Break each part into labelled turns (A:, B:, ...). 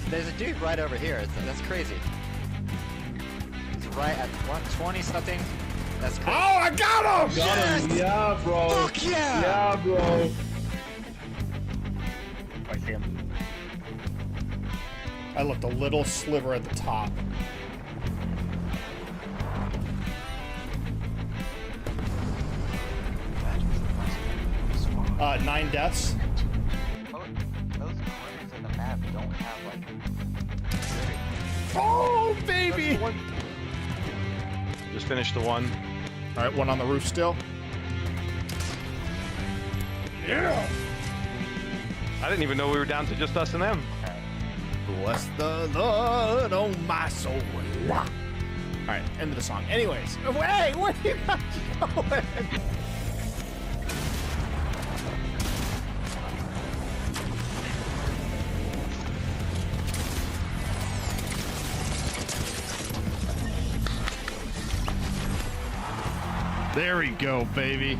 A: There's a dude right over here. That's crazy. He's right at 120 something. That's crazy.
B: Oh, I got him!
A: Got him.
B: Yeah, bro.
A: Fuck yeah!
B: Yeah, bro.
A: I see him.
B: I left a little sliver at the top.
A: Imagine
B: 9 deaths.
A: those corners in the map don't have like.
B: Oh, baby!
C: Just finished the one.
B: All right, one on the roof still. Yeah!
C: I didn't even know we were down to just us and them.
B: Bless the Lord, oh my soul. All right, end of the song. Anyways, wait, where are you guys going? There we go, baby.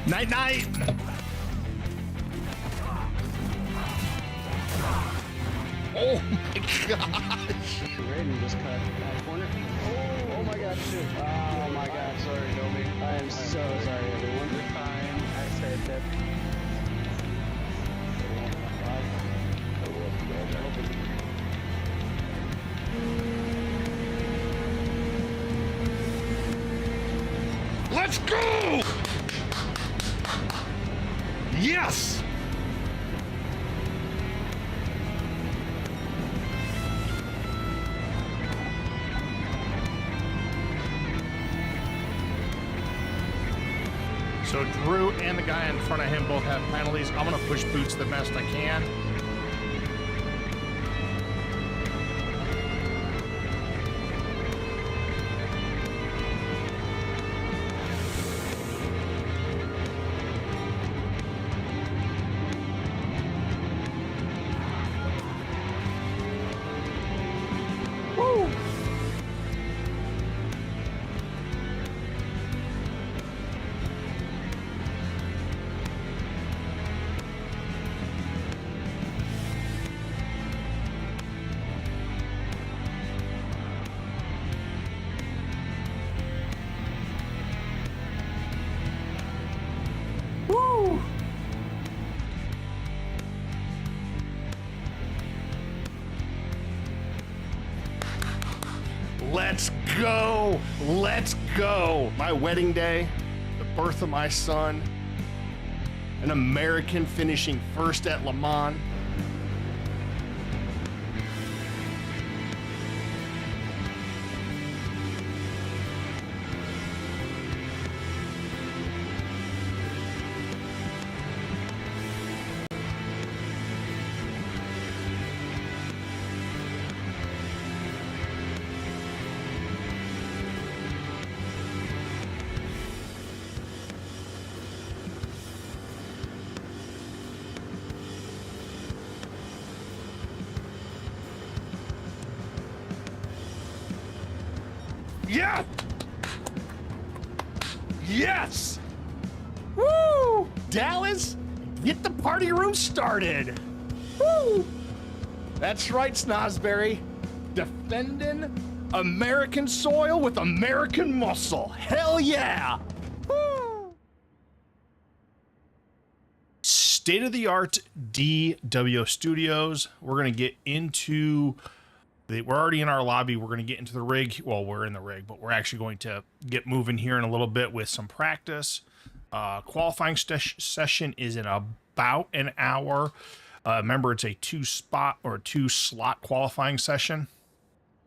B: Night, night. Oh my gosh.
D: Raiden just cut that corner. Oh my god, shoot. Oh my god, sorry, Nomi. I am so sorry, everyone. You're fine. I said that.
B: Let's go! Yes! So Drew and the guy in front of him both have penalties. I'm gonna push Boots the best I can. Woo! Woo! Let's go! Let's go! My wedding day, the birth of my son, an American finishing first at Le Mans. Yes! Yes! Woo! Dallas, get the party room started. Woo! That's right, Snosberry. Defending American soil with American muscle. Hell yeah! Woo! State-of-the-art DW Studios. We're gonna get into we're already in our lobby. We're going to get into the rig. Well, we're in the rig, but we're actually going to get moving here in a little bit with some practice. Qualifying session is in about an hour. Remember, it's a two slot qualifying session.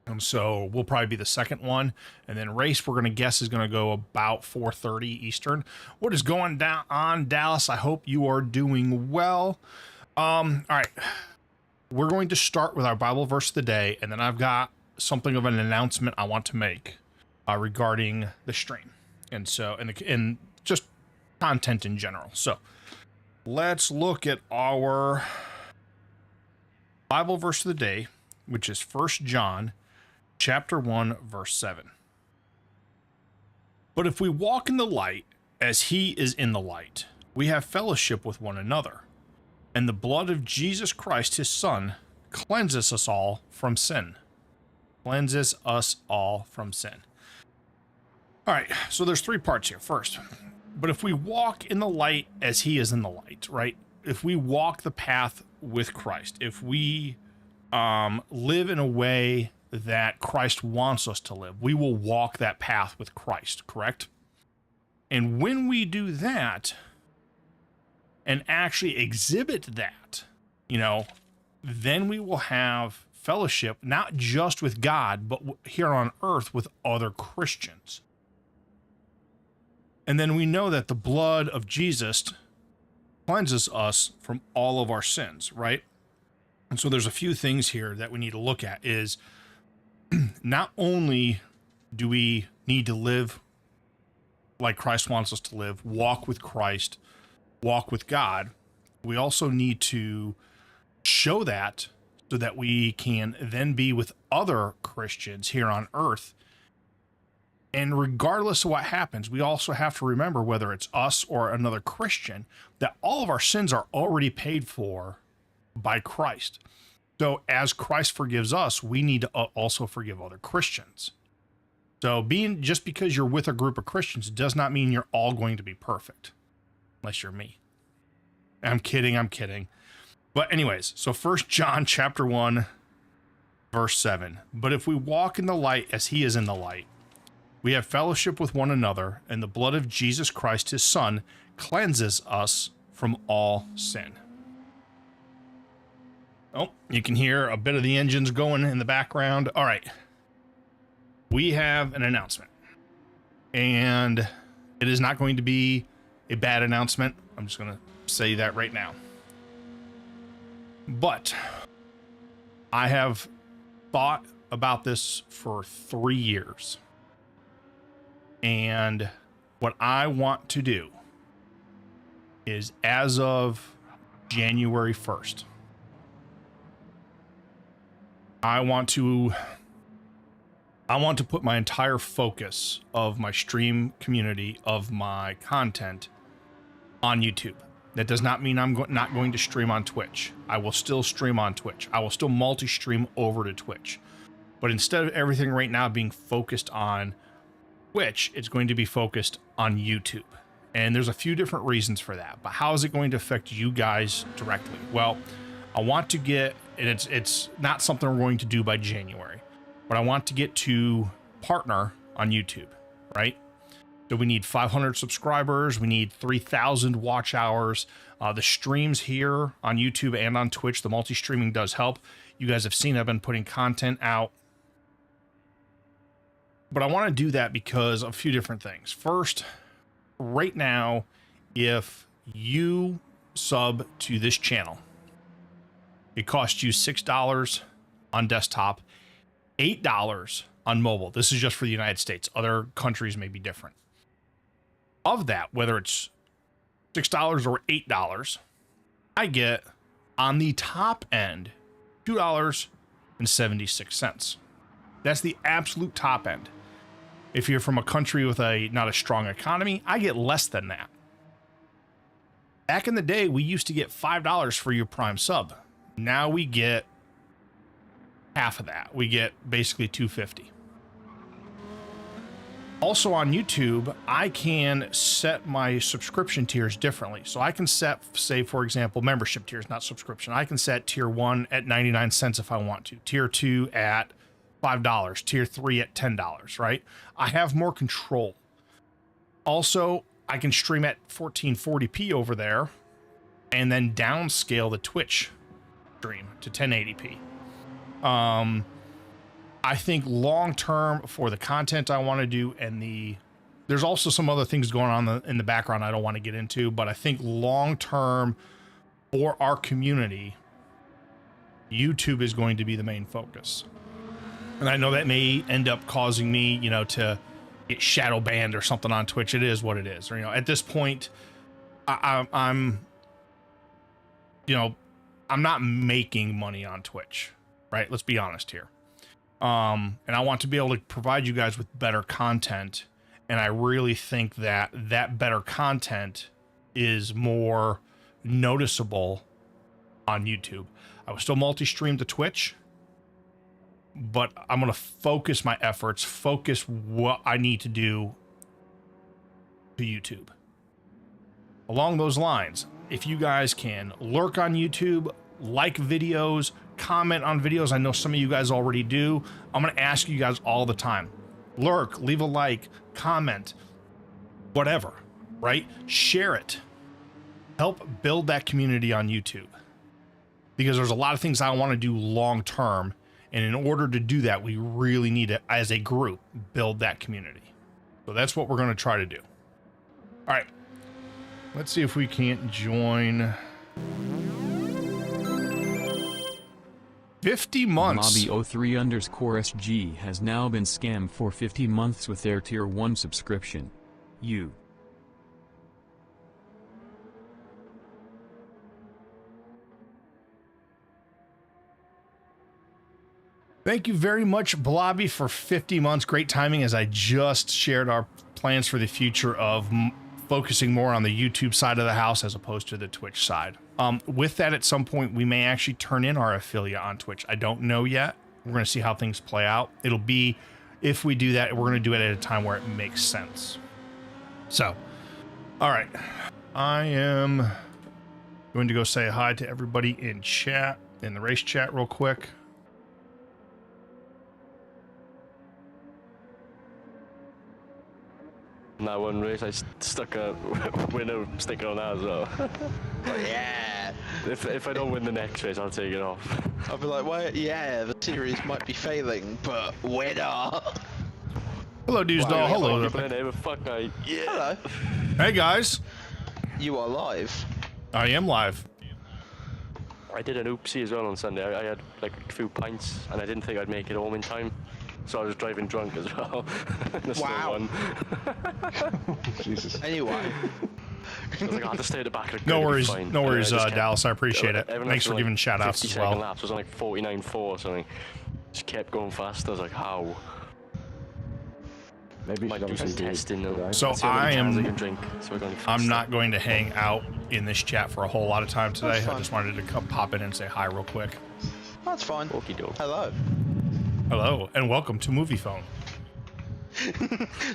B: And so we'll probably be the second one. And then race, we're going to guess, is going to go about 4:30 Eastern. What is going down on Dallas? I hope you are doing well. All right. We're going to start with our Bible verse of the day, and then I've got something of an announcement I want to make regarding the stream, and so and just content in general. So let's look at our Bible verse of the day, which is 1 John chapter 1, verse 7. But if we walk in the light as he is in the light, we have fellowship with one another. And the blood of Jesus Christ, his son, cleanses us all from sin. Cleanses us all from sin. All right, so there's 3 parts here. First, but if we walk in the light as he is in the light, right? If we walk the path with Christ, if we live in a way that Christ wants us to live, we will walk that path with Christ, correct? And when we do that and actually exhibit that, then we will have fellowship, not just with God, but here on earth with other Christians. And then we know that the blood of Jesus cleanses us from all of our sins, right? And so there's a few things here that we need to look at is not only do we need to live like Christ wants us to live, walk with Christ, walk with God, we also need to show that so that we can then be with other Christians here on earth. And regardless of what happens, we also have to remember, whether it's us or another Christian, that all of our sins are already paid for by Christ. So as Christ forgives us, we need to also forgive other Christians. So just because you're with a group of Christians does not mean you're all going to be perfect, unless you're me. I'm kidding. But anyways, so 1 John chapter 1, verse 7. But if we walk in the light as he is in the light, we have fellowship with one another, and the blood of Jesus Christ, his son, cleanses us from all sin. Oh, you can hear a bit of the engines going in the background. All right. We have an announcement, and it is not going to be a bad announcement. I'm just going to say that right now. But I have thought about this for 3 years. And what I want to do is, as of January 1st, I want to put my entire focus of my stream community, of my content, on YouTube. That does not mean I'm not going to stream on Twitch. I will still stream on Twitch. I will still multi-stream over to Twitch. But instead of everything right now being focused on Twitch, it's going to be focused on YouTube. And there's a few different reasons for that. But how is it going to affect you guys directly? Well, I want to get, and it's not something we're going to do by January, but I want to get to partner on YouTube, right? So we need 500 subscribers. We need 3,000 watch hours. The streams here on YouTube and on Twitch, the multi-streaming does help. You guys have seen I've been putting content out. But I want to do that because of a few different things. First, right now, if you sub to this channel, it costs you $6 on desktop, $8 on mobile. This is just for the United States. Other countries may be different. Of that, whether it's $6 or $8, I get, on the top end, $2.76. That's the absolute top end. If you're from a country with not a strong economy, I get less than that. Back in the day, we used to get $5 for your Prime sub. Now we get half of that. We get basically $2.50. Also on YouTube, I can set my subscription tiers differently. So I can set, say, for example, membership tiers, not subscription. I can set tier 1 at 99 cents if I want to. Tier 2 at $5, tier 3 at $10, right? I have more control. Also, I can stream at 1440p over there and then downscale the Twitch stream to 1080p. I think long term, for the content I want to do, and there's also some other things going on in the background I don't want to get into, but I think long term for our community, YouTube is going to be the main focus. And I know that may end up causing me, to get shadow banned or something on Twitch. It is what it is. Or, at this point, I'm not making money on Twitch, right? Let's be honest here. And I want to be able to provide you guys with better content. And I really think that that better content is more noticeable on YouTube. I will still multi-stream to Twitch, but I'm going to focus my efforts, focus what I need to do to YouTube. Along those lines, if you guys can lurk on YouTube, like videos, comment on videos, I know some of you guys already do. I'm going to ask you guys all the time. Lurk, leave a like, comment, whatever, right? Share it. Help build that community on YouTube. Because there's a lot of things I want to do long term. And in order to do that, we really need to, as a group, build that community. So that's what we're going to try to do. All right. Let's see if we can't join. 50 months.
E: Mobby03_SG has now been scammed for 50 months with their tier 1 subscription. You.
B: Thank you very much, Blobby, for 50 months. Great timing, as I just shared our plans for the future of focusing more on the YouTube side of the house as opposed to the Twitch side. With that, at some point, we may actually turn in our affiliate on Twitch. I don't know yet. We're going to see how things play out. It'll be, if we do that, we're going to do it at a time where it makes sense. So, all right. I am going to go say hi to everybody in chat, in the race chat real quick.
F: In that one race, I stuck a winner sticker on that as well.
G: Yeah.
F: If I don't win the next race, I'll take it off.
G: I'll be like, well, yeah, the series might be failing, but winner.
B: Hello, Dewsdall. Hello.
F: Yeah.
G: Hello.
B: Hey, guys.
G: You are live.
B: I am live.
F: I did an oopsie as well on Sunday. I had like a few pints, and I didn't think I'd make it home in time. So I was driving drunk as well.
G: Wow.
H: Jesus.
G: Anyway.
F: I was like, I'll just stay at the back of the
B: No
F: grid,
B: worries,
F: it'll be fine.
B: no
F: And
B: worries,
F: I just kept-
B: Dallas. I appreciate it.
F: everyone
B: Thanks
F: else
B: for
F: was
B: giving
F: like
B: shout outs as
F: 50-second
B: well.
F: laps. It was on like 49.4 or something. Just kept going fast. I was like, how?
H: Maybe
F: Might do some testing though.
B: So
F: See how many
B: I
F: cans
B: am-
F: I can drink, so we're going
B: I'm
F: faster.
B: not going to hang out in this chat for a whole lot of time today.
G: That's
B: I
G: fine.
B: just wanted to come pop in and say hi real quick.
G: That's fine.
F: Okie doke.
G: Hello.
B: Hello, and welcome to Movie Phone.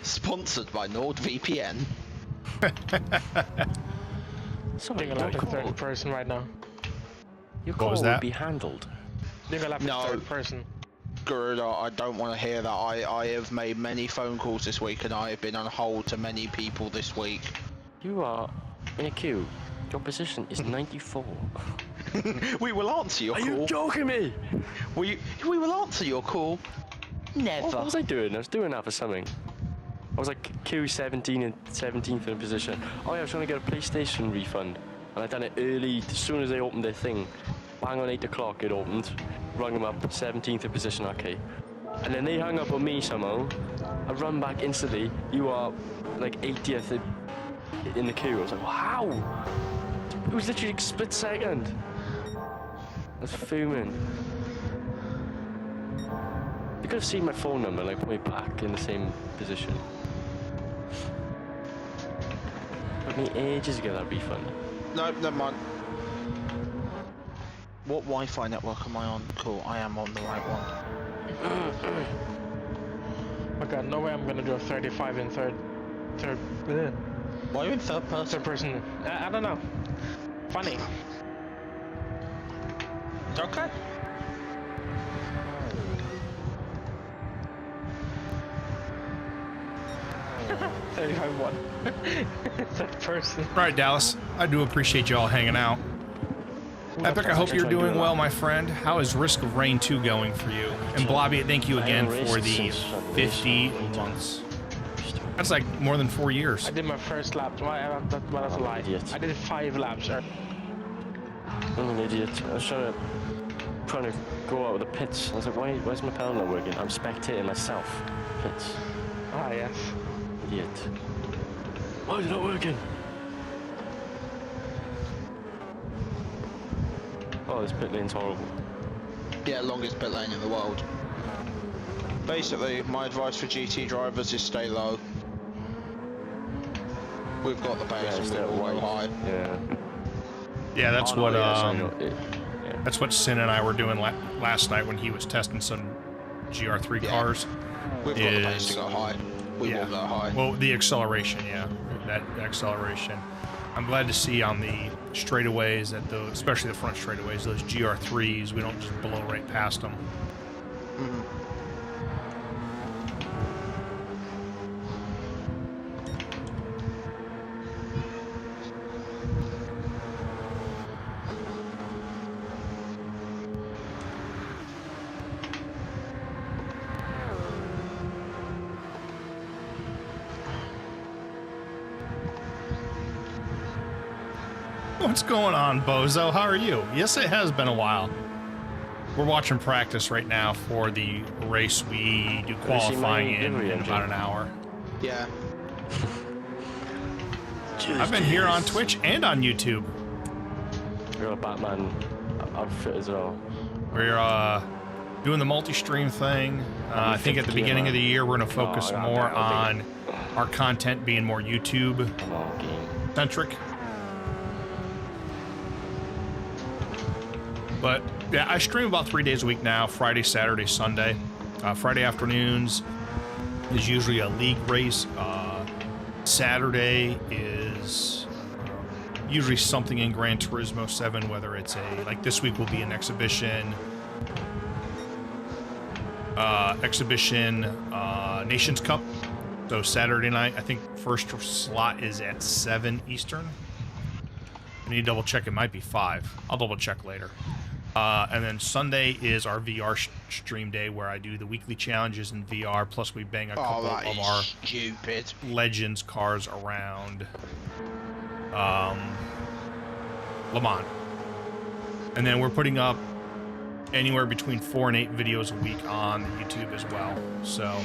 G: Sponsored by NordVPN.
F: Sorry,
I: You're gonna have the third person right now.
F: Your
B: What
F: call
B: was
F: will
B: that?
F: be handled.
I: You're gonna have
G: No.
I: the third person.
G: Garuda, I don't want to hear that. I have made many phone calls this week and I have been on hold to many people this week.
F: You are in a queue. Your position is 94.
G: We will answer your
F: Are
G: call.
F: you joking me?
G: We will answer your call. Never.
F: What was I doing? I was doing that for something. I was like Q17 and 17th in position. Oh yeah, I was trying to get a PlayStation refund. And I done it early, as soon as they opened their thing. Bang on 8 o'clock it opened. Rung them up, 17th in position, okay. And then they hung up on me somehow. I run back instantly. You are like 80th in the queue. I was like, wow! It was literally a split second. I was fuming. You could have seen my phone number, like put me back in the same position. Took me ages to get that refund.
G: No, never mind. What Wi-Fi network am I on? Cool, I am on the right one.
I: Oh god, no way I'm gonna do a 35 in third bleh.
G: Why are you in third person?
I: Third person. I don't know. Funny.
G: Okay.
I: one. Third person.
B: All right, Dallas. I do appreciate you all hanging out. Epic, I hope you're doing well, my friend. How is Risk of Rain 2 going for you? And Blobby, thank you again for the 50 months. That's like more than 4 years.
I: I did my first lap. Well, that's a lie.
F: Idiot.
I: I did 5 laps.
F: I'm an idiot. I was trying to go out of the pits. I was like, where's my pedal not working? I'm spectating myself. Pits.
I: Ah, yes.
F: Idiot. Why is it not working? Oh, this pit lane's horrible.
G: Yeah, longest pit lane in the world. Basically, my advice for GT drivers is stay low. We've got the base and we will go high.
F: Yeah.
B: Yeah, that's
F: Oh, no,
B: what
F: yeah, sorry, no, yeah.
B: that's what Sin and I were doing last night when he was testing some GR3 cars.
G: We've got the base to go high. We will go high.
B: Well, the acceleration, yeah, that acceleration. I'm glad to see on the straightaways, especially the front straightaways, those GR3s, we don't just blow right past them. What's going on, Bozo? How are you? Yes, it has been a while. We're watching practice right now for the race we do qualifying in about an hour.
G: Yeah.
B: I've been here on Twitch and on YouTube.
F: We're a Batman outfit as well.
B: We're doing the multi-stream thing. I think at the beginning of the year we're going to focus more on our content being more YouTube-centric. But yeah, I stream about 3 days a week now, Friday, Saturday, Sunday. Friday afternoons is usually a league race. Saturday is usually something in Gran Turismo 7, whether it's like this week will be an exhibition, Nations Cup. So Saturday night, I think first slot is at 7 Eastern. I need to double check, it might be 5. I'll double check later. And then Sunday is our VR stream day where I do the weekly challenges in VR, plus we bang a couple of our Legends cars around Le Mans. And then we're putting up anywhere between 4 and 8 videos a week on YouTube as well. So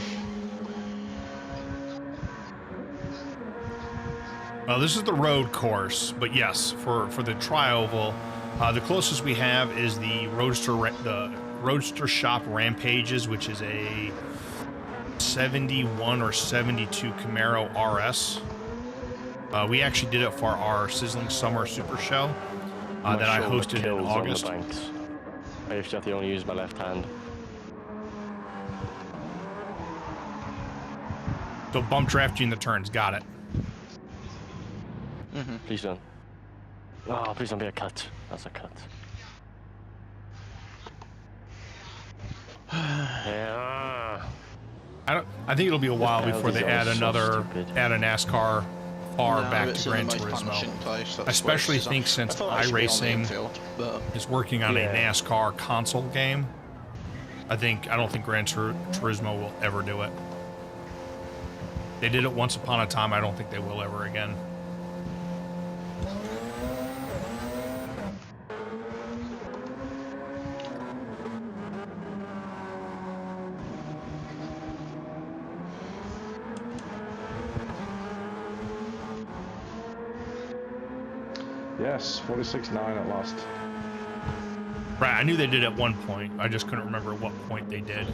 B: this is the road course, but yes, for the tri-oval, the closest we have is the Roadster Shop Rampages, which is a 71 or 72 Camaro RS. We actually did it for our Sizzling Summer Super Show that I hosted in August.
F: I used to have to only use my left hand.
B: So bump draft you in the turns, got it.
F: Please don't. Oh, please don't be a cut. That's a cut. Yeah.
B: I think it'll be a while before they add a NASCAR far back to Gran Turismo. I especially think since iRacing is working on a NASCAR console game, I don't think Gran Turismo will ever do it. They did it once upon a time. I don't think they will ever again.
I: Yes, 46.9 at last.
B: Right, I knew they did at one point. I just couldn't remember what point they did.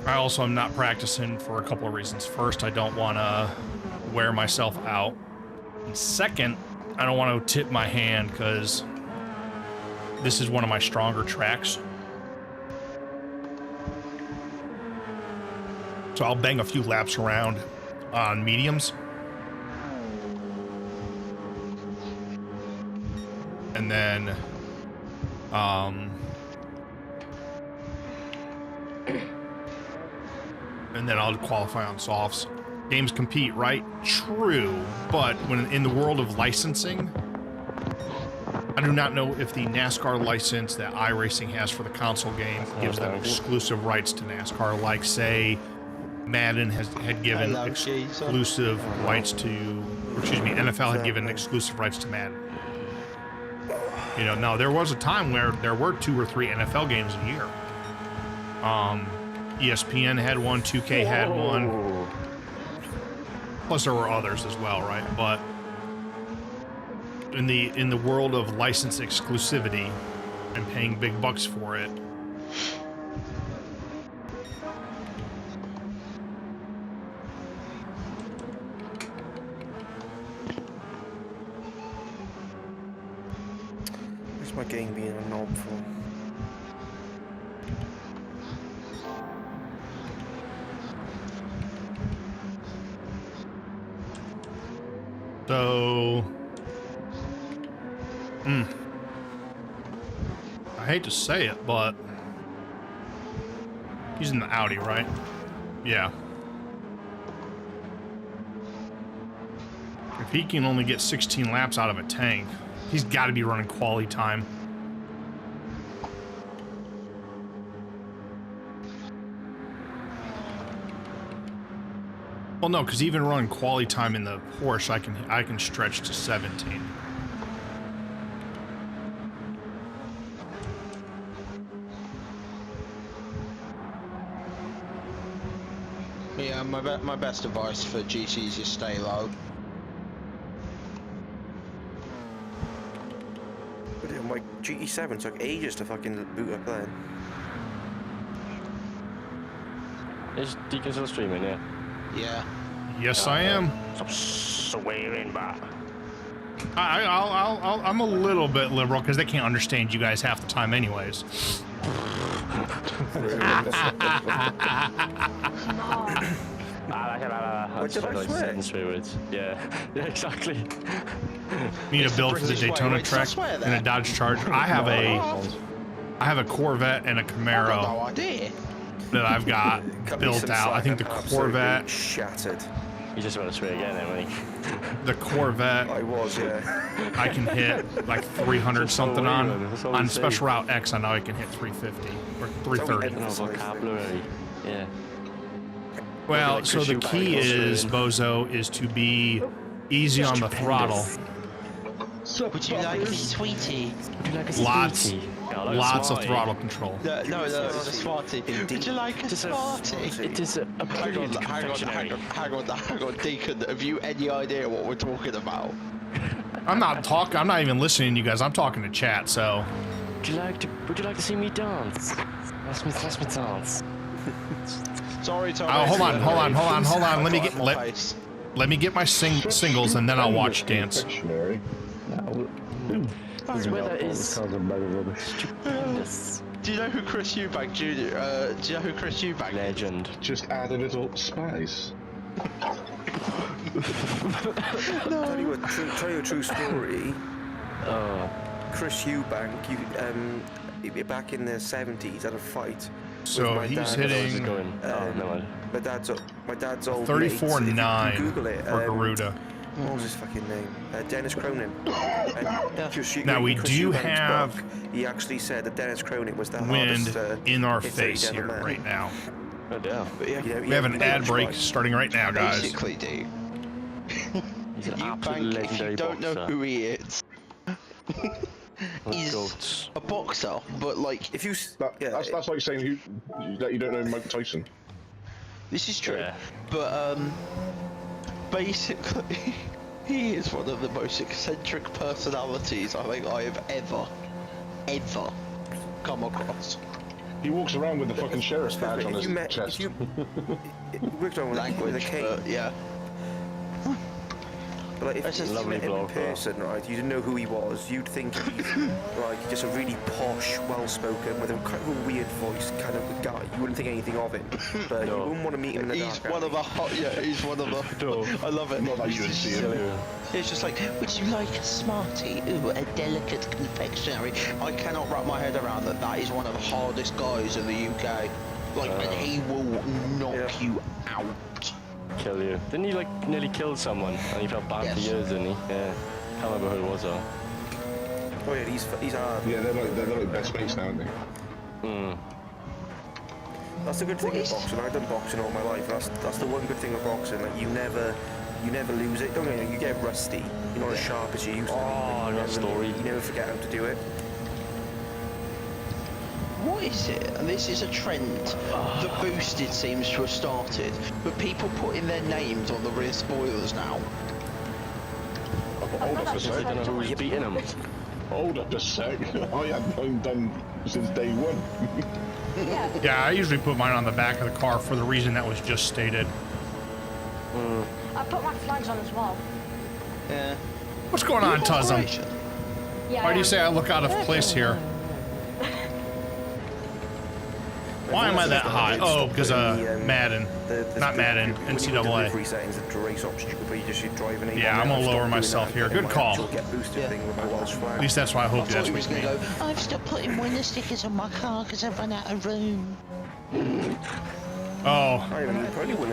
B: I also am not practicing for a couple of reasons. First, I don't want to wear myself out. And second, I don't want to tip my hand because this is one of my stronger tracks. So I'll bang a few laps around on mediums. And then I'll qualify on softs. Games compete, right? True, but when in the world of licensing, I do not know if the NASCAR license that iRacing has for the console game gives them exclusive rights to NASCAR, like say Madden had given exclusive rights to, NFL had given exclusive rights to Madden. You know, now there was a time where there were 2 or 3 NFL games a year. ESPN had one, 2K had one. Plus there were others as well, right? But in the world of license exclusivity, and paying big bucks for it.
H: What's my game being a knob for?
B: So, I hate to say it, but he's in the Audi, right? Yeah. If he can only get 16 laps out of a tank, he's got to be running quality time. Well, no, because even running quality time in the Porsche, I can stretch to 17.
G: Yeah, my best advice for GTs is stay low.
H: But yeah, my GT7 took ages to fucking boot up then.
F: Is Deacon still streaming, yeah?
G: Yeah.
B: Yes, I am.
F: Stop swearing, but
B: I'm a little bit liberal because they can't understand you guys half the time, anyways.
H: What did I swear?
F: Swear words. Yeah, yeah, exactly.
B: Need a build for the Daytona track and a Dodge Charger. I have a Corvette and a Camaro
G: No idea.
B: that I've got built out. I think the Corvette.
H: Shattered.
F: You just want to swear again, then,
B: The Corvette.
H: I was, yeah.
B: I can hit like 300 something on.
F: That's all
B: On
F: we say.
B: Special Route X, I know I can hit 350 or 330.
F: No vocabulary. Yeah.
B: Well,
F: Like
B: so
F: Chris
B: the
F: Eubank
B: key
F: also
B: is,
F: in.
B: Bozo, is to be easy on the throttle.
G: Would you like a sweetie?
F: Would you like a
B: Lots,
F: sweetie? Yeah, I like a
B: lots of
F: Smartie.
B: throttle control.
G: No, the Smartie. Would you like a Smartie?
F: It is a
G: Hang on,
F: brilliant confectionery.
G: hang on, Deacon. Have you any idea what we're talking about?
B: I'm not even listening to you guys. I'm talking to chat, so.
F: Would you like to see me dance? That's me dance.
G: Sorry, Tom.
B: Oh, hold on. Let me get my singles and then I'll watch dance.
F: This weather is stupendous.
G: Do you know who Chris Eubank Jr. Do you know who Chris Eubank?
F: Legend.
J: Just add a little spice.
H: Tell you a true story. Chris Eubank, back in the 70s, had a fight.
B: So
H: with my
B: he's
H: dad.
B: hitting
H: My dad's old
B: 34.9
H: mate, Google it.
B: for Garuda.
H: What was his fucking name? Dennis Cronin.
B: Now we
H: Chris
B: do
H: Eubank's
B: have
H: book, he actually said that Dennis Cronin was the
B: wind
H: hardest
B: in our
H: hit that he's
B: face
H: ever
B: here
H: met.
B: right now.
F: Oh dear.
H: But yeah,
B: We have an ad break starting right now, guys.
G: Basically, dude.
F: He's an absolute
G: Eubank, if
F: legendary
G: you don't know
F: boxer.
G: who he is, he's
F: Goats.
G: a boxer, but like,
H: If you,
J: That's like saying that you don't know Mike Tyson.
G: this is true.
F: Yeah.
G: But basically, he is one of the most eccentric personalities I think I have ever come across.
J: He walks around with the fucking sheriff's badge on his chest.
H: If you worked on with a
G: Language,
H: cane,
G: yeah.
H: but like, if
G: That's
H: you
G: just
F: lovely
H: met him in
F: bloke, though.
H: person, right, you didn't know who he was, you'd think he's like just a really posh, well-spoken, with a kind of a weird voice kind of guy. You wouldn't think anything of him, but you wouldn't want to meet him in the
G: He's
H: dark
G: one of
H: alley.
G: the hot, yeah, he's one of the, I love it.
J: Not like you would see him.
G: It's just like, would you like a Smartie? Ooh, a delicate confectionery. I cannot wrap my head around that that is one of the hardest guys in the UK. Like, and he will knock you out.
F: Kill you. Didn't he like nearly kill someone? And he felt bad for
G: Yes.
F: years, didn't he? Yeah. Can't remember who it was though.
H: Oh yeah, he's hard.
J: Yeah, they're like best mates now, aren't they?
H: That's the good thing with boxing. I've done boxing all my life. That's the one good thing with boxing. Like you never lose it. Don't get me wrong, you get rusty. You're not as sharp as you used to be.
F: Oh,
H: but you
F: that
H: never-
F: story.
H: You never forget how to do it.
G: What is it? And this is a trend. The boosted seems to have started, but people putting their names on the rear spoilers now.
J: I've got hold of
F: I don't know who's beating him.
J: Hold up a sec. I had mine done since day one.
B: Yeah, I usually put mine on the back of the car for the reason that was just stated.
K: I put my flags on as well.
G: Yeah.
B: What's going on, Tuzum?
K: Yeah.
B: Why do you say I look out of place here? Why am I that high? Oh, because Madden. Not Madden, NCAA.
H: Settings that race up stupid, but you just should drive an
B: Yeah, I'm gonna lower myself here. Good call. At least that's why I hope that's with me.
G: I've stopped putting window stickers on my car because I've run out of room.
B: Oh.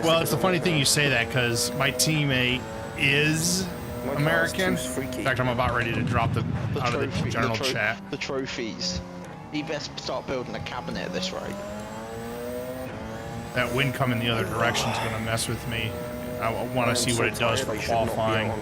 B: Well, it's the funny thing you say that because my teammate is American. In fact, I'm about ready to drop the out of the general chat.
G: The trophies. You best start building a cabinet at this rate.
B: That wind coming the other direction is going to mess with me. I want to see what it does for qualifying.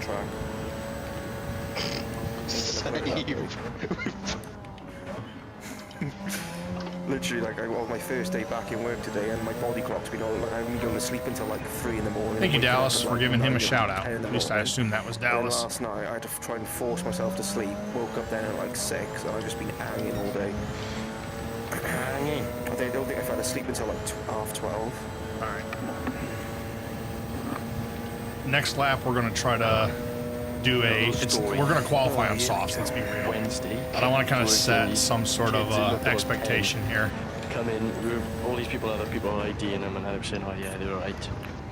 H: Literally, like, well, my first day back in work today, and my body clock's been on. Like, I'm going to sleep until like 3 in the morning.
B: Thank you, Dallas, for giving him a shout out. At least I assume that was Dallas.
H: Last night, I had to try and force myself to sleep. Woke up then at like 6, and I've just been hanging all day. Hanging. I don't think I've had to sleep until like half 12.
B: All right. Next lap, we're going to try to do we're going to qualify on softs, let's be real.
F: Wednesday.
B: But I want to kind of set some sort of expectation here.
F: Come in, all these people, other people are IDing them, and I'm saying, oh yeah, they're alright.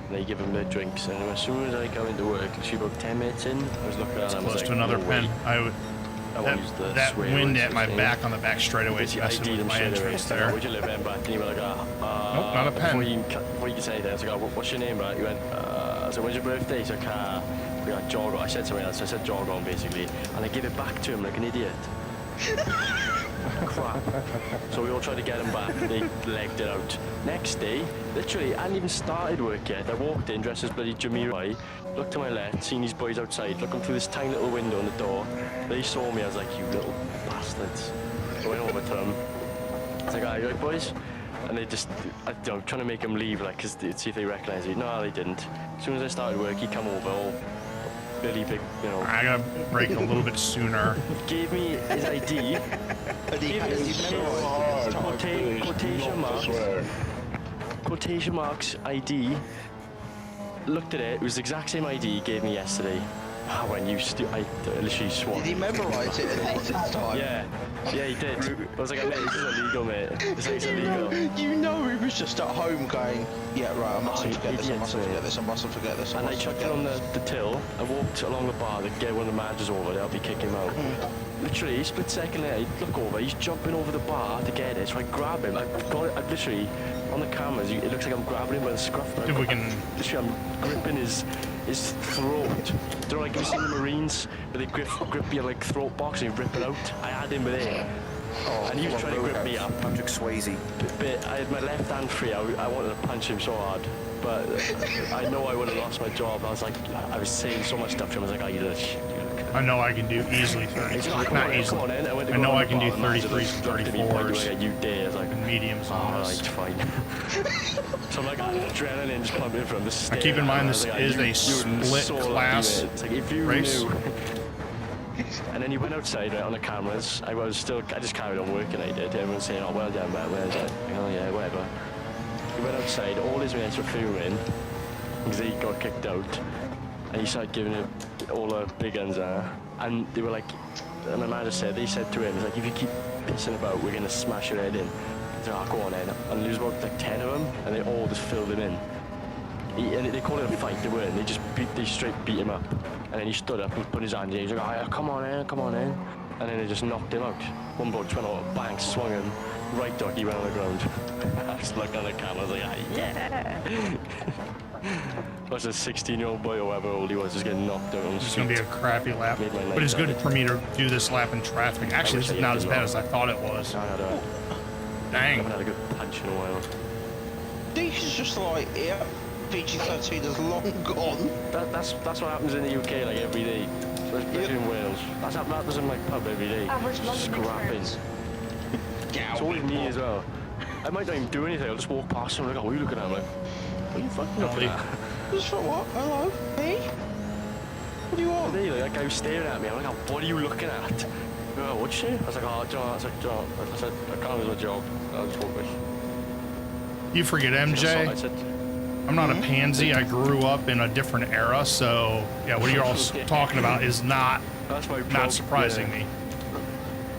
F: And they give them their drinks, and as soon as I come into work, actually about 10 minutes in, I was looking at them.
B: Close to another pen. That wind at my back on the back straightaway is messing with my entrance there.
F: Where'd you live in, Brad? And he went like,
B: nope, not a pen.
F: Before you can say that, I was like, oh, what's your name, Brad? He went, so when's your birthday? He's like, we got jog on. I said something else. I said jog on, basically. And I gave it back to him like an idiot. Crap. So we all tried to get him back. They legged it out. Next day, literally, I hadn't even started work yet. I walked in dressed as bloody Jimmy Roy, looked to my left, seen these boys outside, looking through this tiny little window on the door. They saw me. I was like, you little bastards. I went over to them. I was like, are you right, boys? And they just, I'm trying to make them leave, like, cause see if they recognise me. No, they didn't. As soon as I started work, he come over, all really big, you know.
B: I gotta break a little bit sooner.
F: Gave me his ID. Quotation marks ID. Looked at it. It was the exact same ID he gave me yesterday. When you I literally swore.
G: Did he memorise it at this time?
F: Yeah, he did. I was like, mate, this is illegal, mate. This is illegal.
G: You know he was just at home going, yeah, right, I mustn't forget this, I mustn't forget this, I mustn't forget this.
F: And I chucked it on the till. I walked along the bar to get one of the managers over to help me kick him out. Literally, split second later, I look over, he's jumping over the bar to get it, so I grab him. I've literally, on the cameras, it looks like I'm grabbing him by the scruff.
B: If we can...
F: Literally, I'm gripping his throat. Do you know, like, have you seen the Marines where they grip your like throat box and you rip it out? I had him with it. And he was trying to grip me up.
H: Patrick Swayze.
F: But I had my left hand free. I wanted to punch him so hard. But I know I would have lost my job. I was like, I was saying so much stuff to him. I was like, oh, you little shit.
B: I know I can do easily 33. Not easily. I know I can do 33s and 34s.
F: You did. I was like,
B: and mediums on this.
F: Alright, fine. So I'm like, adrenaline just pumping from the stairs.
B: Keep in mind, this is a split class race.
F: And then he went outside right on the cameras. I just carried on working. I did. Everyone saying, "Oh, well done, man. Well done." Oh yeah, whatever. He went outside. All his mates were filming because he got kicked out, and he started giving it all the big guns there. And they were like, and my manager said, they said to him, "It's like if you keep pissing about, we're gonna smash your head in." He's like, "Oh, go on then." And there was about like 10 of them, and they all just filled him in. And they called it a fight. They weren't. They straight beat him up. And then he stood up and put his hand in. He's like, "Oh, yeah, come on in, come on in." And then they just knocked him out. One bloke just went out, bang, swung him. Right dog, he went on the ground. I just looked on the camera, I was like, ah, yeah. Was a 16-year-old boy or whatever old he was just getting knocked out.
B: It's going to be a crappy lap. But it's good for me to do this lap in traffic. Actually, this is not as bad as I thought it was.
F: Dang.
B: I
F: haven't had a good punch in a while.
G: Deacon's just like, yeah. PG-13 is long gone.
F: That's what happens in the UK like every day, especially in Wales. That happens in my pub every day. Scrapping. It's always me as well. I might not even do anything. I'll just walk past and I'm like, "Oh, what are you looking at?" I'm like, "What are you fucking looking at?"
G: Just for what? Hello? Hey? What do you want?
F: That guy was staring at me. I'm like, "Oh, what are you looking at?" Oh, what'd you say? I was like, oh, John, I said, I can't do my job. I was focused.
B: You forget, MJ.
F: I said,
B: I'm not a pansy. I grew up in a different era, so yeah, what you're all talking about is not surprising me.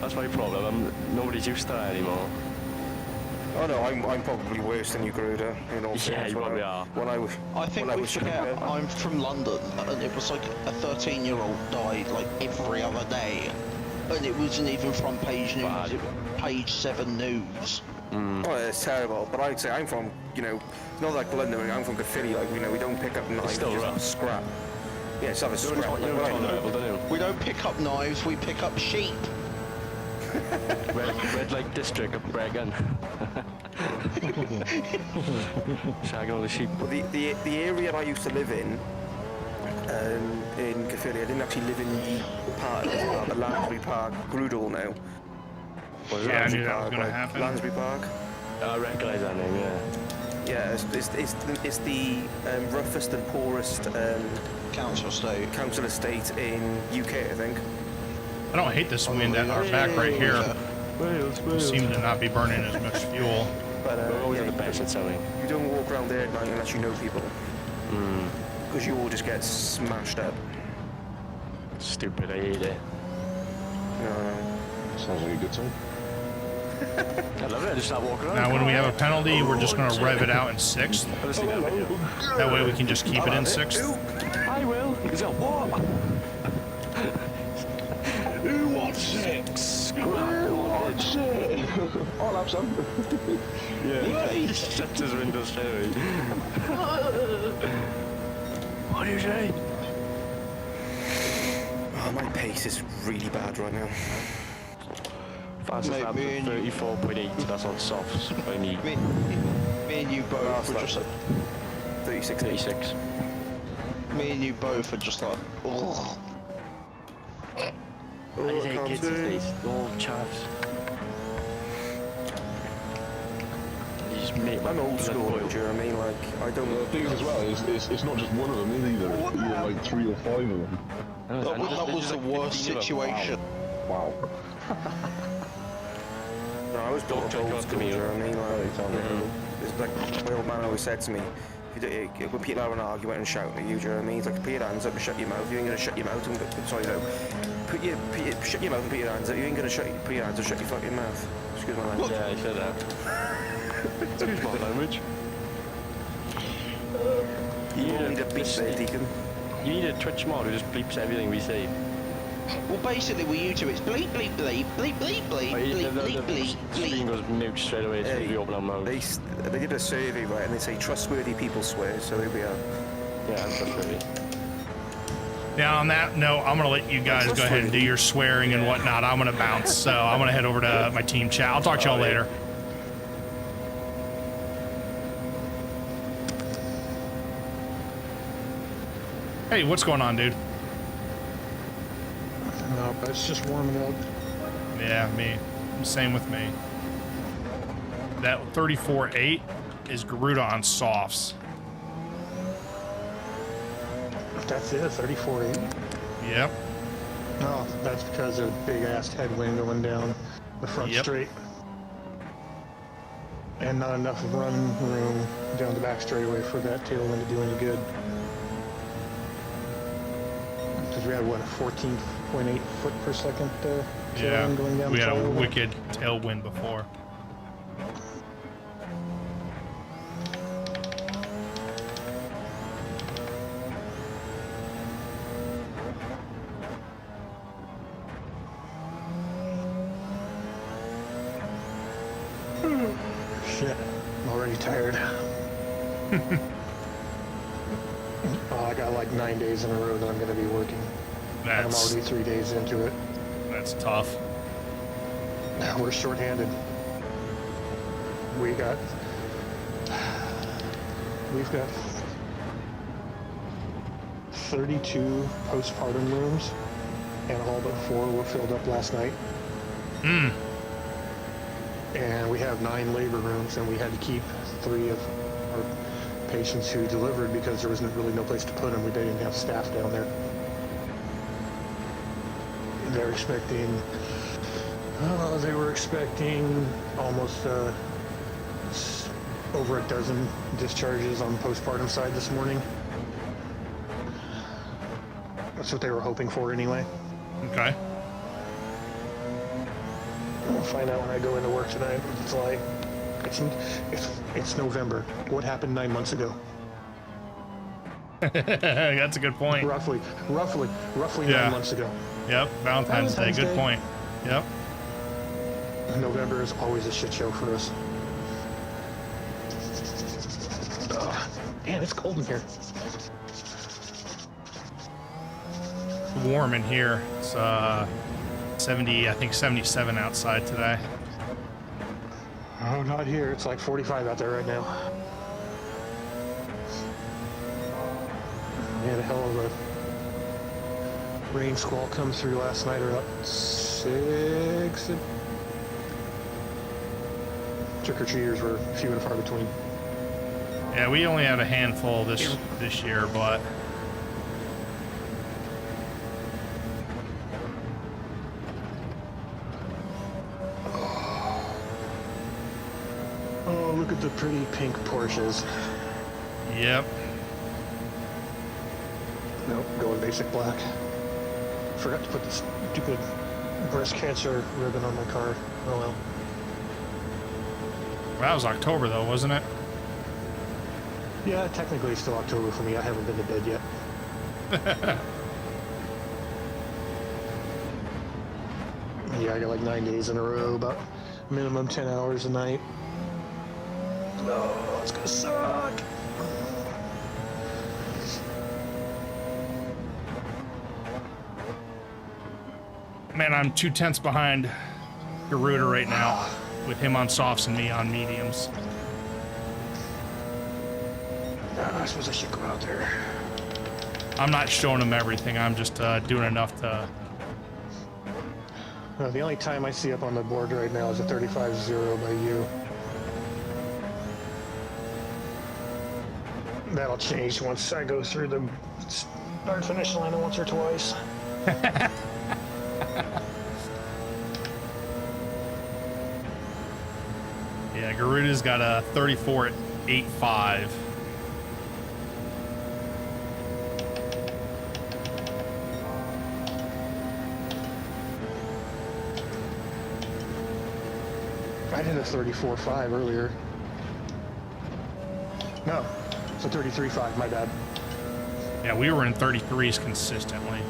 F: That's my problem. Nobody's used to that anymore.
H: Oh no, I'm probably worse than you, Gruder.
F: Yeah, you probably are.
G: I think we forget I'm from London, and it was like a 13-year-old died like every other day, and it wasn't even front page news. It was page 7 news.
H: Oh, it's terrible. But I'd say I'm from, not like London. I'm from Caerphilly. Like, we don't pick up knives.
F: Still
H: just have a scrap. Yeah, just have a scrap.
G: We don't pick up knives. We pick up sheep.
F: Red Light District of Bregan. Shagging all the sheep.
H: Well, the area I used to live in Caerphilly, I didn't actually live in the part of the Lansbury Park, Grudel now.
B: Yeah, I knew that was going to happen.
H: Lansbury Park.
F: I recognise that name, yeah.
H: Yeah, it's the roughest and poorest
G: council
H: estate in UK, I think.
B: I don't hate this wind at our back right here. We seem to not be burning as much fuel.
H: But
F: we're always in the best at selling.
H: You don't walk around there at night unless you know people. Because you all just get smashed up.
F: Stupid, I hate it.
H: No.
J: Sounds like a good time.
F: I love it, I just start walking around.
B: Now when we have a penalty, we're just going to rev it out in 6th. That way we can just keep it in 6th.
F: I will. He's like, what?
J: Who wants 6? Who wants it? I'll have some.
F: Yeah. He shuts his windows straight. What do you say?
H: Oh, my pace is really bad right now.
F: Fastest lap 34.8, that's on softs. I need.
G: Me and you both were just like
H: 36.
G: Me and you both are just like, ugh.
F: I hate kids these days, all chavs. You just make
H: I'm old school, do you know what I mean? Like, I don't...
J: The thing as well is it's not just one of them either, it's either like 3 or 5 of them.
G: That was the worst situation.
J: Wow.
H: No, I was built old school, do you know what I mean? Like, it's like my old man always said to me, when people have an argument and shout at you, do you know what I mean? It's like, put your hands up and shut your mouth. You ain't going to shut your mouth and... Sorry, no. Shut your mouth and put your hands up. You ain't going to put your hands and shut your fucking mouth. Excuse my language.
F: Yeah, I said that. Excuse my language.
H: You need a beat there, Deacon.
F: You need a Twitch mod who just bleeps everything we say.
G: Well, basically, with YouTube, it's bleep, bleep, bleep, bleep, bleep, bleep, bleep, bleep, bleep,
F: Screen
G: bleep.
F: goes mute straight away as soon as we open our mouth.
H: They did a survey, right, and they say trustworthy people swear, so here we are.
F: Yeah, I'm trustworthy.
B: Now, on that note, I'm going to let you guys go ahead and do your swearing and whatnot. I'm going to bounce, so I'm going to head over to my team chat. I'll talk to y'all later. Hey, what's going on, dude?
I: No, but it's just warming up.
B: Yeah, me. Same with me. That 34.8 is Garuda on softs.
I: That's it, 34.8.
B: Yep.
I: No, that's because of big ass headwind going down the front straight. And not enough run room down the back straightaway for that tailwind to do any good. Because we had, what, a 14.8 foot per second tailwind going down
B: we
I: the
B: had a
I: tailwind.
B: wicked tailwind before.
I: Shit, I'm already tired. I got like 9 days in a row that I'm going to be working. I'm already 3 days into it.
B: That's tough.
I: We're short-handed. We've got 32 postpartum rooms, and all but 4 were filled up last night. And we have 9 labor rooms, and we had to keep 3 of our patients who delivered because there wasn't really no place to put them. We didn't have staff down there. They're expecting They were expecting almost over a dozen discharges on the postpartum side this morning. That's what they were hoping for anyway.
B: Okay.
I: I'll find out when I go into work tonight. It's like, it's November. What happened 9 months ago?
B: That's a good point.
I: Roughly
B: Yeah.
I: 9 months ago.
B: Yep, Valentine's Day. Good point. Yep.
I: November is always a shit show for us. Ugh, damn, it's cold in here.
B: Warm in here. It's 70, I think 77 outside today.
I: Oh, not here. It's like 45 out there right now. We had a hell of a rain squall come through last night around 6. Trick-or-treaters were few and far between.
B: Yeah, we only had a handful this year, but
I: oh, look at the pretty pink Porsches.
B: yep.
I: Nope, going basic black. Forgot to put the stupid breast cancer ribbon on my car. Oh well.
B: That was October though, wasn't it?
I: Yeah, technically it's still October for me. I haven't been to bed yet. Yeah, I got like 9 days in a row, about minimum 10 hours a night. Oh, it's gonna suck.
B: Man, I'm 2/10 behind Garuda right now, with him on softs and me on mediums.
I: I suppose I should go out there.
B: I'm not showing him everything. I'm just doing enough to.
I: The only time I see up on the board right now is a 35-0 by you. That'll change once I go through the start-finish line once or twice.
B: Yeah, Garuda's got a 34.85.
I: I did a 34.5 earlier. No, it's a 33.5, my bad.
B: Yeah, we were in 33s consistently.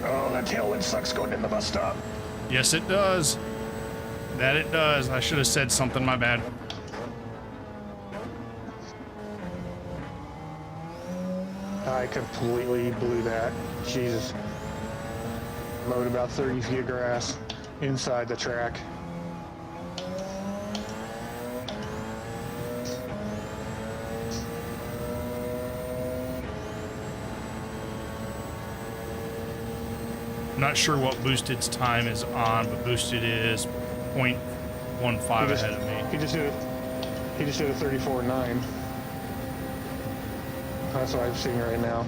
I: Oh, that tailwind sucks going in the bus stop.
B: Yes, it does. That it does. I should have said something, my bad.
I: I completely blew that. Jesus. Mowed about 30 feet of grass inside the track.
B: I'm not sure what Boosted's time is on, but Boosted is 0.15 ahead of me.
I: He just did a 34.9. That's what I'm seeing right now.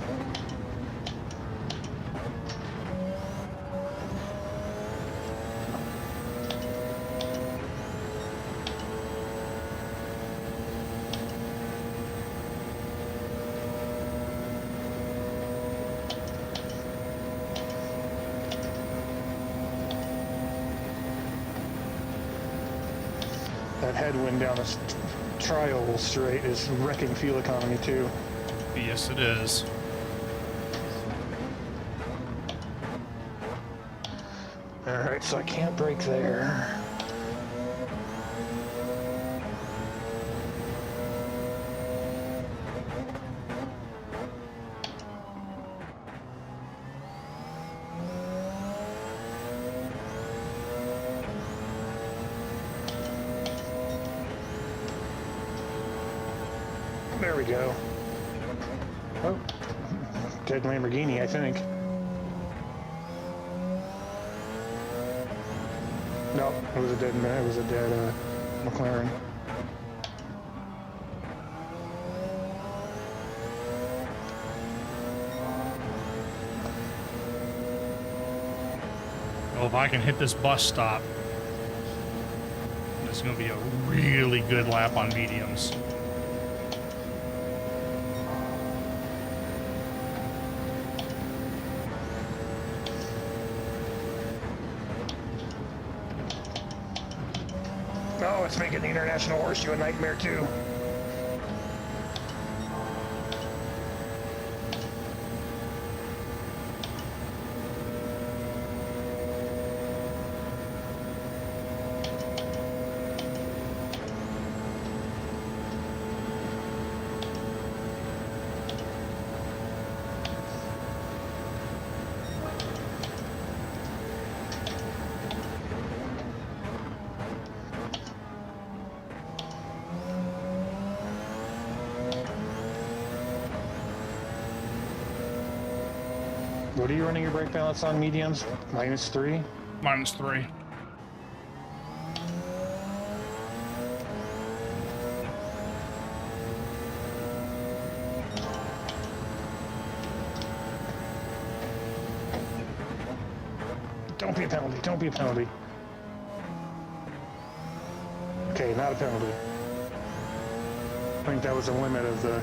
I: That headwind down this trial straight is wrecking fuel economy too.
B: Yes, it is.
I: All right, so I can't brake there. There we go. Oh, dead Lamborghini, I think. No, it was a dead McLaren.
B: Well, if I can hit this bus stop, it's going to be a really good lap on mediums.
I: Oh, it's making the International Horseshoe a nightmare too. What are you running your brake balance on mediums? -3?
B: -3.
I: Don't be a penalty, don't be a penalty. Okay, not a penalty. I think that was the limit of the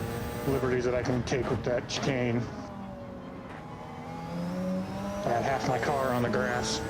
I: liberties that I can take with that chicane. I had half my car on the grass.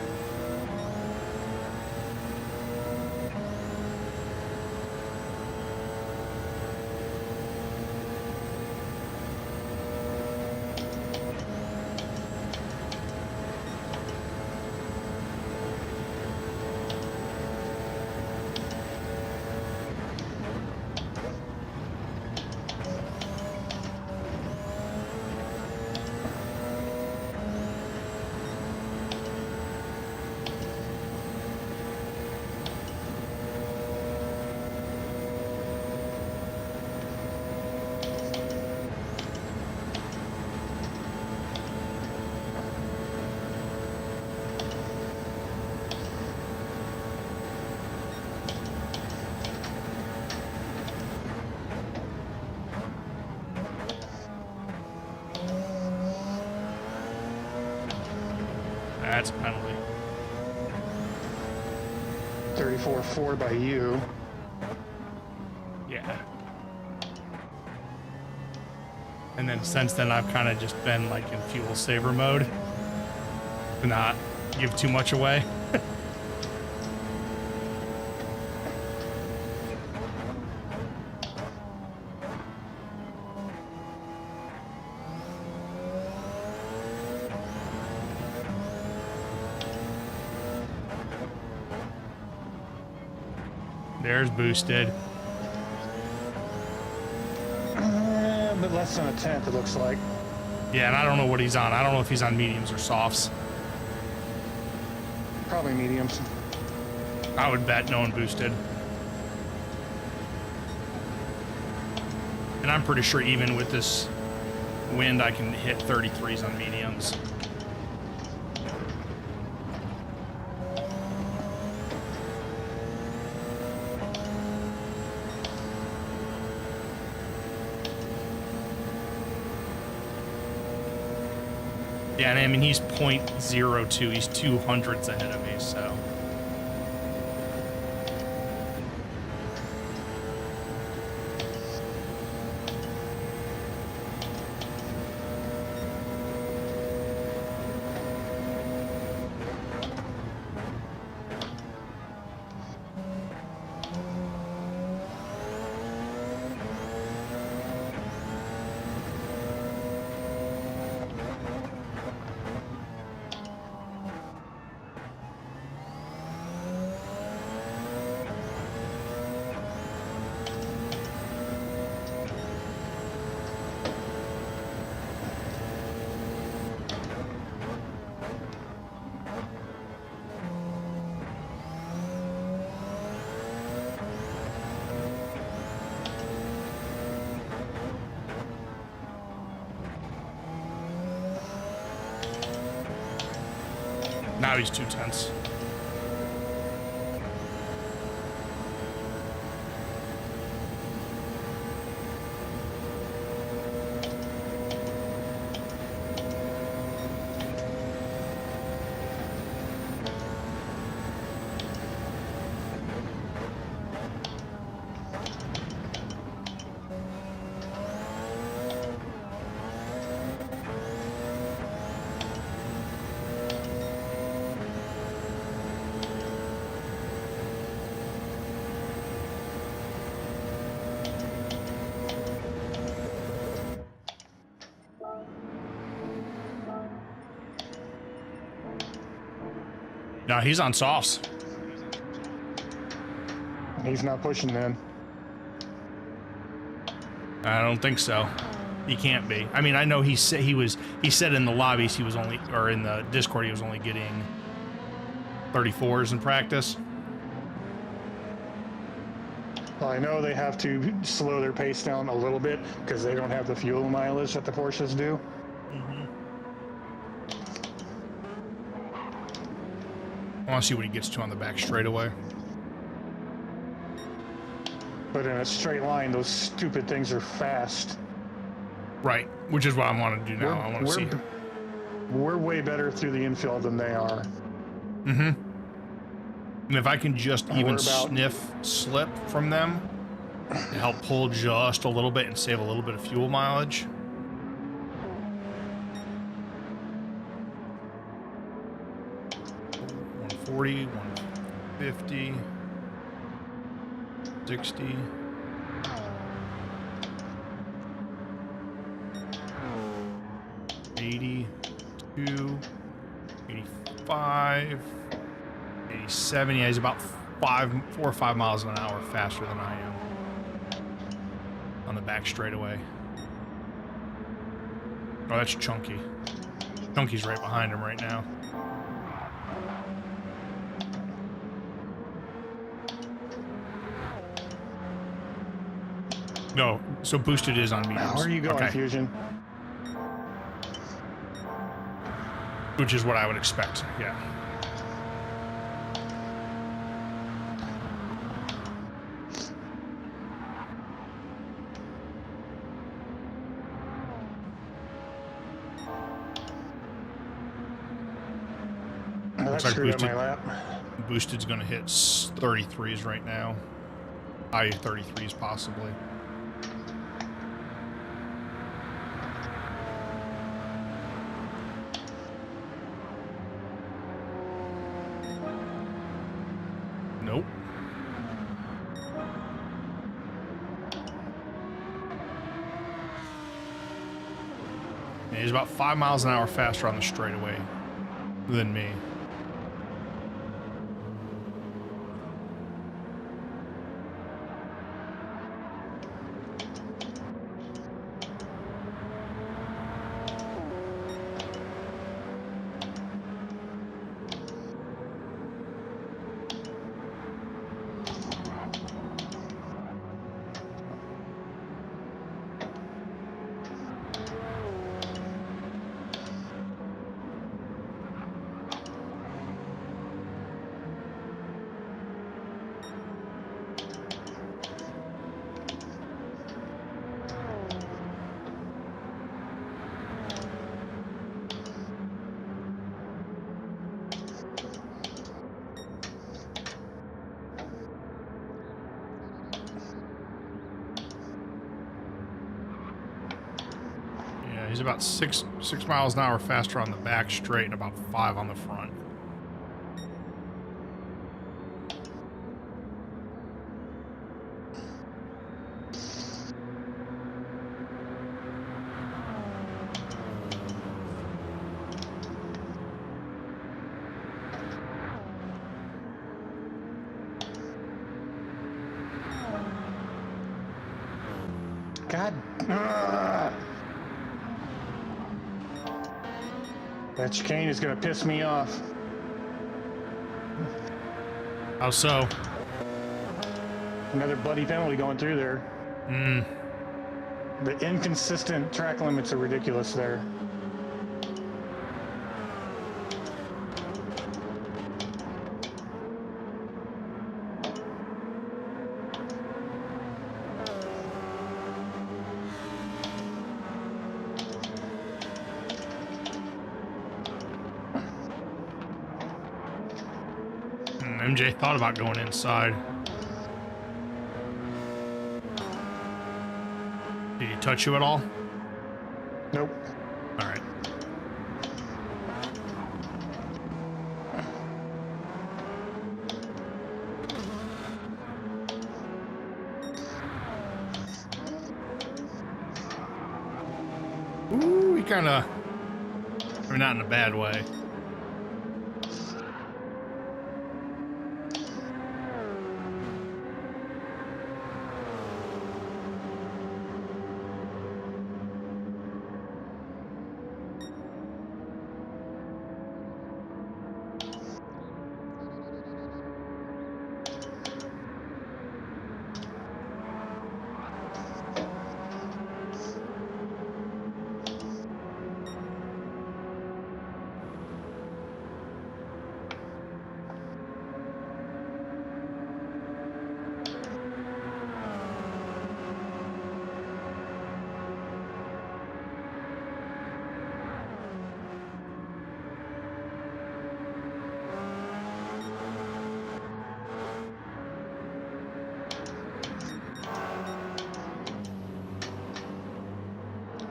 B: That's a penalty.
I: 34-4 by you.
B: Yeah. And then since then, I've kind of just been like in fuel saver mode to not give too much away. There's boosted.
I: But less than a tenth, it looks like.
B: Yeah, and I don't know what he's on. I don't know if he's on mediums or softs.
I: Probably mediums.
B: I would bet no one boosted. And I'm pretty sure even with this wind, I can hit 33s on mediums. Yeah, and I mean, he's 0.02. He's 200ths ahead of me, so. Now he's too tense. No, he's on softs.
I: He's not pushing then.
B: I don't think so. He can't be. I mean, I know he said in the lobbies he was only, or in the Discord he was only getting 34s in practice.
I: Well, I know they have to slow their pace down a little bit because they don't have the fuel mileage that the Porsches do.
B: I want to see what he gets to on the back straightaway.
I: But in a straight line, those stupid things are fast.
B: Right, which is what I want to do now. I want to see.
I: We're way better through the infield than they are.
B: Mm-hmm. And if I can just even sniff slip from them to help pull just a little bit and save a little bit of fuel mileage. $140, $150, $60. $82, $85, $87. Yeah, he's about 4 or 5 miles an hour faster than I am on the back straightaway. Oh, that's Chunky. Chunky's right behind him right now. No, so boosted is on mediums.
I: Where are you going, Fusion?
B: Which is what I would expect, yeah. Looks like boosted's going to hit 33s right now. High 33s possibly. Nope. Yeah, he's about 5 miles an hour faster on the straightaway than me. He's about six miles an hour faster on the back straight and about 5 on the front.
I: God. That chicane is going to piss me off.
B: How so?
I: Another bloody penalty going through there. The inconsistent track limits are ridiculous there.
B: MJ thought about going inside. Did he touch you at all?
I: Nope.
B: All right. Ooh, he kind of, I mean, not in a bad way.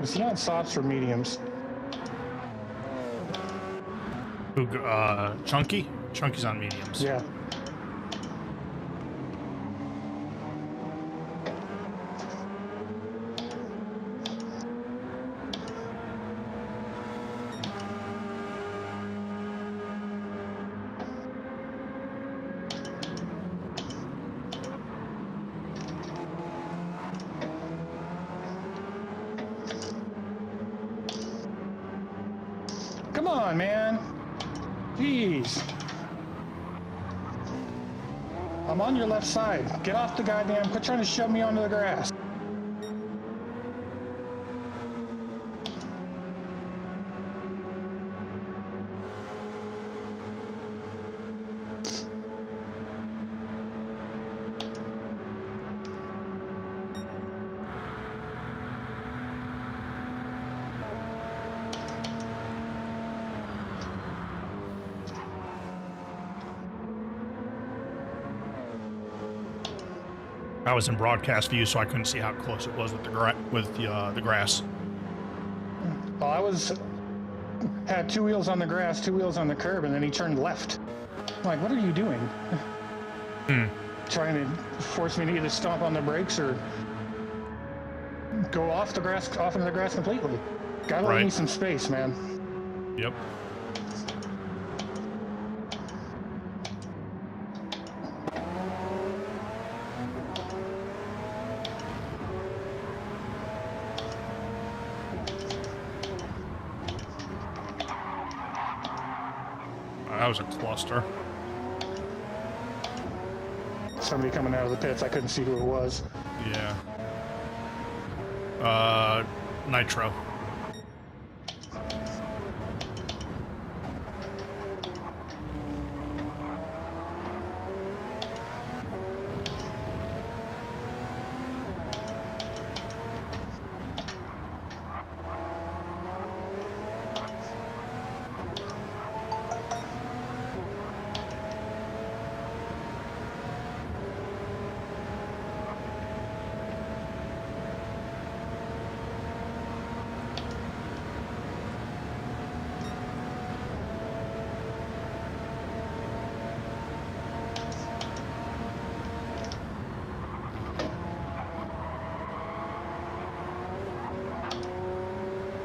I: Is he on softs or mediums?
B: Who, Chunky? Chunky's on mediums.
I: Yeah. Come on, man. Jeez. I'm on your left side. Get off the goddamn... Quit trying to shove me onto the grass.
B: I was in broadcast view, so I couldn't see how close it was with the grass.
I: Well, had two wheels on the grass, two wheels on the curb, and then he turned left. I'm like, what are you doing? Trying to force me to either stomp on the brakes or go off into the grass completely. Gotta leave me some space, man.
B: Yep. That was a cluster.
I: Somebody coming out of the pits. I couldn't see who it was.
B: Yeah. Nitro.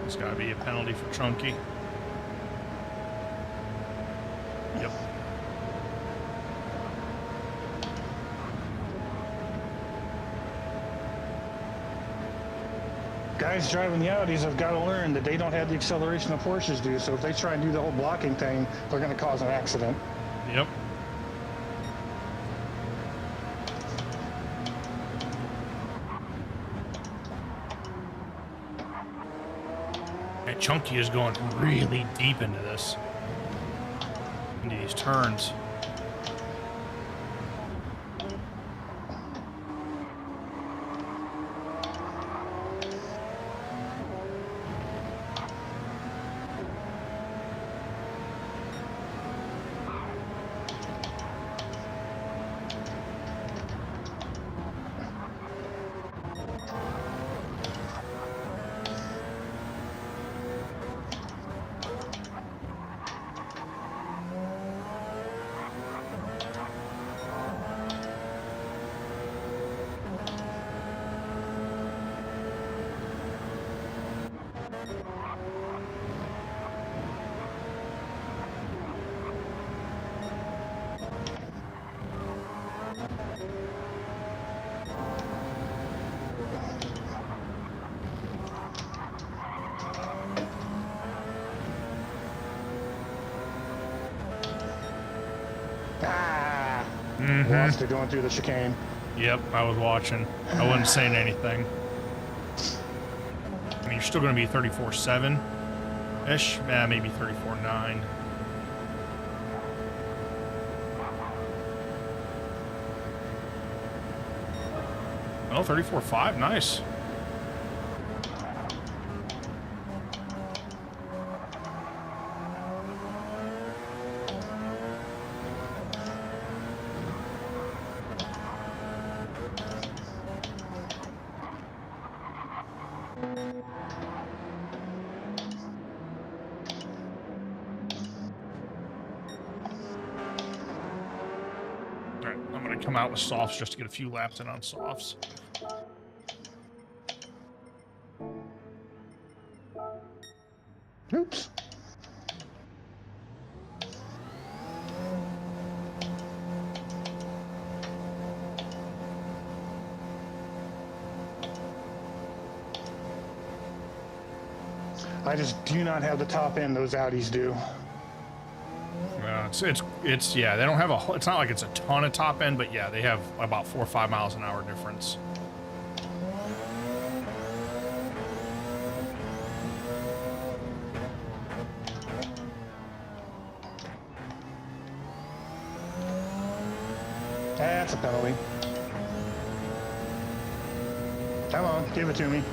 B: There's got to be a penalty for Chunky. Yep.
I: Guys driving the Audis have got to learn that they don't have the acceleration the Porsches do, so if they try and do the whole blocking thing, they're going to cause an accident.
B: Yep. And Chunky is going really deep into this. Into these turns.
I: Lost it going through the chicane.
B: Yep, I was watching. I wasn't saying anything. I mean, you're still going to be 34.7-ish. Yeah, maybe 34.9. Oh, 34.5. Nice. Come out with softs just to get a few laps in on softs.
I: Oops. I just do not have the top end those Audis do.
B: It's yeah, they don't have a, it's not like it's a ton of top end, but yeah, they have about 4 or 5 miles an hour difference.
I: That's a penalty. Come on, give it to me.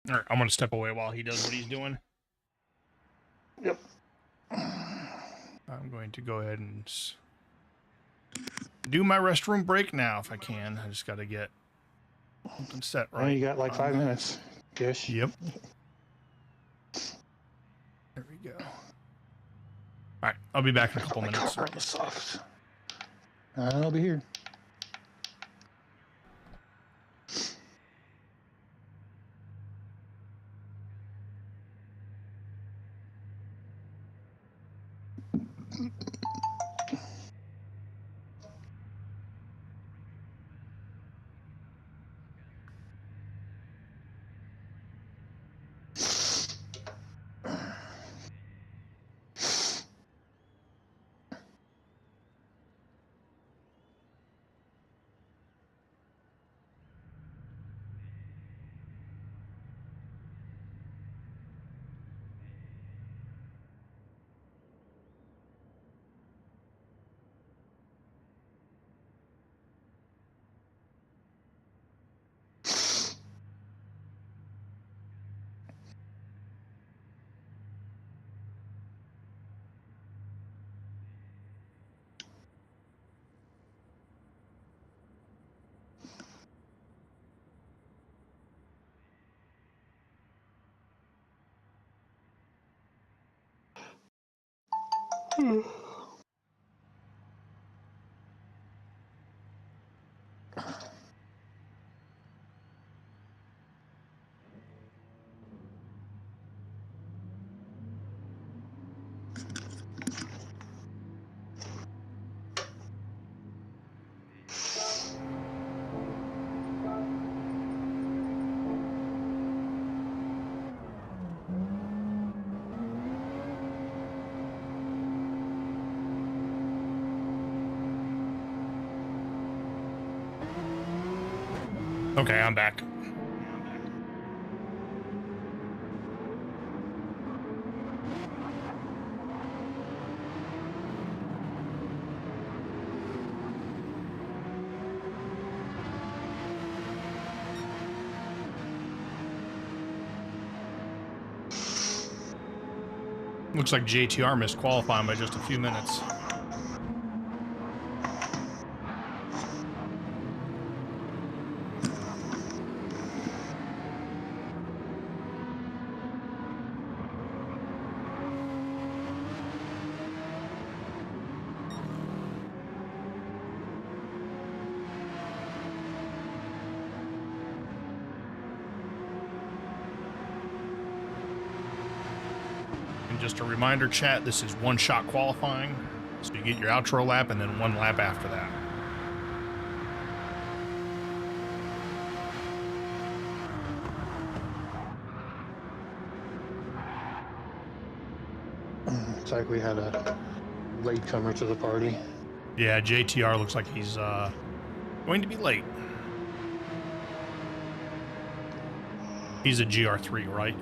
B: All right, I'm going to step away while he does what he's doing.
I: Yep.
B: I'm going to go ahead and do my restroom break now if I can. I just got to get something set right.
I: Well, you got like 5 minutes. Ish.
B: Yep. There we go. All right, I'll be back in a couple minutes.
I: Soft. I'll be here.
B: Okay, I'm back. Looks like JTR missed qualifying by just a few minutes. Just a reminder, chat, this is one-shot qualifying, so you get your outro lap and then one lap after that.
I: Looks like we had a latecomer to the party.
B: Yeah, JTR looks like he's going to be late. He's a GR3, right?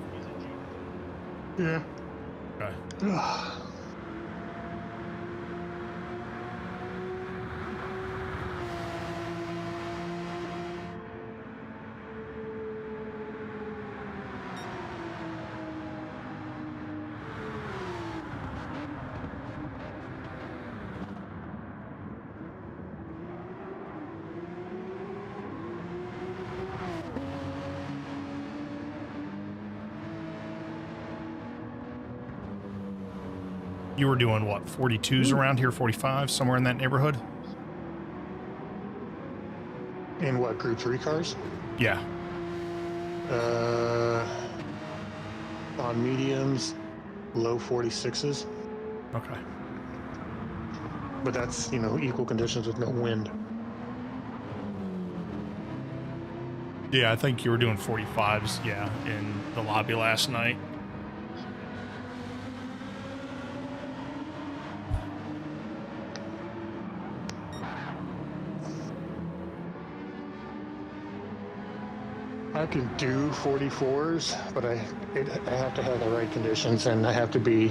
I: Yeah.
B: Okay. You were doing what, 42s around here, 45, somewhere in that neighborhood?
I: In what, Group 3 cars?
B: Yeah.
I: On mediums, low 46s.
B: Okay.
I: But that's, you know, equal conditions with no wind.
B: Yeah, I think you were doing 45s, yeah, in the lobby last night.
I: I can do 44s, but I have to have the right conditions, and I have to be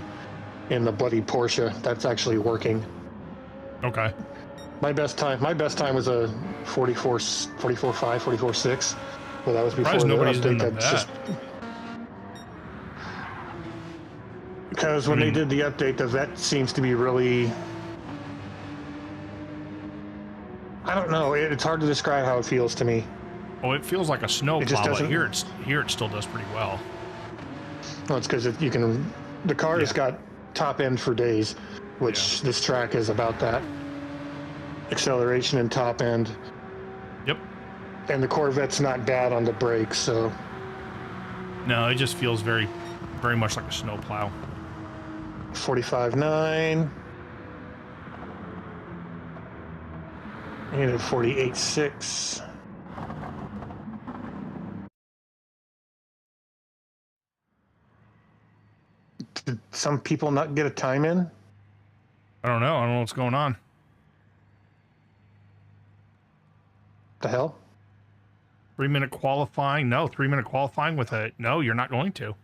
I: in the bloody Porsche that's actually working.
B: Okay.
I: My best time was a 44.5, 44.6. Well, that was before the update. That's just because when they did the update, the vet seems to be really. I don't know. It's hard to describe how it feels to me.
B: Oh, it feels like a snow plow, but here it still does pretty well.
I: Well, it's because you can. The car has got top end for days, which this track is about that. Acceleration and top end.
B: Yep.
I: And the Corvette's not bad on the brakes, so.
B: No, it just feels very, very much like a snow plow.
I: 45.9. Minute 48.6. Did some people not get a time in?
B: I don't know what's going on.
I: The hell?
B: 3-minute qualifying? No, 3-minute qualifying with a... No, you're not going to.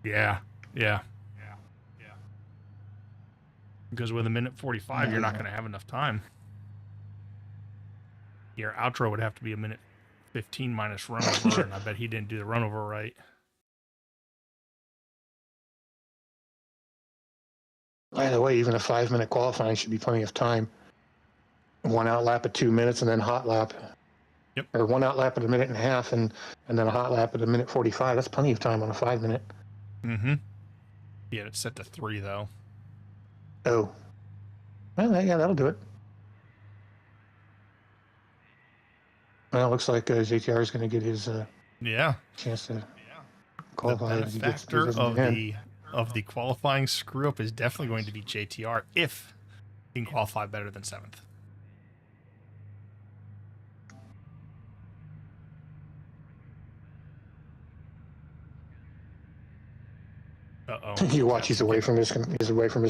B: Yeah. Because with a minute 45, you're not going to have enough time. Your outro would have to be a minute 15 minus runover, and I bet he didn't do the runover right.
I: By the way, even a 5-minute qualifying should be plenty of time. One out lap at 2 minutes and then hot lap.
B: Yep.
I: Or one out lap at a minute and a half and then a hot lap at a minute 45. That's plenty of time on a 5-minute.
B: Mm-hmm. Yeah, it's set to 3, though.
I: Oh. Well, yeah, that'll do it. Well, it looks like JTR is going to get his chance to qualify.
B: The benefactor of the qualifying screw-up is definitely going to be JTR if he can qualify better than 7th. Uh-oh.
I: You watch, he's away from his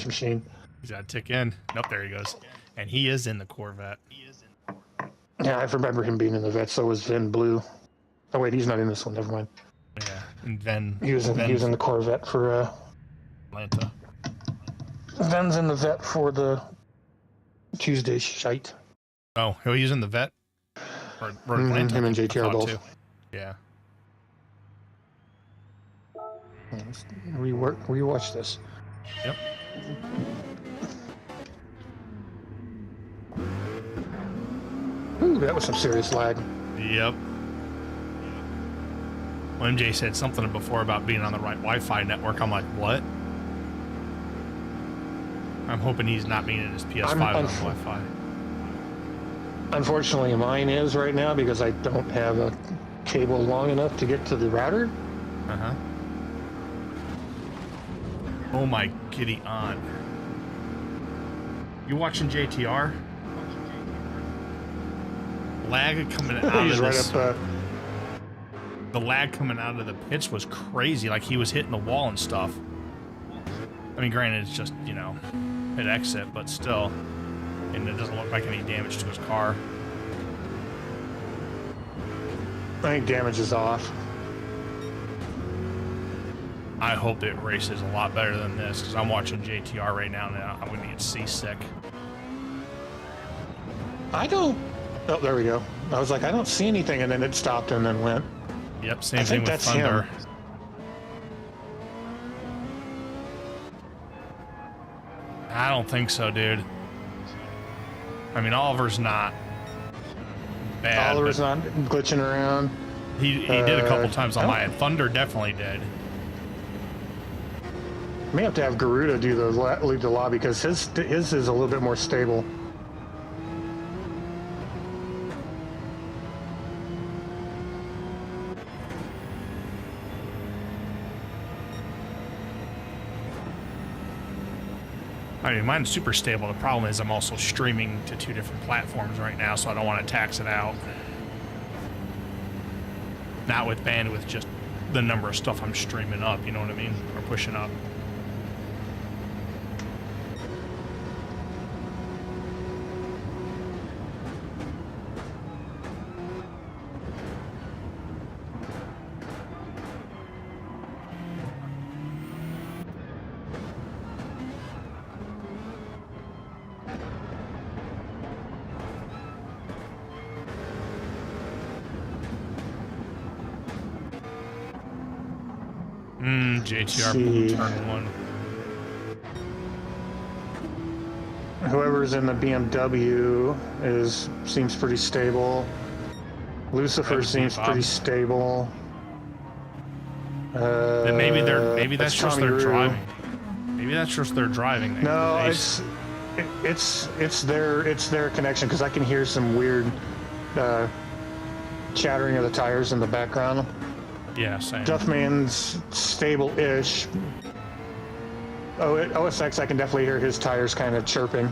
I: machine.
B: He's got to tick in. Nope, there he goes. And he is in the Corvette.
I: Yeah, I remember him being in the vet. So was Vin Blue. Oh wait, he's not in this one. Never mind.
B: Yeah, and Ven.
I: He was in the Corvette for
B: Atlanta.
I: Ven's in the vet for the Tuesday shite.
B: Oh, he's in the vet. Or Atlanta.
I: Him and JTR both.
B: Too. Yeah.
I: Let's rewatch this.
B: Yep.
I: Ooh, that was some serious lag.
B: Yep. Well, MJ said something before about being on the right Wi-Fi network. I'm like, what? I'm hoping he's not meaning his PS5 on the Wi-Fi.
I: Unfortunately, mine is right now because I don't have a cable long enough to get to the router.
B: Uh-huh. Oh my kitty aunt. You watching JTR? Lag coming out of this. The lag coming out of the pits was crazy. Like he was hitting the wall and stuff. I mean, granted, it's just, at exit, but still. And it doesn't look like any damage to his car.
I: I think damage is off.
B: I hope it races a lot better than this, because I'm watching JTR right now, and I'm going to get seasick.
I: Oh, there we go. I was like, I don't see anything, and then it stopped and then went.
B: Yep, same thing with Thunder.
I: Him.
B: I don't think so, dude. I mean, Oliver's not bad.
I: Oliver's not glitching around.
B: He did a couple times on my end. Thunder definitely did.
I: May have to have Garuda lead the lobby because his is a little bit more stable.
B: I mean, mine's super stable. The problem is I'm also streaming to 2 different platforms right now, so I don't want to tax it out. Not with bandwidth, just the number of stuff I'm streaming up, you know what I mean? Or pushing up. JTR turn 1.
I: Whoever's in the BMW seems pretty stable. Lucifer seems pretty stable.
B: Maybe that's just their driving. Maybe that's just their driving.
I: No, it's their connection because I can hear some weird chattering of the tires in the background.
B: Yeah, same.
I: Duffman's stable-ish. Oh, OSX, I can definitely hear his tires kind of chirping.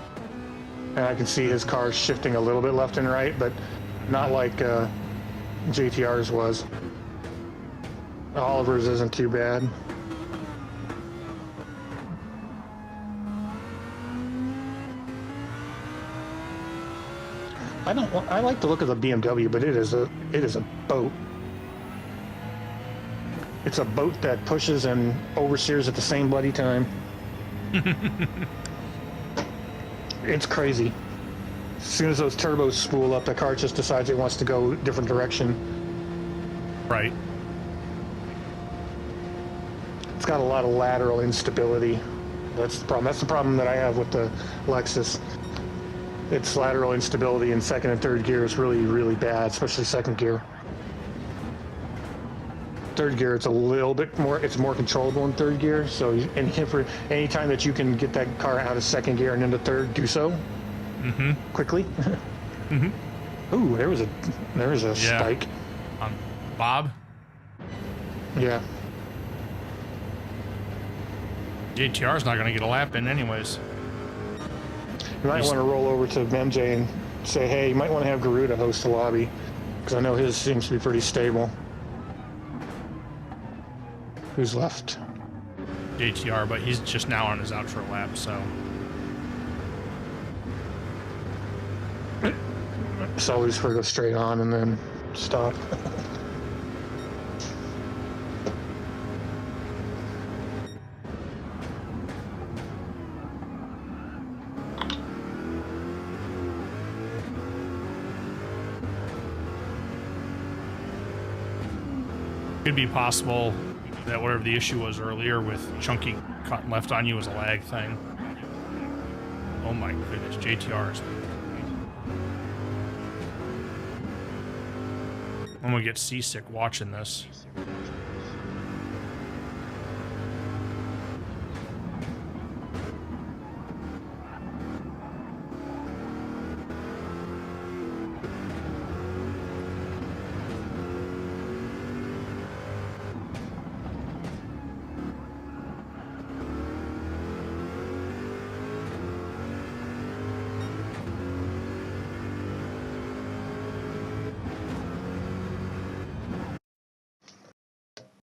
I: And I can see his car shifting a little bit left and right, but not like JTR's was. Oliver's isn't too bad. I like the look of the BMW, but it is a boat. It's a boat that pushes and oversteers at the same bloody time. It's crazy. As soon as those turbos spool up, the car just decides it wants to go a different direction.
B: Right.
I: It's got a lot of lateral instability. That's the problem. That's the problem that I have with the Lexus. Its lateral instability in second and third gear is really, really bad, especially second gear. Third gear, it's a little bit more, it's more controllable in third gear. So, and for any time that you can get that car out of second gear and into third, do so quickly. Ooh, there was a spike.
B: Bob?
I: Yeah.
B: JTR's not going to get a lap in anyways.
I: You might want to roll over to MJ and say, hey, you might want to have Garuda host the lobby, because I know his seems to be pretty stable. Who's left?
B: JTR, but he's just now on his outro lap, so.
I: It's always for go straight on and then stop.
B: Could be possible that whatever the issue was earlier with Chunky cutting left on you was a lag thing. Oh my goodness, JTR's. I'm gonna get seasick watching this.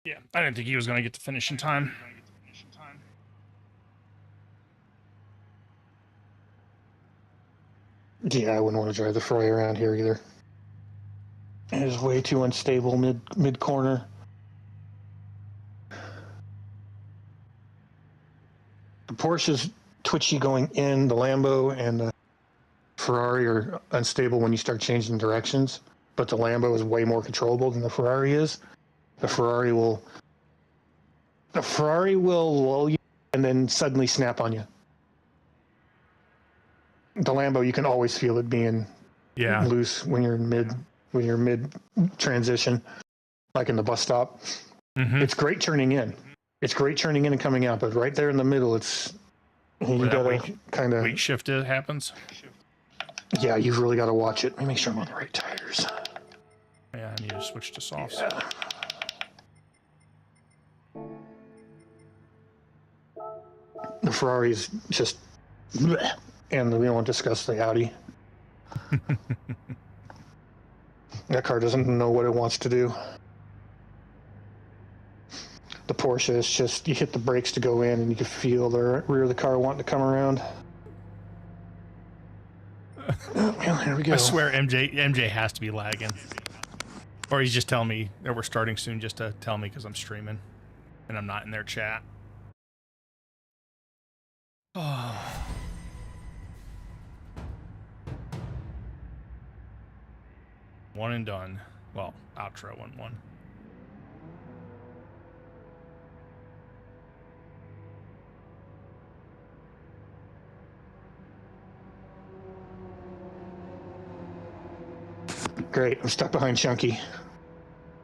B: Yeah, I didn't think he was going to get to finish in time.
I: Yeah, I wouldn't want to drive the Ferrari around here either. It is way too unstable mid corner. The Porsche's twitchy going in, the Lambo and the Ferrari are unstable when you start changing directions, but the Lambo is way more controllable than the Ferrari is. The Ferrari will lull you and then suddenly snap on you. The Lambo, you can always feel it being loose when you're mid transition, like in the bus stop. It's great turning in. It's great turning in and coming out, but right there in the middle, it's you gotta kind of
B: weight shift happens.
I: Yeah, you've really got to watch it. Let me make sure I'm on the right tires.
B: Yeah, I need to switch to softs.
I: Yeah. The Ferrari's just bleh, and we won't discuss the Audi. That car doesn't know what it wants to do. The Porsche is just, you hit the brakes to go in and you can feel the rear of the car wanting to come around. Oh, man, there we go.
B: I swear MJ has to be lagging. Or he's just telling me that we're starting soon just to tell me because I'm streaming and I'm not in their chat. Oh. One and done. Well, outro 1-1.
I: Great, I'm stuck behind Chunky.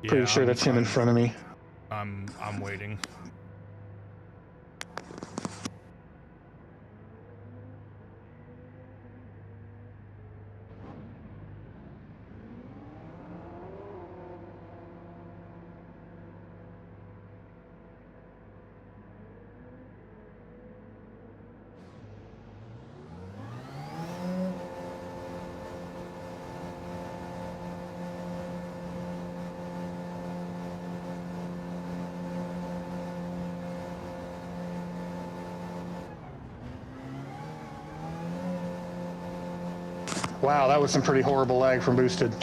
B: Yeah,
I: Pretty sure that's him in front of me.
B: I'm waiting.
I: Wow, that was some pretty horrible lag from boosted.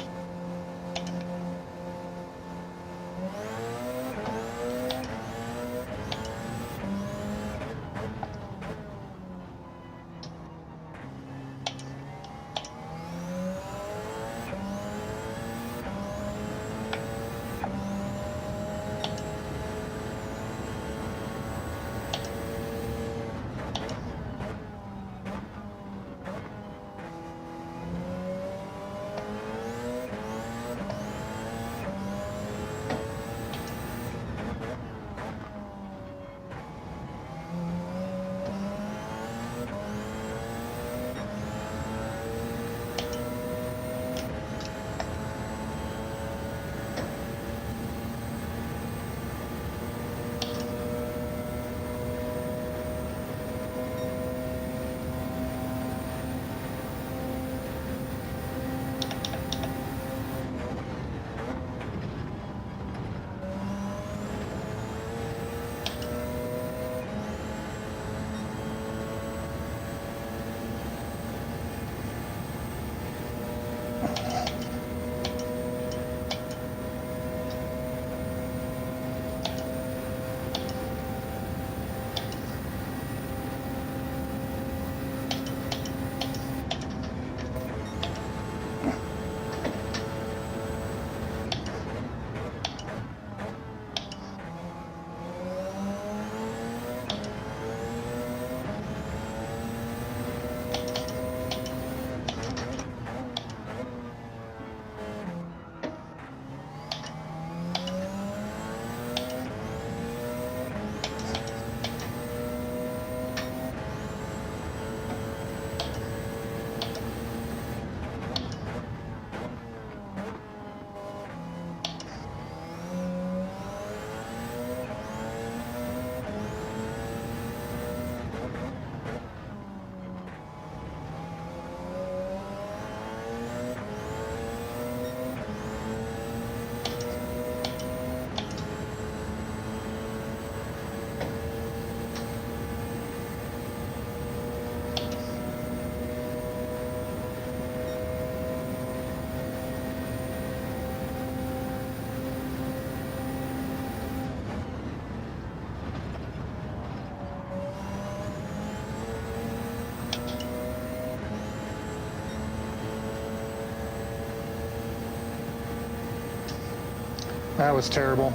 I: That was terrible.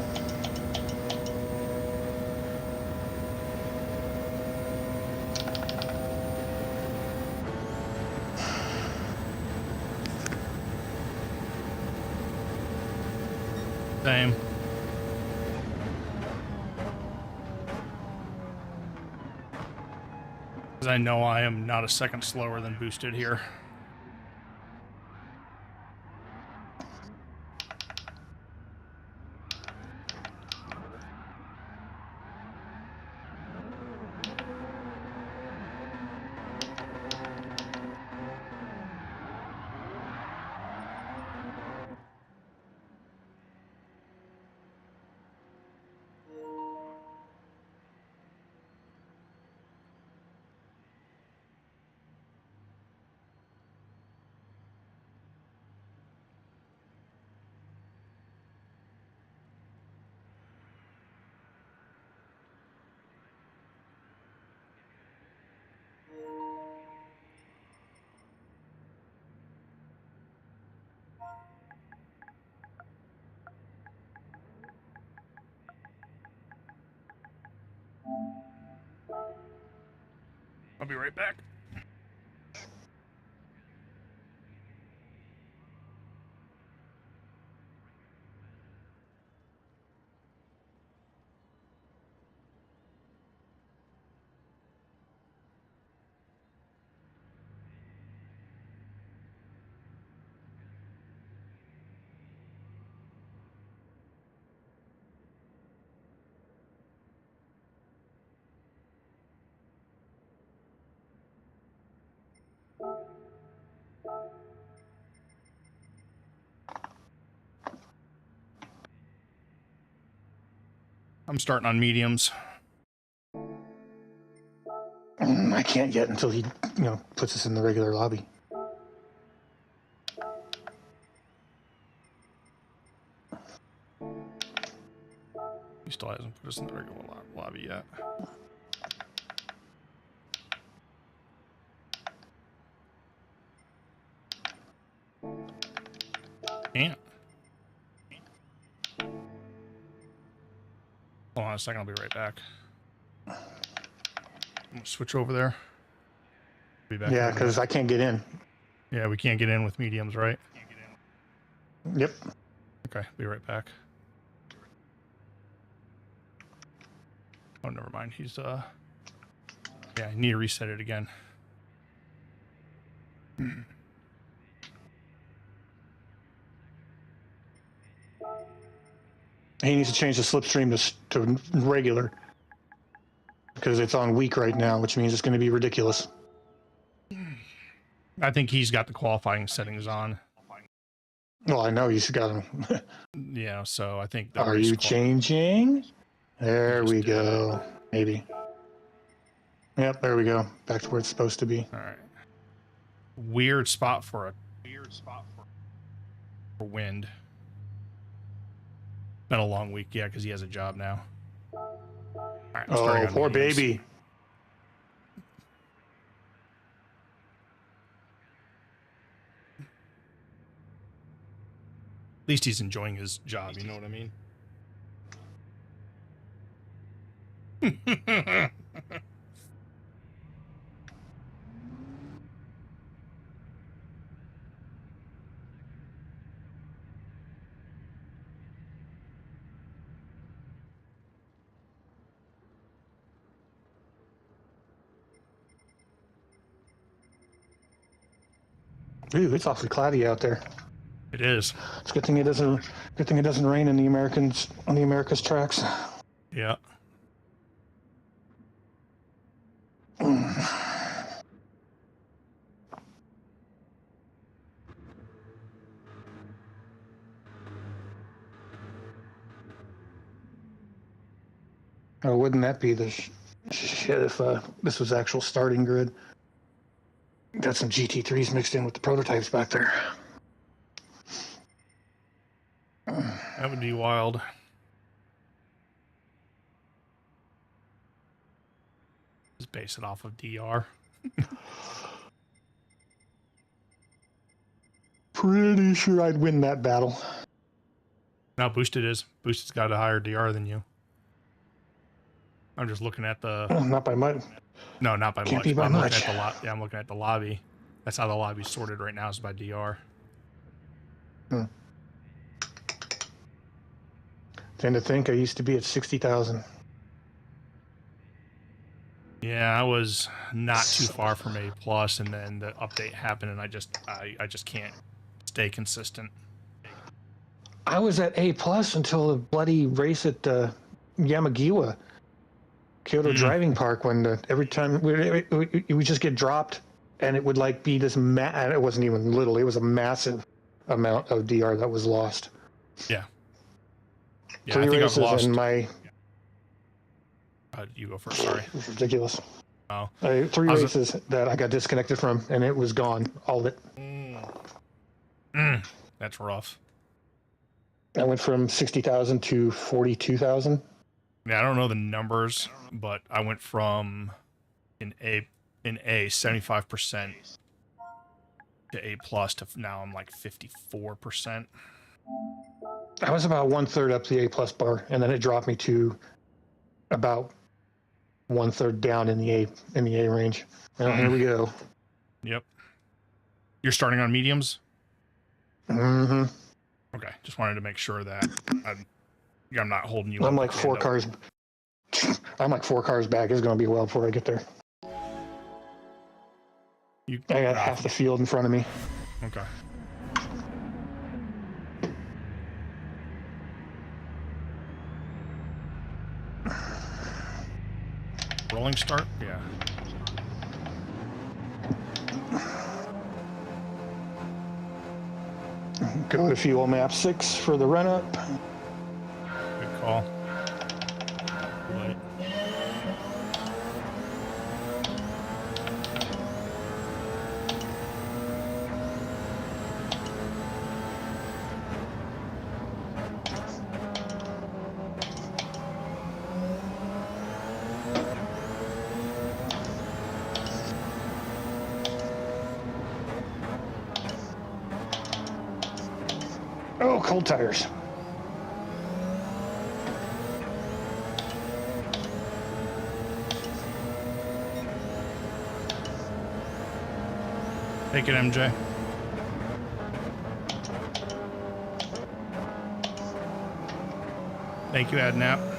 B: Same. Because I know I am not a second slower than boosted here. I'll be right back. I'm starting on mediums.
I: I can't yet until he, puts us in the regular lobby.
B: He still hasn't put us in the regular lobby yet. Can't. Hold on a second, I'll be right back. I'm gonna switch over there. Be back.
I: Yeah, because I can't get in.
B: Yeah, we can't get in with mediums, right?
I: Yep.
B: Okay, be right back. Oh, never mind. He's yeah, I need to reset it again.
I: He needs to change the slipstream to regular because it's on weak right now, which means it's going to be ridiculous.
B: I think he's got the qualifying settings on.
I: Well, I know he's got them.
B: Yeah, so I think.
I: Are you changing? There we go. Maybe. Yep, there we go. Back to where it's supposed to be.
B: All right. Weird spot for wind. Been a long week, yeah, because he has a job now. All right,
I: oh, poor baby.
B: At least he's enjoying his job, you know what I mean?
I: Ooh, it's awfully cloudy out there.
B: It is.
I: It's a good thing it doesn't. Good thing it doesn't rain in the America's tracks.
B: Yeah.
I: Oh, wouldn't that be the shit if this was actual starting grid? Got some GT3s mixed in with the prototypes back there.
B: That would be wild. Just base it off of DR.
I: Pretty sure I'd win that battle.
B: No, Boosted is. Boosted's got a higher DR than you. I'm just looking at the...
I: Oh, not by much.
B: No, not by
I: Can't
B: much.
I: be by
B: I'm
I: much.
B: looking at the I'm looking at the lobby. That's how the lobby's sorted right now, is by DR.
I: Tend to think I used to be at 60,000.
B: Yeah, I was not too far from A+, and then the update happened, and I just can't stay consistent.
I: I was at A+ until the bloody race at Yamagiwa, Kyoto Driving Park, when every time we would just get dropped, and it would like be this it wasn't even little, it was a massive amount of DR that was lost.
B: Yeah. Yeah,
I: 3
B: I think
I: races
B: I've lost.
I: in my...
B: You go first, sorry.
I: It was ridiculous.
B: Oh.
I: 3 races that I got disconnected from, and it was gone, all of it.
B: That's rough.
I: I went from 60,000 to 42,000.
B: Yeah, I don't know the numbers, but I went from in A 75% to A+ to now I'm like 54%.
I: I was about 1/3 up the A+ bar, and then it dropped me to about 1/3 down in the A range. Well, here we go.
B: Yep. You're starting on mediums?
I: Mm-hmm.
B: Okay, just wanted to make sure that I'm not holding you.
I: I'm
B: up
I: like
B: at the
I: 4
B: end
I: cars. I'm like 4 cars back. It's going to be a while before I get there. I got half the field in front of me.
B: Okay. Rolling start? Yeah.
I: Go to fuel map 6 for the run up.
B: Good call. Light.
I: cold tires.
B: Take it, MJ. Thank you, Adnap.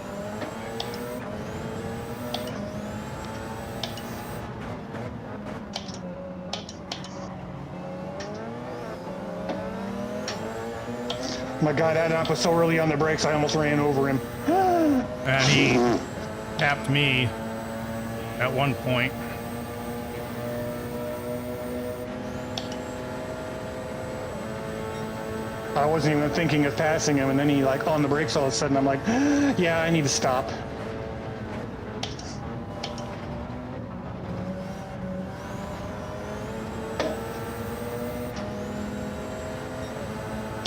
I: My God, Adnap was so early on the brakes, I almost ran over him.
B: And he tapped me at one point.
I: I wasn't even thinking of passing him, and then he like on the brakes all of a sudden. I'm like, yeah, I need to stop.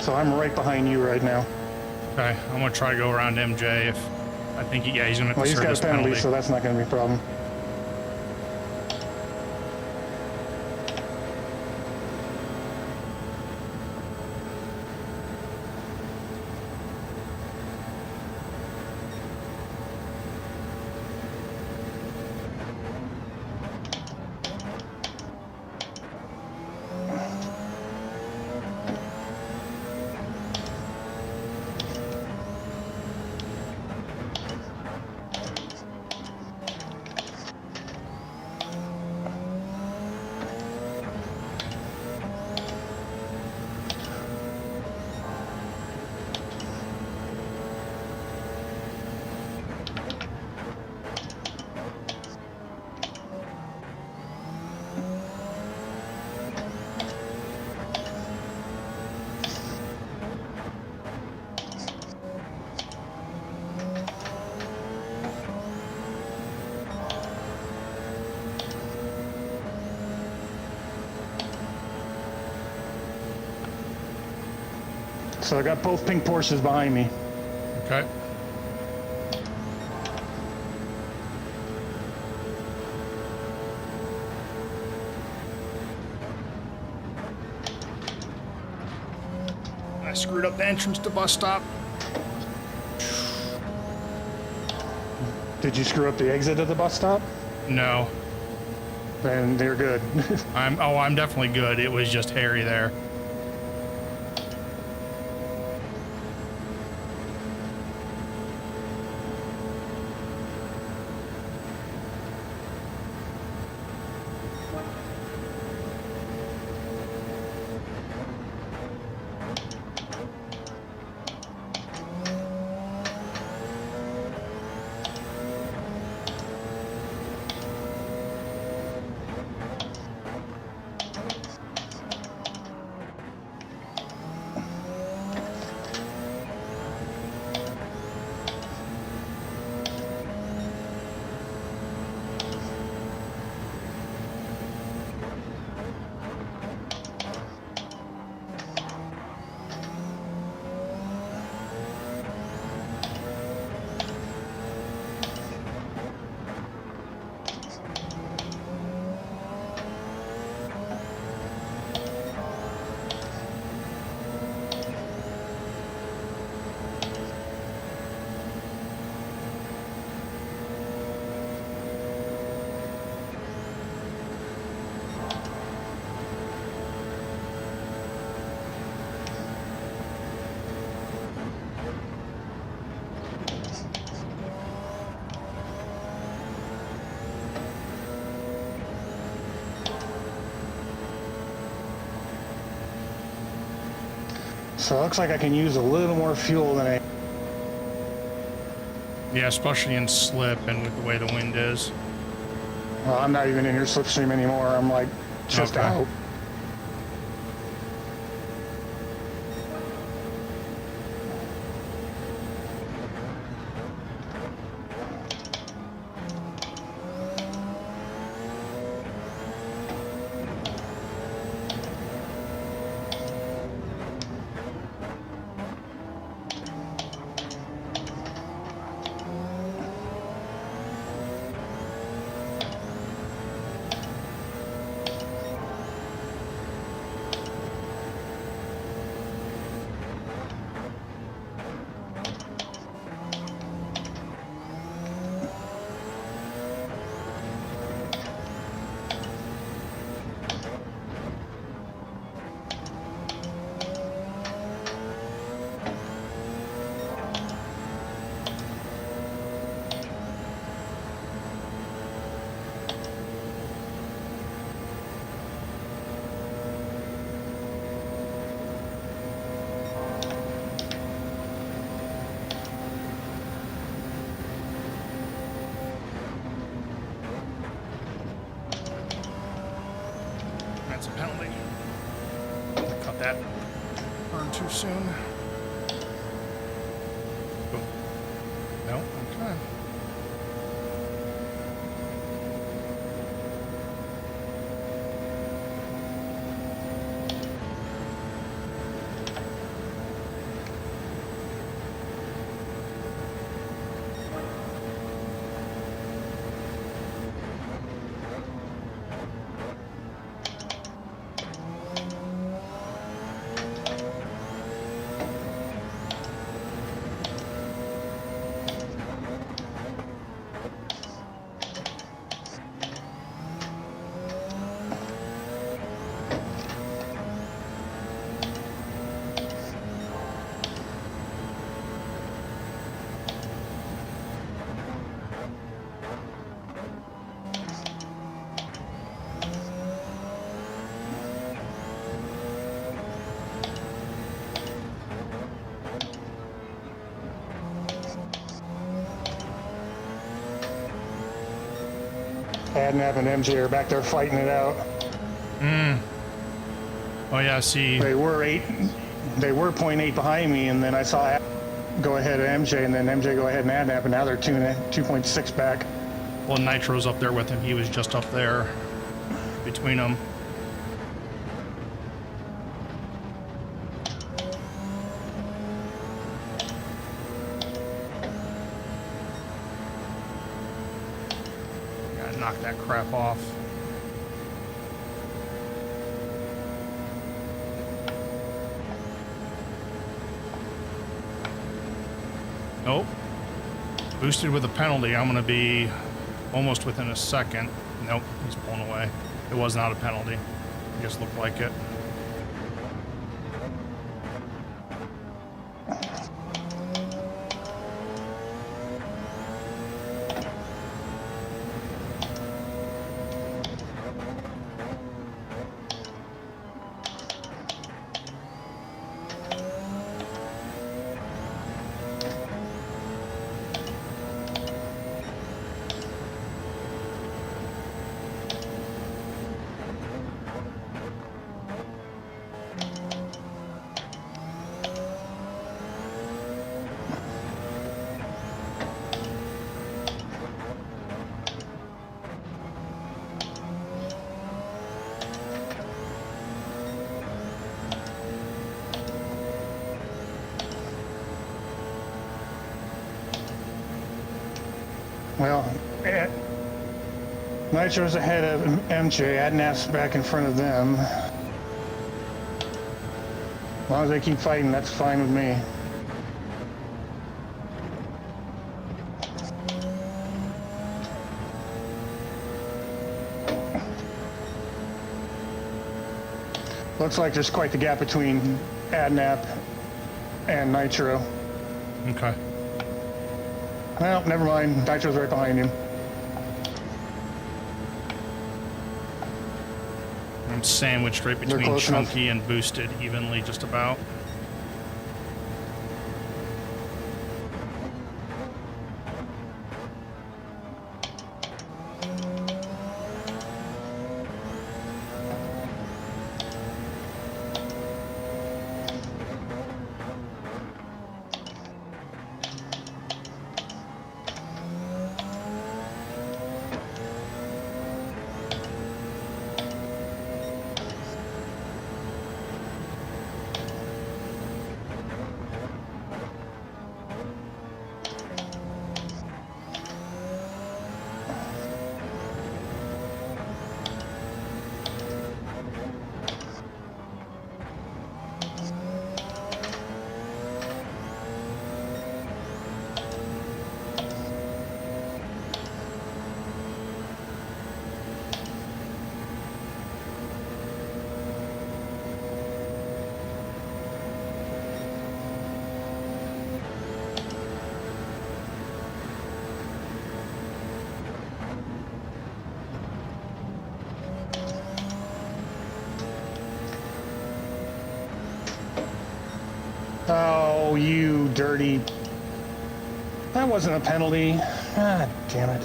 I: So I'm right behind you right now.
B: Okay, I'm gonna try to go around MJ if I think yeah, he's gonna have
I: Well,
B: to
I: he's
B: serve
I: got a
B: this
I: penalty, so that's not going to be a problem. So I got both pink Porsches behind me.
B: Okay. I screwed up the entrance to bus stop.
I: Did you screw up the exit of the bus stop?
B: No.
I: Then they're good.
B: I'm definitely good. It was just hairy there.
I: So it looks like I can use a little more fuel than I...
B: Yeah, especially in slip and with the way the wind is.
I: Well, I'm not even in your slipstream anymore. I'm like just
B: Okay.
I: out.
B: that turn too soon. No, okay.
I: Adnap and MJ are back there fighting it out.
B: Oh yeah, see.
I: They were 0.8 behind me, and then I saw go ahead of MJ, and then MJ go ahead and Adnap, and now they're 2.6 back.
B: Well, Nitro's up there with him. He was just up there between them. Gotta knock that crap off. Nope. Boosted with a penalty. I'm going to be almost within a second. Nope, he's pulling away. It was not a penalty. It just looked like it.
I: Well, Nitro's ahead of MJ. Adnap's back in front of them. As long as they keep fighting, that's fine with me. Looks like there's quite the gap between Adnap and Nitro.
B: Okay.
I: Well, never mind. Nitro's right behind him.
B: I'm sandwiched right between Chunky and Boosted evenly, just about.
I: Oh, you dirty... That wasn't a penalty. Ah, damn it.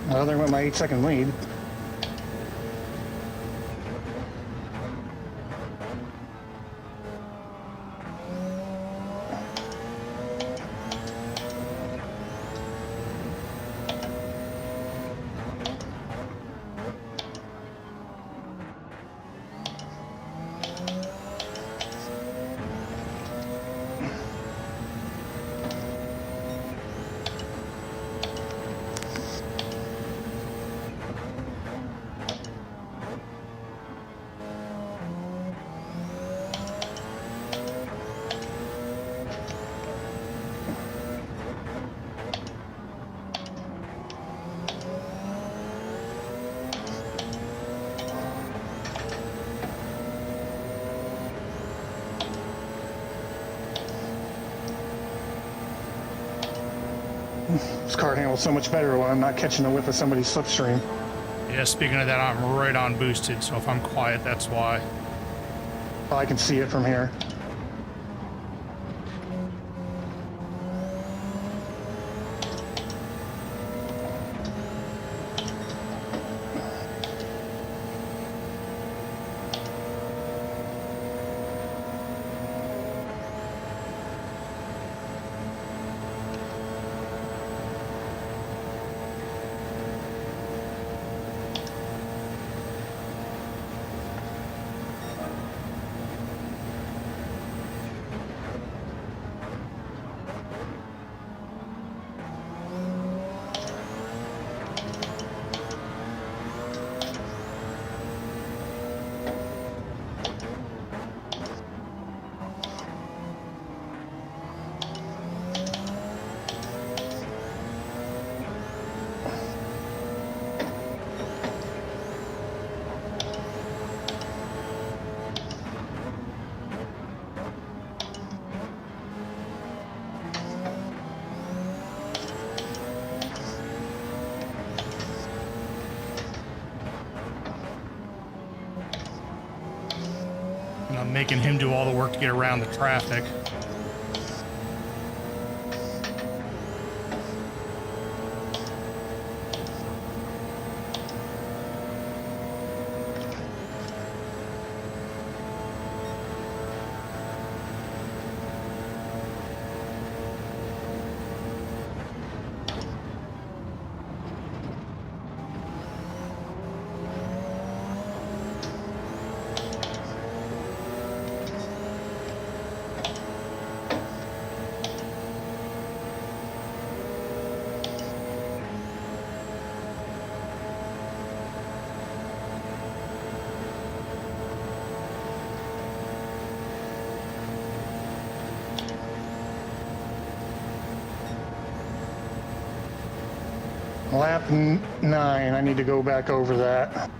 I: Well, there went my 8-second lead. This car handles so much better when I'm not catching a whiff of somebody's slipstream.
B: Yeah, speaking of that, I'm right on boosted, so if I'm quiet, that's why.
I: I can see it from here.
B: And I'm making him do all the work to get around the traffic.
I: Lap 9, I need to go back over that.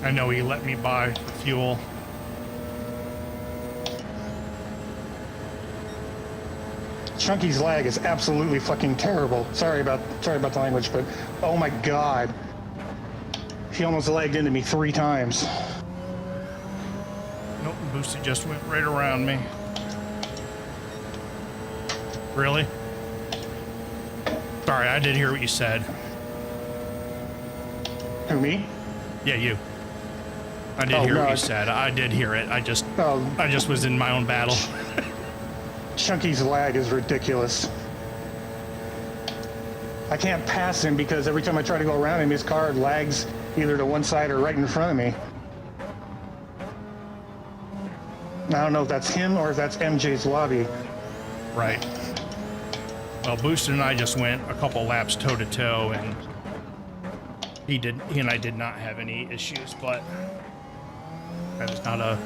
B: I know he let me buy for fuel.
I: Chunky's lag is absolutely fucking terrible. Sorry about the language, but oh my god. He almost lagged into me 3 times.
B: Nope, the boosted just went right around me. Really? Sorry, I did hear what you said.
I: Who, me?
B: Yeah, you. I did hear what you said. I did hear it. I just was in my own battle.
I: Chunky's lag is ridiculous. I can't pass him because every time I try to go around him, his car lags either to one side or right in front of me. I don't know if that's him or if that's MJ's lobby.
B: Right. Well, Boosted and I just went a couple laps toe to toe, and he and I did not have any issues, but that is not a.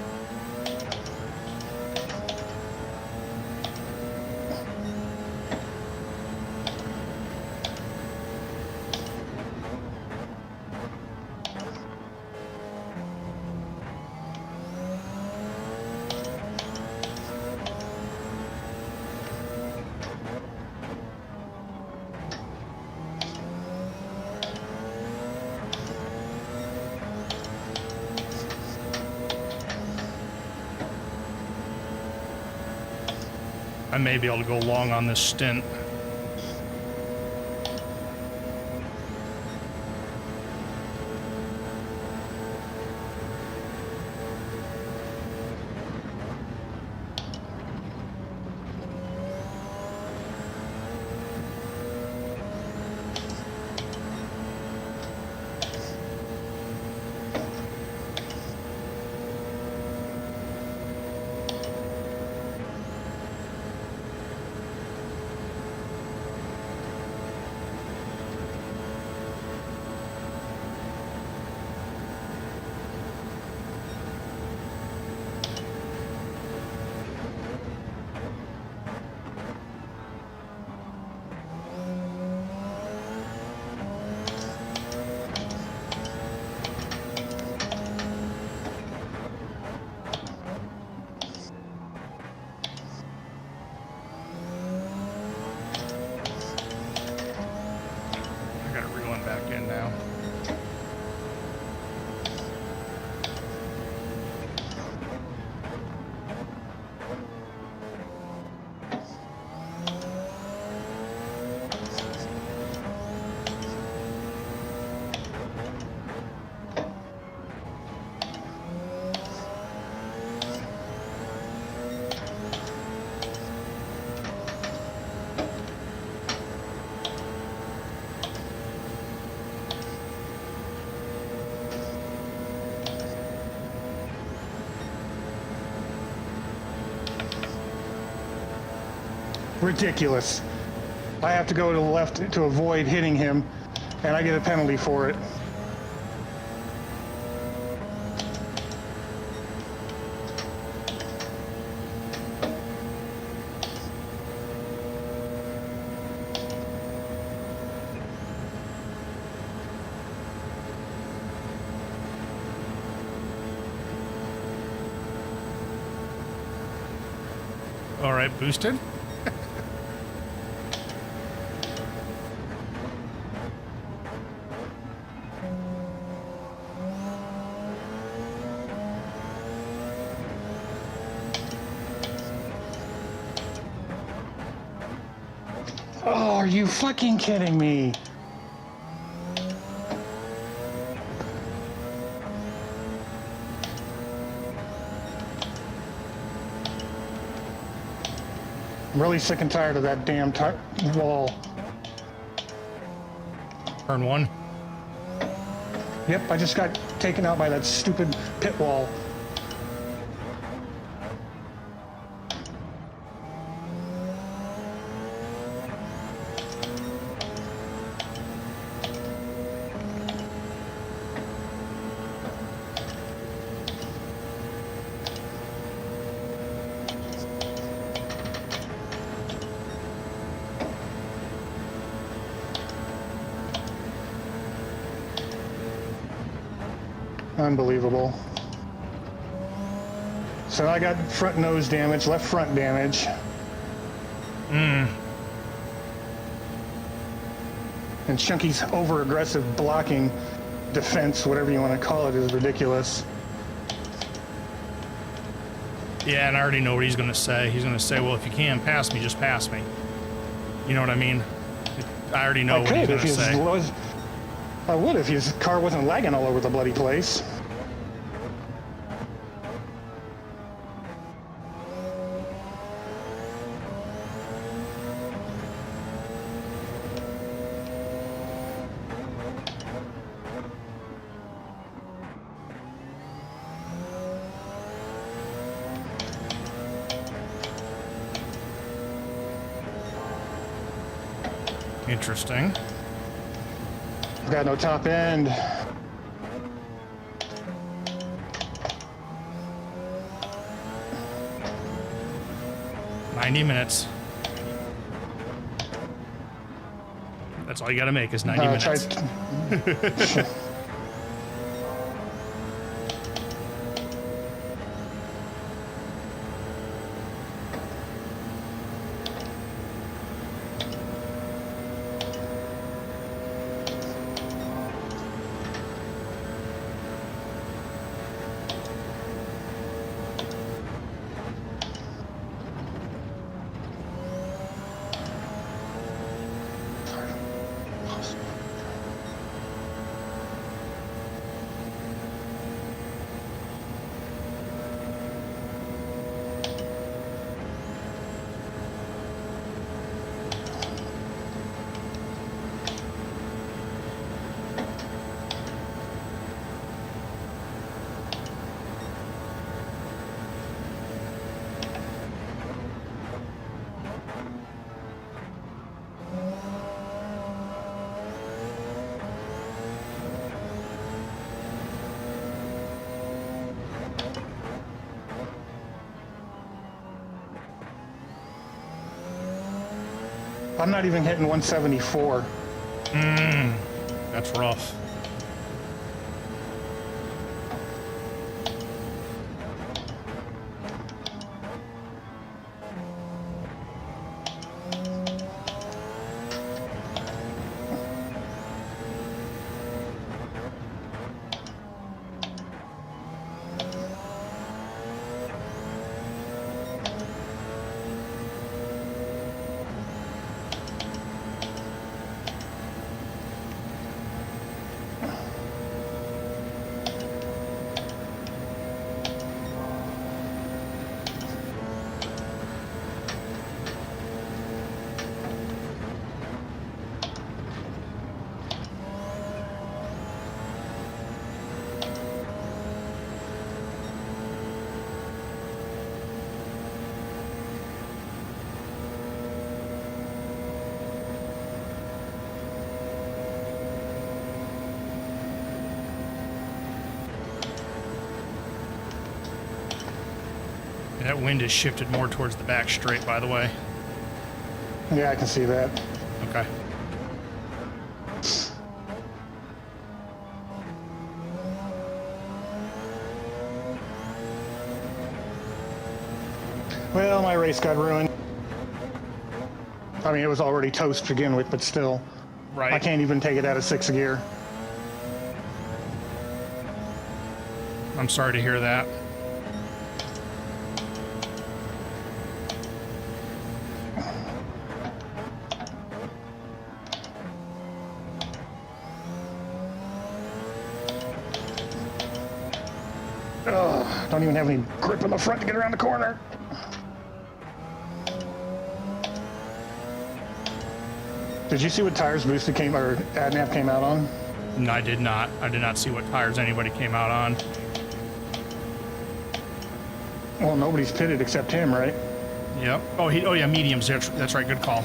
B: I may be able to go long on this stint. Back in now.
I: Ridiculous. I have to go to the left to avoid hitting him, and I get a penalty for it.
B: All right, Boosted.
I: Oh, are you fucking kidding me? I'm really sick and tired of that damn wall.
B: Turn one.
I: Yep, I just got taken out by that stupid pit wall. Unbelievable. So I got front nose damage, left front damage. And Chunky's over-aggressive blocking defense, whatever you want to call it, is ridiculous.
B: Yeah, and I already know what he's going to say. He's going to say, well, if you can pass me, just pass me. You know what I mean? I already know what he's going to say.
I: I would if his car wasn't lagging all over the bloody place.
B: Interesting.
I: Got no top end. .90 minutes. That's all you got to make is 90 minutes. I'm not even hitting 174.
B: That's rough. That wind has shifted more towards the back straight, by the way.
I: Yeah, I can see that.
B: Okay.
I: Well, my race got ruined. I mean, it was already toast to begin with, but still.
B: Right.
I: I can't even take it out of 6th gear.
B: I'm sorry to hear that.
I: Don't even have any grip in the front to get around the corner. Did you see what tires Boosted came or AdNap came out on?
B: No, I did not. I did not see what tires anybody came out on.
I: Well, nobody's pitted except him, right?
B: Yep. Oh, yeah, mediums. That's right. Good call.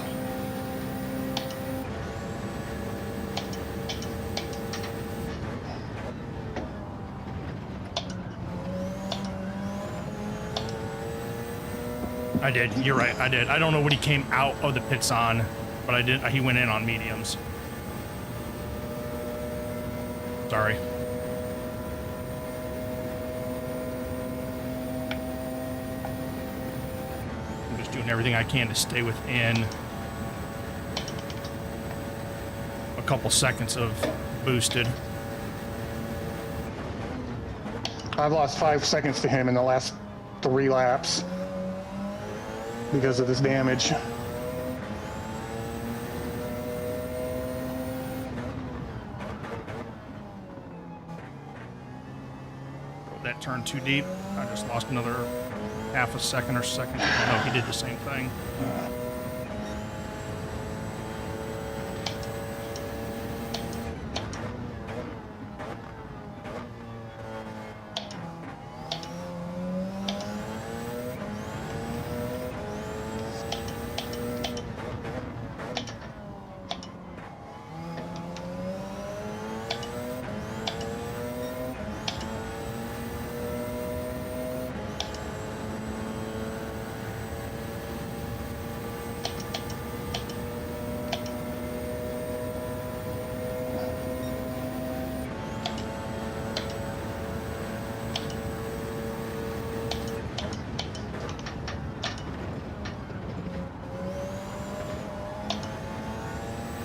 B: I did. You're right. I did. I don't know what he came out of the pits on, but I did. He went in on mediums. Sorry. I'm just doing everything I can to stay within a couple seconds of Boosted.
I: I've lost 5 seconds to him in the last 3 laps because of this damage.
B: That turned too deep. I just lost another half a second or second. No, he did the same thing.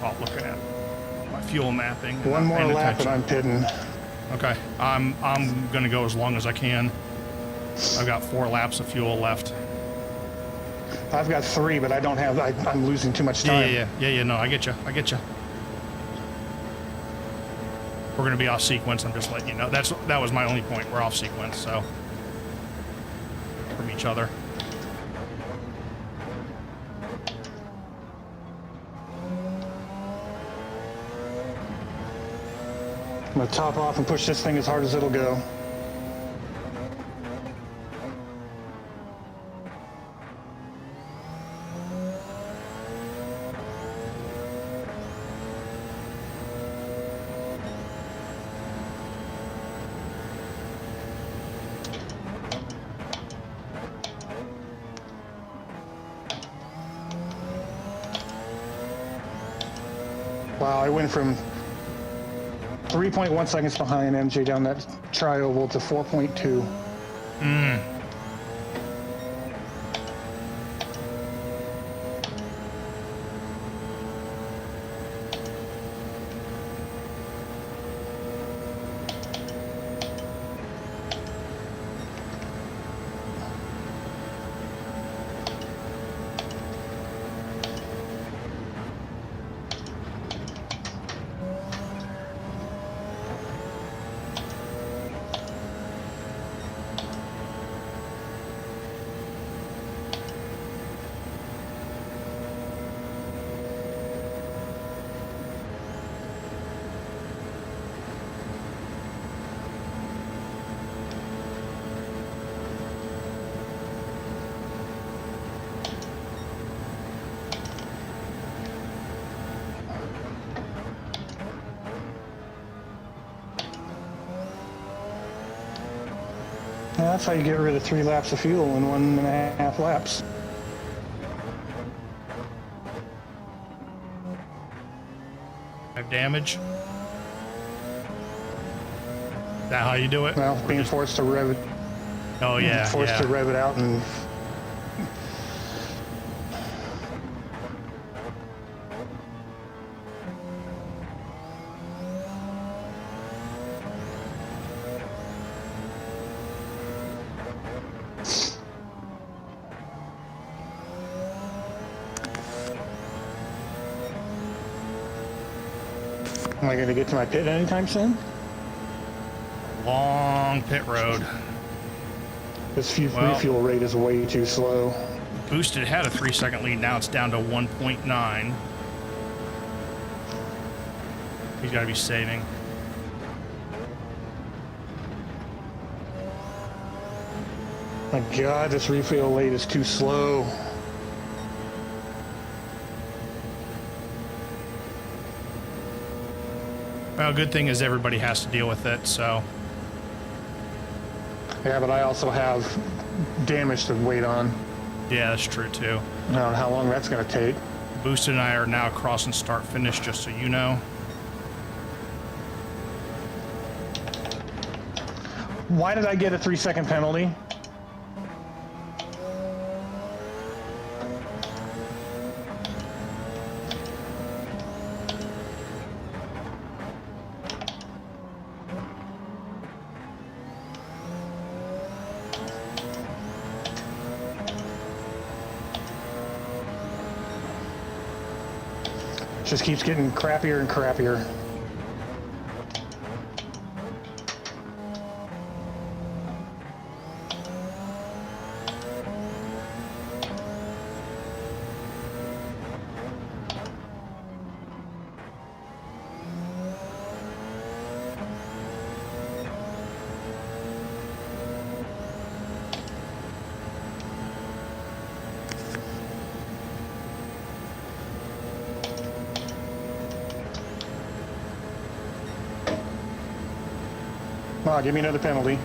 B: while looking at my fuel mapping.
I: One more lap and I'm pitting.
B: Okay, I'm gonna go as long as I can. I've got 4 laps of fuel left.
I: I've got 3, but I don't have. I'm losing too much time.
B: Yeah. No, I get you. We're gonna be off sequence. I'm just letting you know. That was my only point. We're off sequence, so from each other.
I: I'm gonna top off and push this thing as hard as it'll go. Wow, I went from 3.1 seconds behind MJ down that tri-oval to 4.2. That's how you get rid of 3 laps of fuel in 1.5 laps.
B: Have damage. Is that how you do it?
I: Well, being forced to rev it.
B: Oh yeah.
I: Forced to rev it out and. Am I going to get to my pit anytime soon?
B: Long pit road.
I: This refuel rate is way too slow.
B: Boosted had a 3-second lead. Now it's down to 1.9. He's got to be saving.
I: My God, this refuel rate is too slow.
B: Well, good thing is everybody has to deal with it, so.
I: Yeah, but I also have damage to wait on.
B: Yeah, that's true too.
I: I don't know how long that's going to take.
B: Boosted and I are now crossing start finish, just so you know.
I: Why did I get a 3-second penalty? Just keeps getting crappier and crappier. Come on, give me another penalty.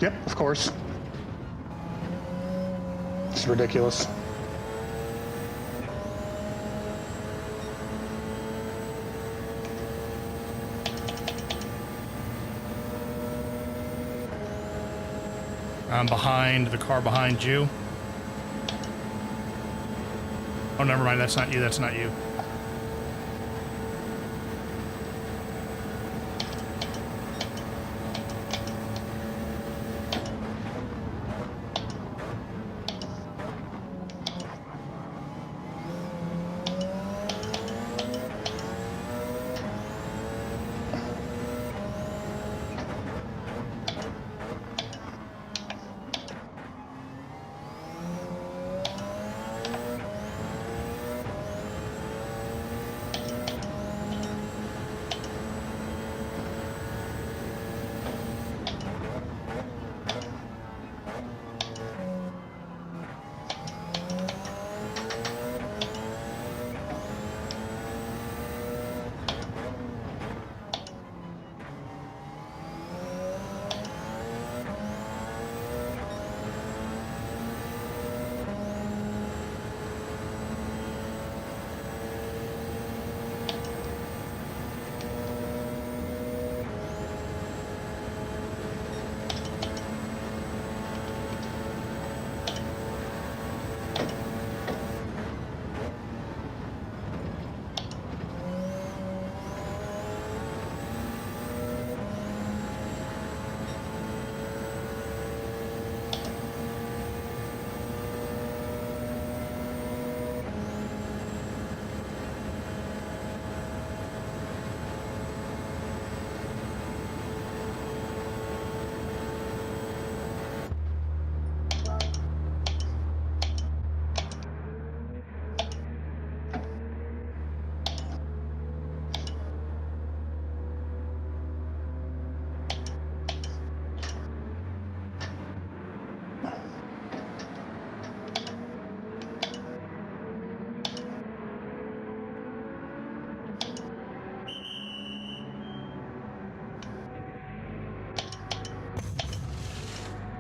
I: Yep, of course. It's ridiculous.
B: I'm behind the car behind you. Oh, never mind. That's not you. That's not you.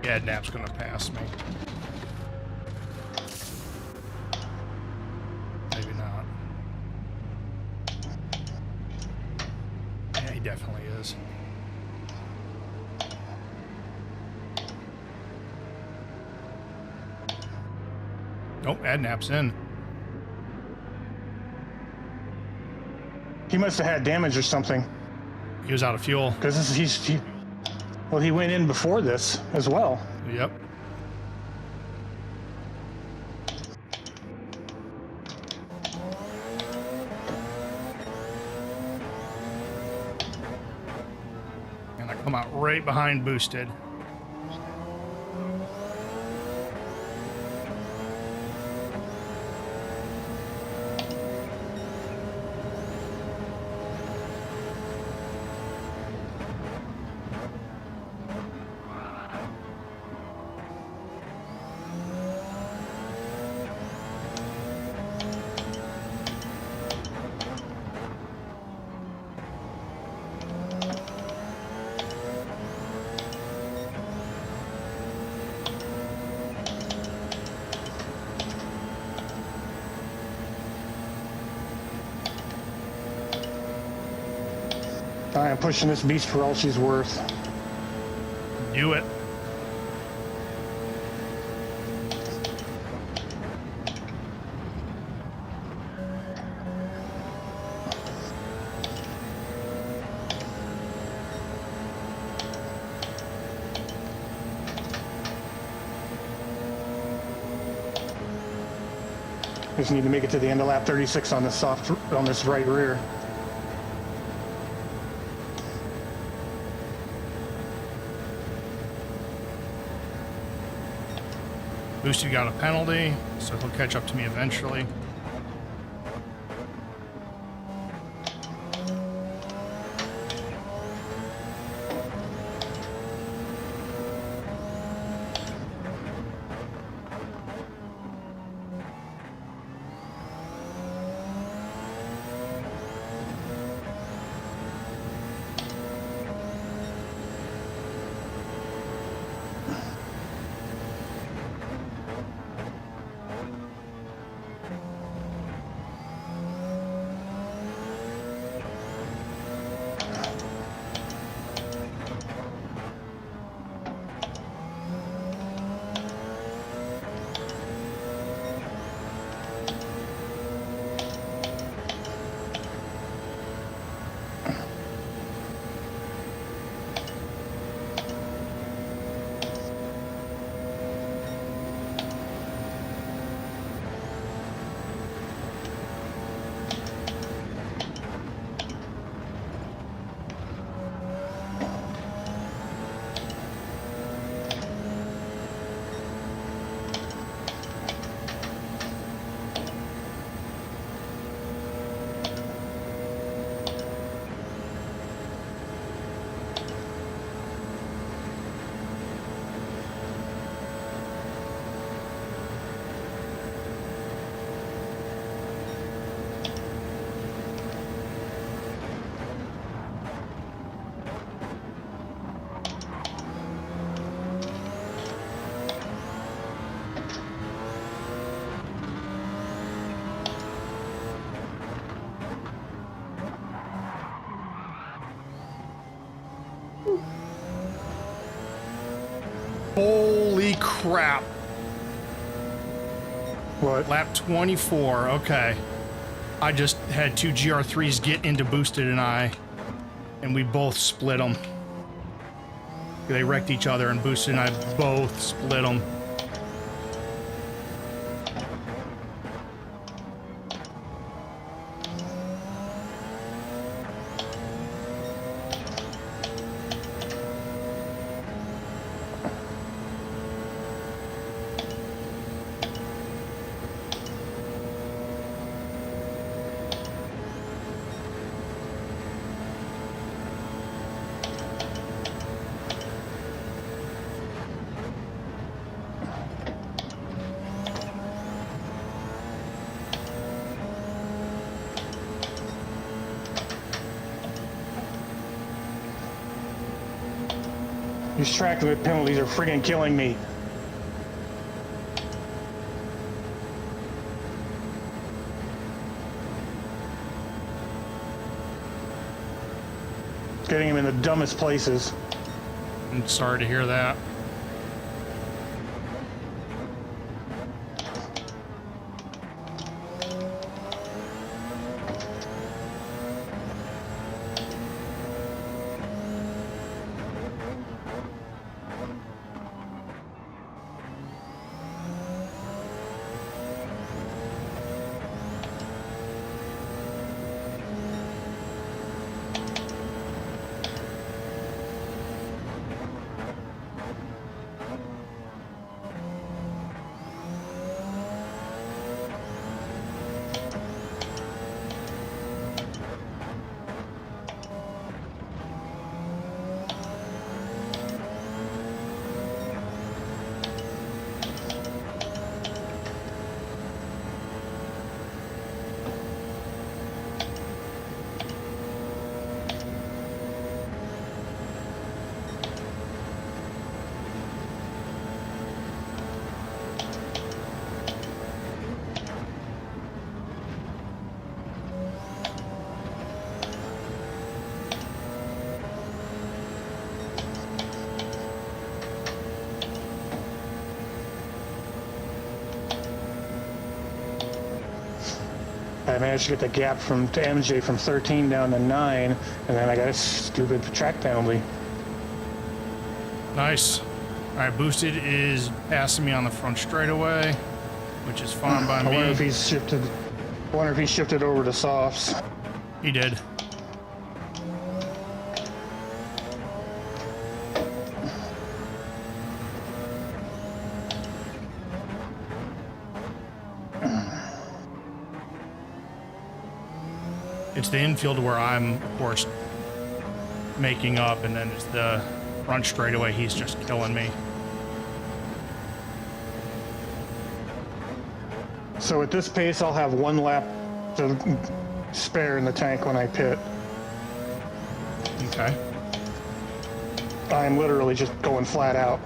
B: Yeah, Nap's gonna pass me. Maybe not. Yeah, he definitely is. Nope, Adnap's in.
I: He must have had damage or something.
B: He was out of fuel.
I: Because well, he went in before this as well.
B: Yep. And I come out right behind Boosted.
I: I am pushing this beast for all she's worth.
B: Do it.
I: Just need to make it to the end of lap 36 on this on this right rear.
B: Boosted got a penalty, so he'll catch up to me eventually. crap.
I: What?
B: Lap 24. Okay. I just had two GR3s get into Boosted and we both split them. They wrecked each other, and Boosted and I both split them.
I: These track limit penalties are friggin' killing me. Getting him in the dumbest places.
B: I'm sorry to hear that.
I: I managed to get the gap to MJ from 13 down to 9, and then I got a stupid track penalty.
B: Nice. All right, Boosted is passing me on the front straightaway, which is fine by me.
I: I wonder if he's shifted. I wonder if he shifted over to softs.
B: He did. It's the infield where I'm, of course, making up, and then it's the front straightaway. He's just killing me.
I: So at this pace, I'll have one lap to spare in the tank when I pit.
B: Okay.
I: I'm literally just going flat out.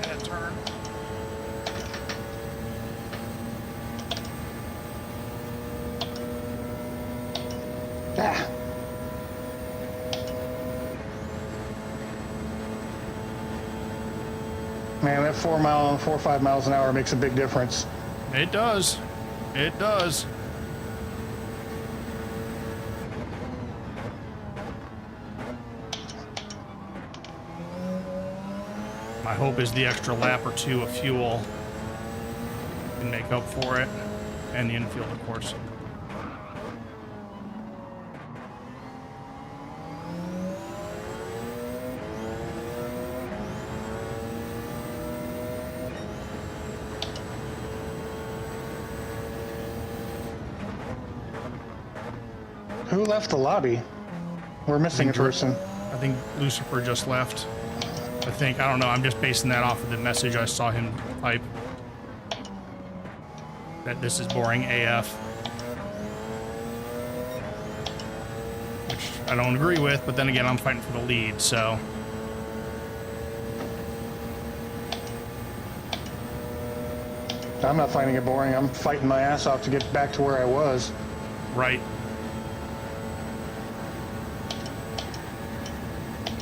B: bad turn.
I: Ah. Man, that 4 or 5 miles an hour makes a big difference.
B: It does. It does. My hope is the extra lap or two of fuel can make up for it, and the infield, of course.
I: Who left the lobby? We're missing a person.
B: I think Lucifer just left. I don't know, I'm just basing that off of the message I saw him type. That this is boring AF. Which I don't agree with, but then again, I'm fighting for the lead, so.
I: I'm not finding it boring. I'm fighting my ass off to get back to where I was.
B: Right.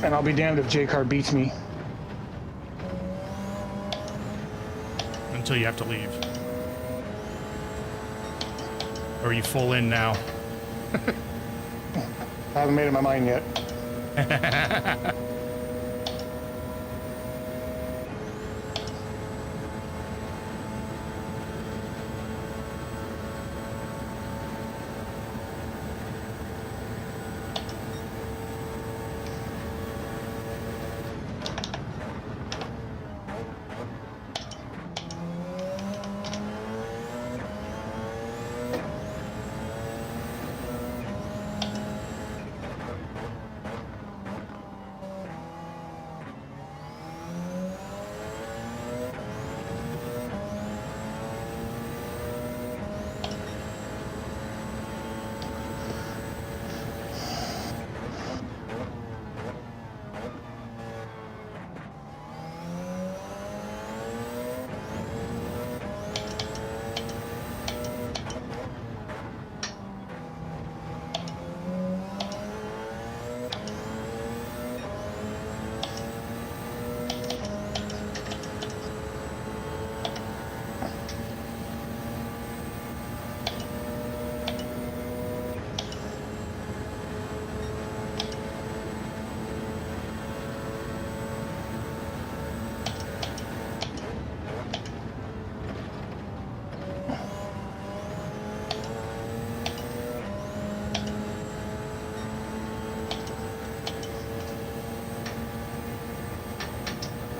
I: And I'll be damned if J-Car beats me.
B: Until you have to leave. Or are you full in now?
I: I haven't made up my mind yet.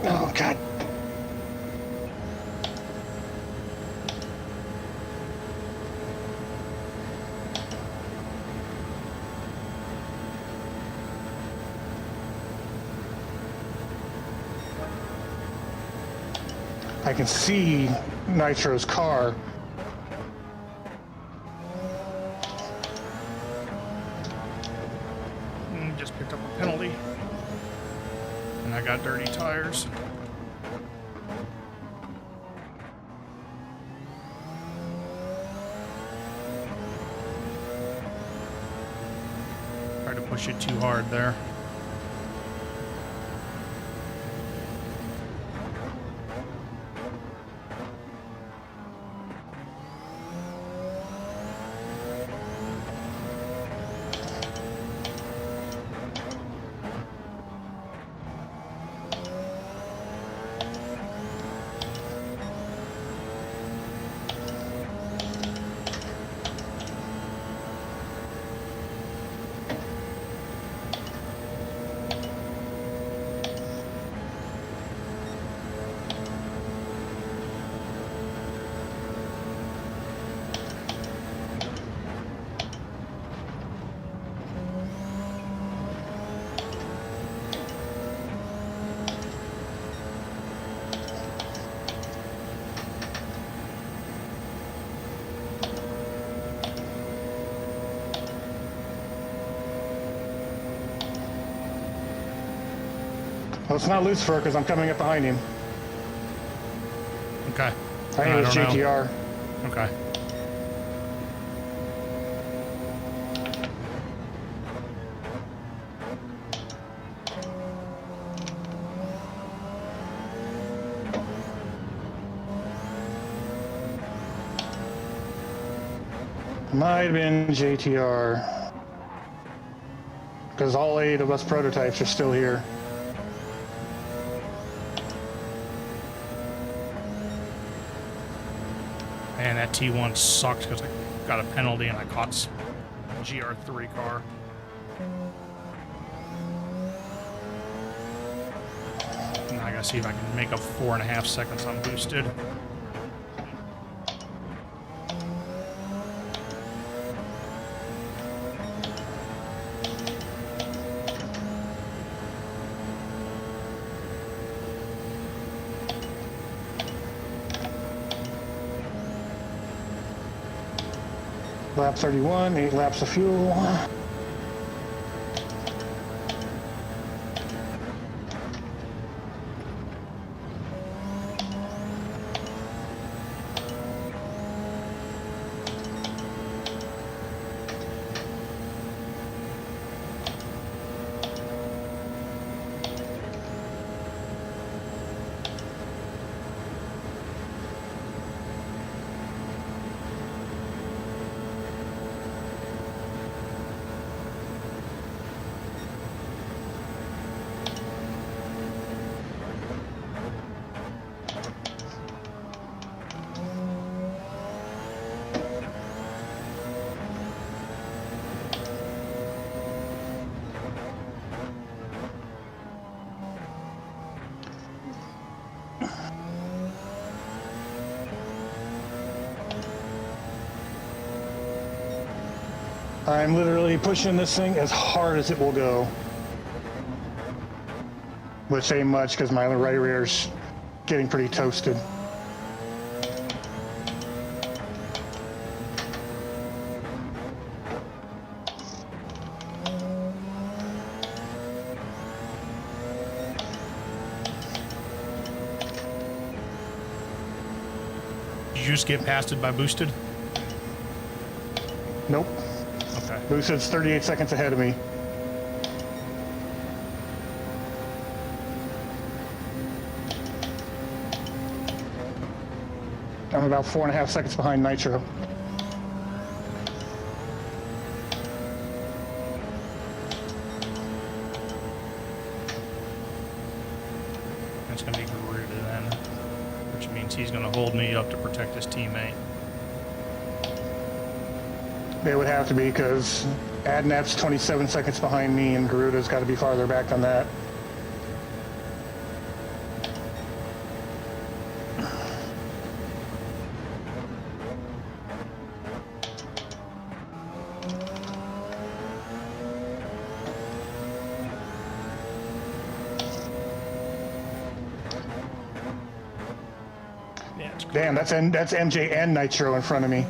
I: Oh, God. I can see Nitro's car.
B: Just picked up a penalty. And I got dirty tires. Tried to push it too hard there.
I: Well, it's not Lucifer because I'm coming up behind him.
B: Okay.
I: I think it was
B: don't know.
I: JTR.
B: Okay.
I: Might have been JTR. Because all 8 of us prototypes are still here.
B: Man, that T1 sucked because I got a penalty and I caught GR3 car. Now I gotta see if I can make up 4.5 seconds on boosted.
I: Lap 31, 8 laps of fuel. I'm literally pushing this thing as hard as it will go. Which ain't much because my right rear's getting pretty toasted.
B: Did you just get past it by boosted?
I: Nope.
B: Okay.
I: Boosted's 38 seconds ahead of me. I'm about 4.5 seconds behind Nitro.
B: It's going to be Garuda then, which means he's going to hold me up to protect his teammate.
I: It would have to be because Adnap's 27 seconds behind me and Garuda's got to be farther back than that. Damn, that's MJ and Nitro in front of me.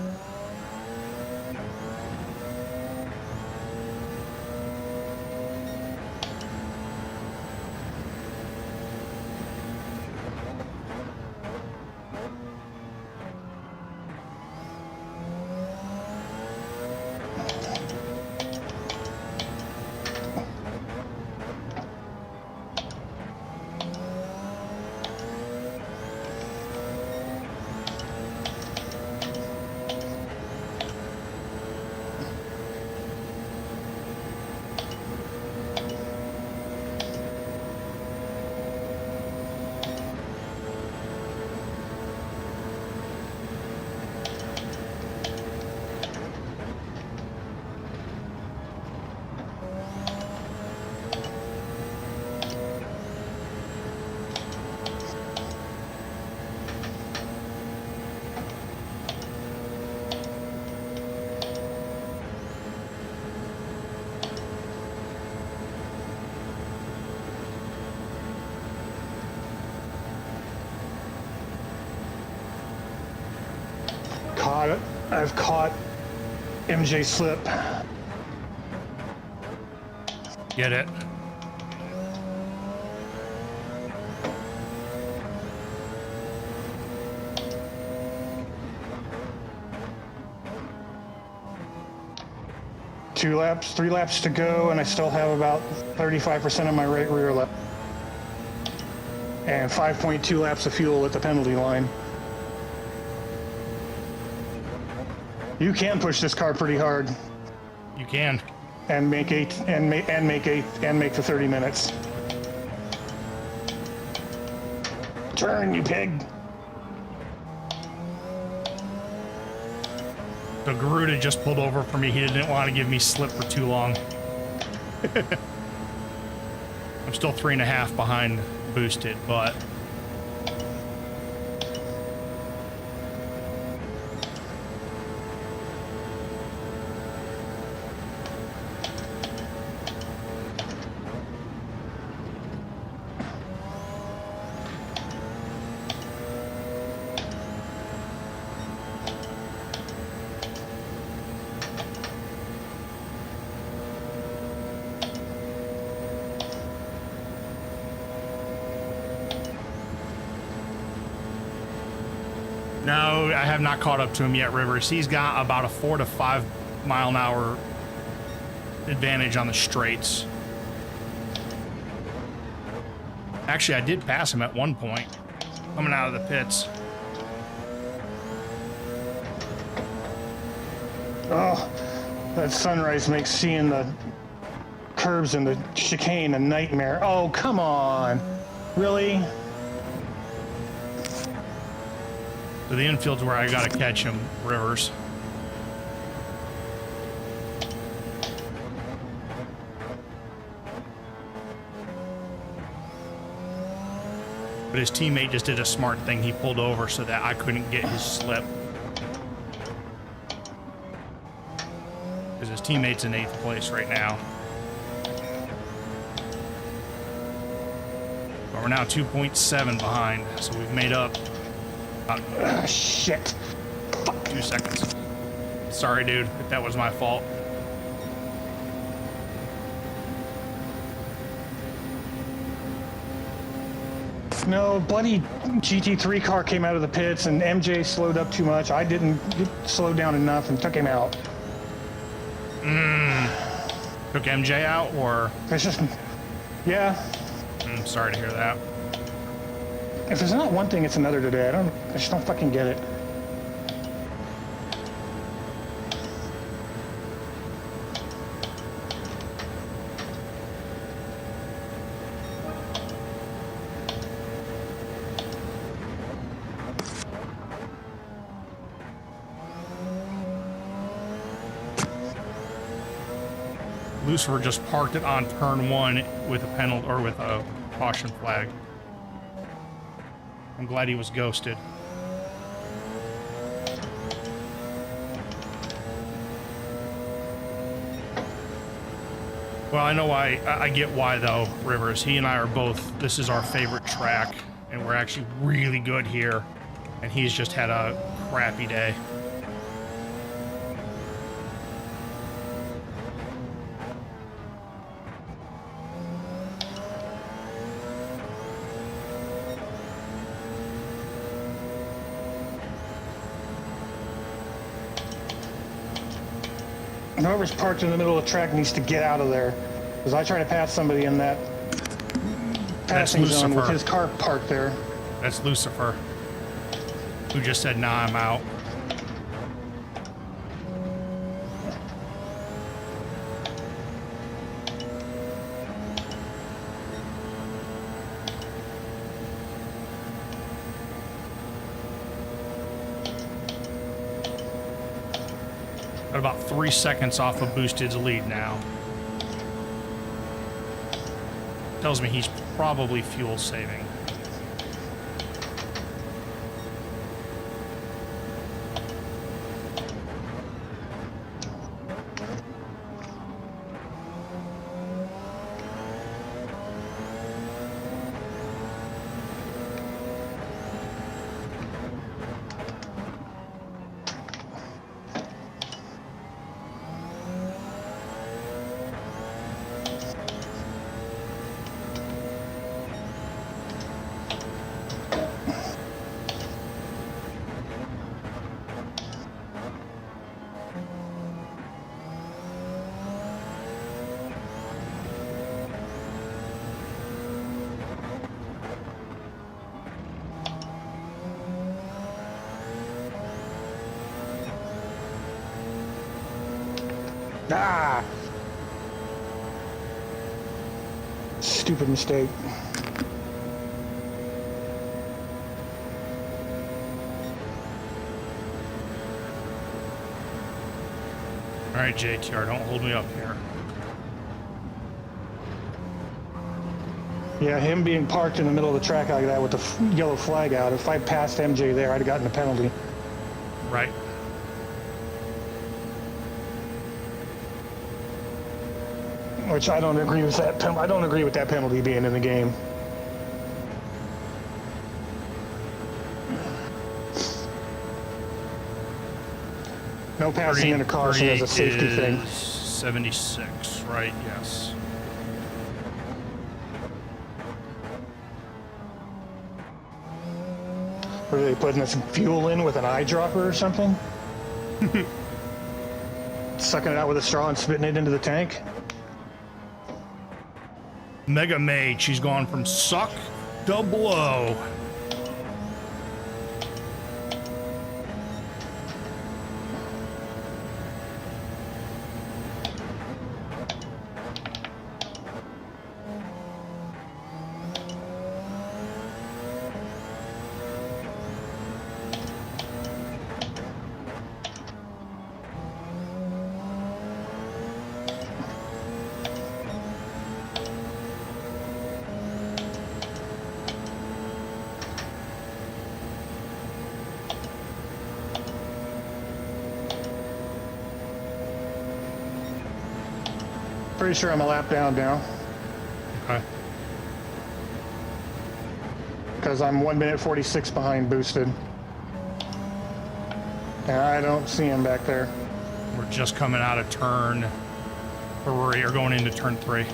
I: I've caught MJ slip.
B: Get it.
I: 3 laps to go, and I still have about 35% of my right rear left. And 5.2 laps of fuel at the penalty line. You can push this car pretty hard.
B: You can.
I: And make the 30 minutes. Turn, you pig.
B: So Garuda just pulled over for me. He didn't want to give me slip for too long. I'm still 3.5 behind boosted, but no, I have not caught up to him yet, Rivers. He's got about a 4 to 5 mile an hour advantage on the straights. Actually, I did pass him at one point, coming out of the pits.
I: Oh, that sunrise makes seeing the curbs and the chicane a nightmare. Oh, come on. Really?
B: So the infield's where I gotta catch him, Rivers. But his teammate just did a smart thing. He pulled over so that I couldn't get his slip. Because his teammate's in 8th place right now. But we're now 2.7 behind, so we've made up.
I: Shit.
B: 2 seconds. Sorry, dude, if that was my fault.
I: No, bloody GT3 car came out of the pits and MJ slowed up too much. I didn't slow down enough and took him out.
B: Took MJ out, or?
I: It's just, yeah.
B: Sorry to hear that.
I: If there's not one thing, it's another today. I just don't fucking get it.
B: Lucifer just parked it on turn 1 with a penalty, or with a caution flag. I'm glad he was ghosted. Well, I know why. I get why, though, Rivers. He and I are both, this is our favorite track, and we're actually really good here. And he's just had a crappy day.
I: Whoever's parked in the middle of the track needs to get out of there. Because I try to pass somebody in that passing zone with his car parked there.
B: That's Lucifer, who just said, nah, I'm out. Got about 3 seconds off of Boosted's lead now. Tells me he's probably fuel saving.
I: Ah! Stupid mistake.
B: All right, JTR, don't hold me up here.
I: Yeah, him being parked in the middle of the track like that with the yellow flag out. If I passed MJ there, I'd have gotten a penalty.
B: Right.
I: Which I don't agree with that. I don't agree with that penalty being in the game. No passing in a car so as a safety thing.
B: 76, right? Yes.
I: What are they putting some fuel in with an eyedropper or something? Sucking it out with a straw and spitting it into the tank?
B: Mega Maid, she's gone from suck to blow.
I: Pretty sure I'm a lap down now.
B: Okay.
I: Because I'm 1 minute 46 behind boosted. And I don't see him back there.
B: We're just coming out of turn 3, or going into turn 3.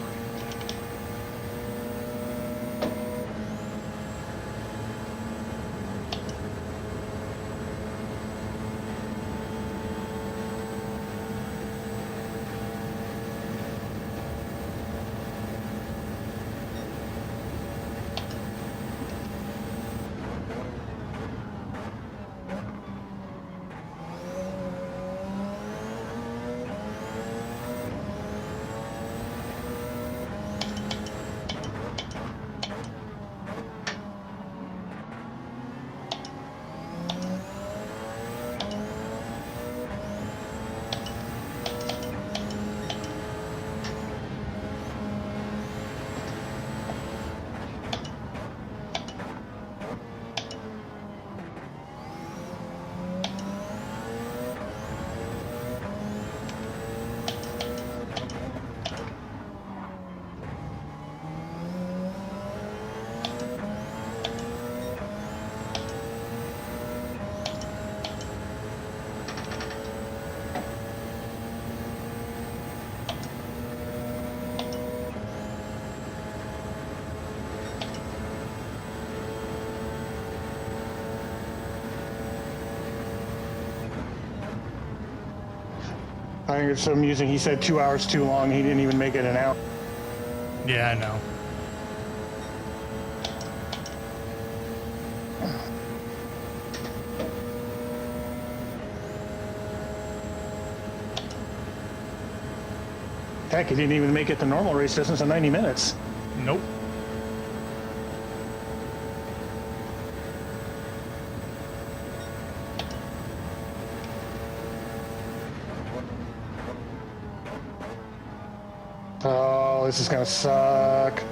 I: I think it's so amusing. He said 2 hours too long. He didn't even make it an hour.
B: Yeah, I know.
I: Heck, he didn't even make it the normal race distance in 90 minutes.
B: Nope.
I: Oh, this is gonna suck.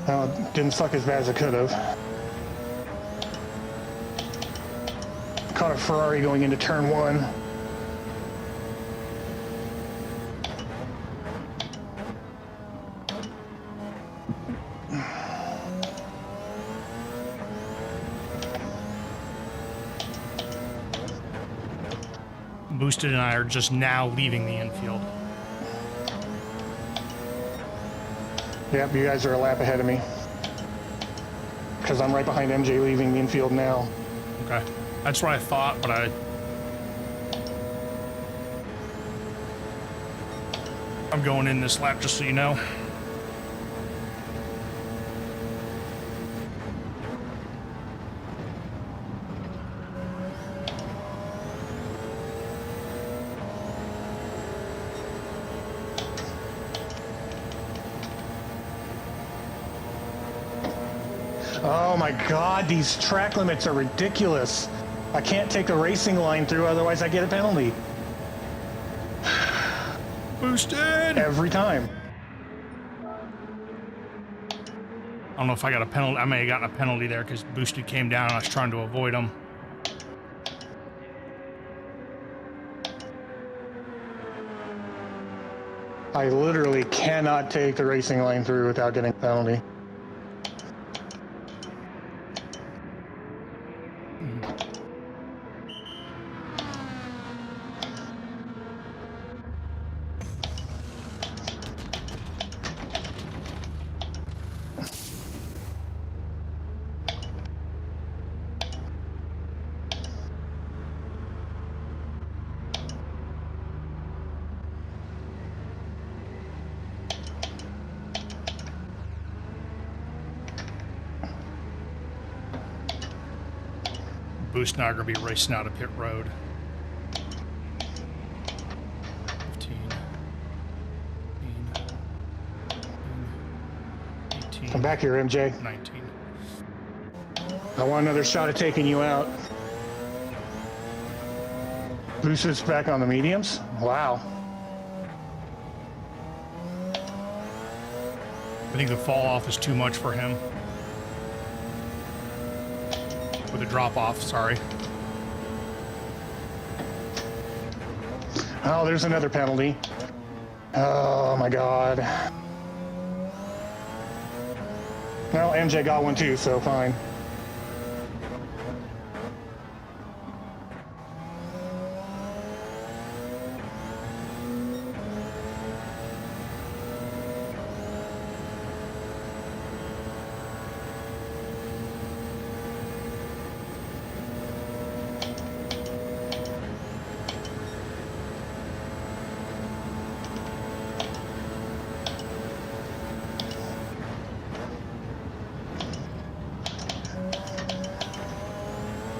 I: Oh, it didn't suck as bad as it could have. Caught a Ferrari going into turn 1.
B: Boosted and I are just now leaving the infield.
I: Yep, you guys are a lap ahead of me. Because I'm right behind MJ leaving the infield now.
B: Okay. That's what I thought, but I'm going in this lap, just so you know.
I: Oh my God, these track limits are ridiculous. I can't take the racing line through, otherwise I get a penalty.
B: Boosted!
I: Every time.
B: I don't know if I got a penalty. I may have gotten a penalty there because Boosted came down and I was trying to avoid him.
I: I literally cannot take the racing line through without getting a penalty.
B: Boost now going to be racing out of pit road. 15, 18,
I: Come back here, MJ.
B: 19.
I: I want another shot at taking you out. Boosted's back on the mediums? Wow.
B: I think the fall off is too much for him. With a drop off, sorry.
I: Oh, there's another penalty. Oh my God. Well, MJ got one too, so fine.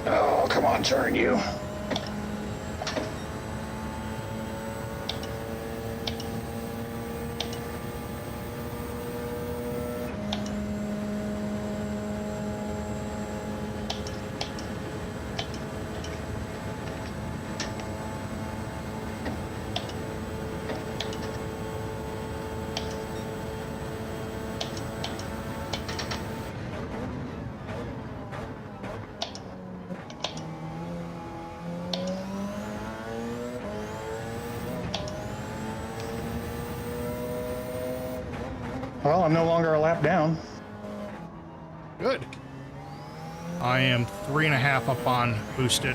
I: Oh, come on, turn you. Well, I'm no longer a lap down.
B: Good. I am 3.5 up on Boosted.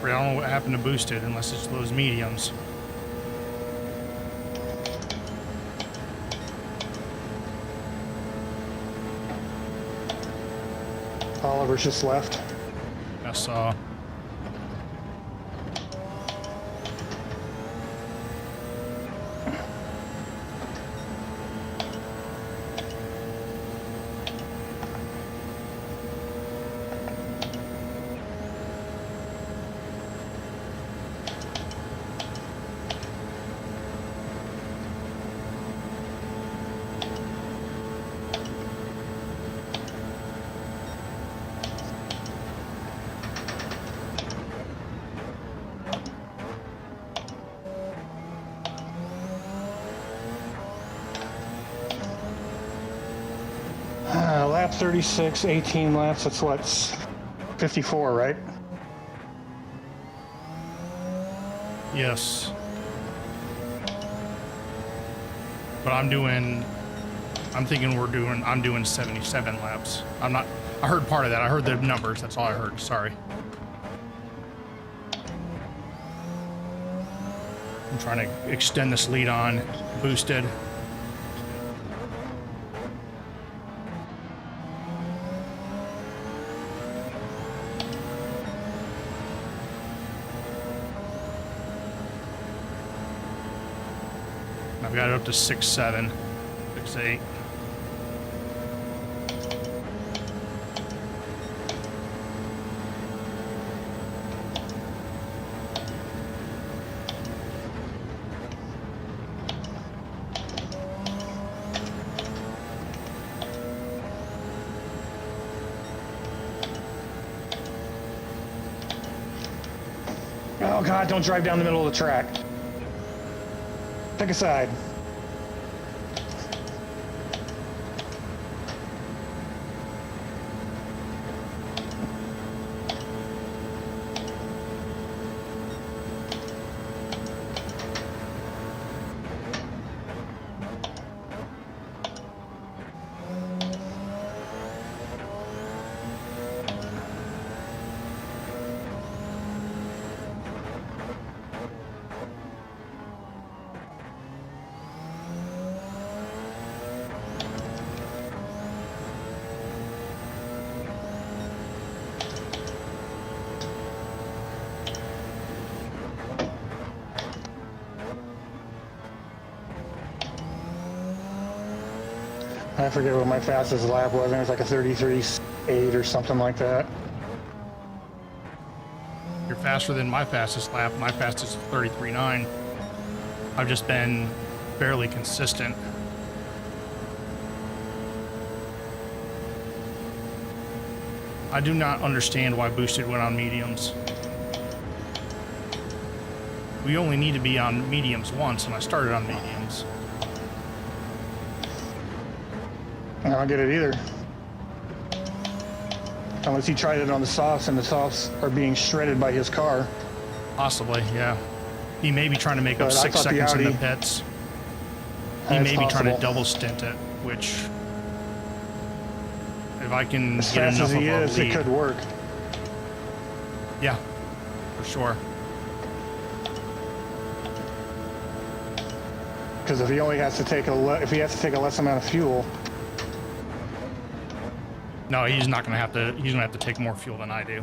B: I don't know what happened to Boosted unless it's those mediums.
I: Oliver's just left.
B: I saw.
I: Lap 36, 18 laps, that's what, 54, right?
B: Yes. But I'm doing 77 laps. I heard part of that. I heard the numbers. That's all I heard. Sorry. I'm trying to extend this lead on Boosted. I've got it up to 6.7, 6.8.
I: Oh God, don't drive down the middle of the track. Pick a side. I forget what my fastest lap was. It was like a 33.8 or something like that.
B: You're faster than my fastest lap. My fastest is 33.9. I've just been fairly consistent. I do not understand why Boosted went on mediums. We only need to be on mediums once, and I started on mediums.
I: I don't get it either. Unless he tried it on the softs, and the softs are being shredded by his car.
B: Possibly, yeah. He may be trying to make up
I: But I
B: 6
I: thought the
B: seconds in the
I: Audi-
B: pits. He
I: That's
B: may be trying to
I: possible.
B: double stint it, which, if I can
I: As
B: get
I: fast
B: enough
I: as he
B: of a
I: is,
B: lead,
I: it could work.
B: yeah, for sure.
I: Because if he only has to take if he has to take a less amount of fuel,
B: No, he's not gonna have to. He's gonna have to take more fuel than I do.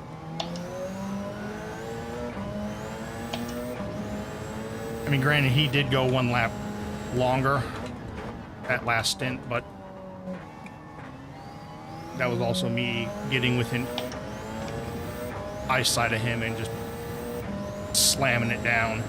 B: I mean, granted, he did go 1 lap longer that last stint, but that was also me getting within eyesight of him and just slamming it down.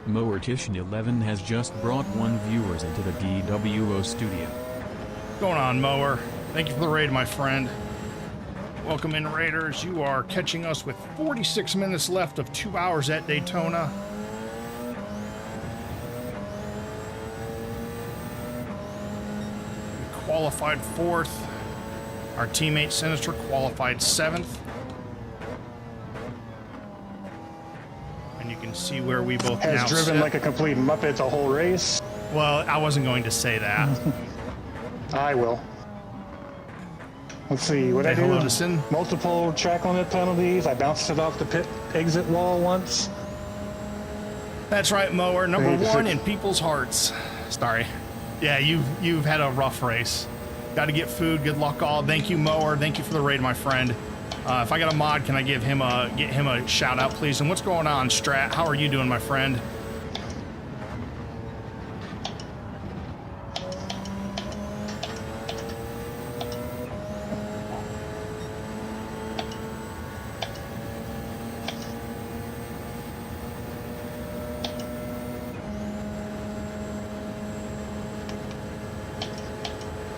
E: Mowertician11 has just brought 1 viewers into the DWO studio.
B: What's going on, Mower? Thank you for the raid, my friend. Welcome in, Raiders. You are catching us with 46 minutes left of 2 hours at Daytona. We qualified 4th. Our teammate Synistor qualified 7th. And you can see where we both
I: has
B: now
I: driven
B: sit.
I: like a complete muppet the whole race.
B: Well, I wasn't going to say that.
I: I will. Let's see, what
B: Say
I: I do?
B: hello to Sin.
I: Multiple track limit penalties. I bounced it off the pit exit wall once.
B: That's right, Mower. Number
I: Hey,
B: 1
I: six.
B: in people's hearts. Sorry. Yeah, you've had a rough race. Got to get food. Good luck, all. Thank you, Mower. Thank you for the raid, my friend. If I got a mod, can I get him a shout out, please? And what's going on, Strat? How are you doing, my friend?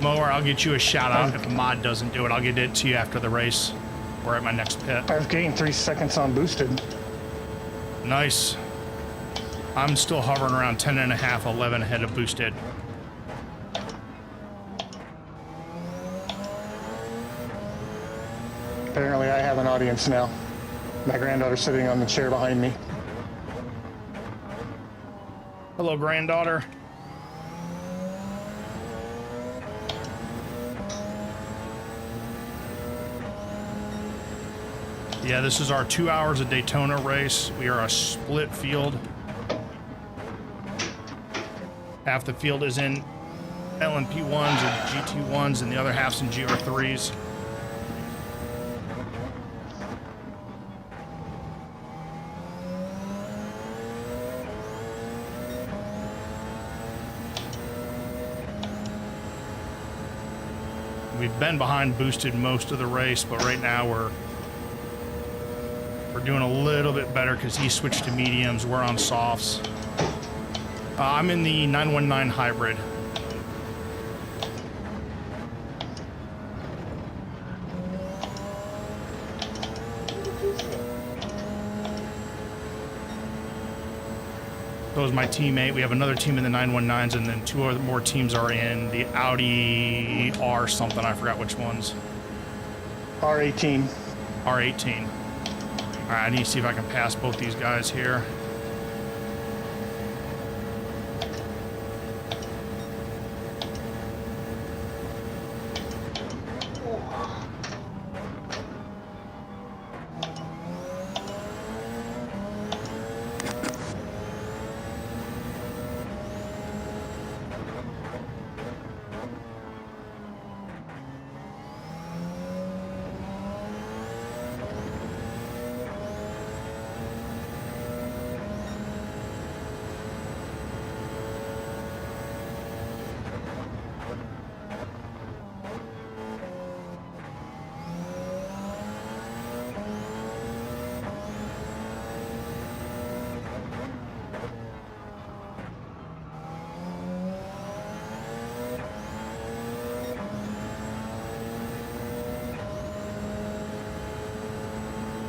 B: Mower, I'll get you a shout out if Mod doesn't do it. I'll get it to you after the race. We're at my next pit.
I: I've gained 3 seconds on boosted.
B: Nice. I'm still hovering around 10.5, 11 ahead of boosted.
I: Apparently I have an audience now. My granddaughter's sitting on the chair behind me.
B: Hello, granddaughter. Yeah, this is our 2 hours of Daytona race. We are a split field. Half the field is in LMP1s and GT1s, and the other half's in GR3s. We've been behind boosted most of the race, but right now we're doing a little bit better because he switched to mediums. We're on softs. I'm in the 919 hybrid. So is my teammate. We have another team in the 919s, and then 2 more teams are in the Audi R something. I forgot which ones.
I: R18.
B: R18. All right, I need to see if I can pass both these guys here.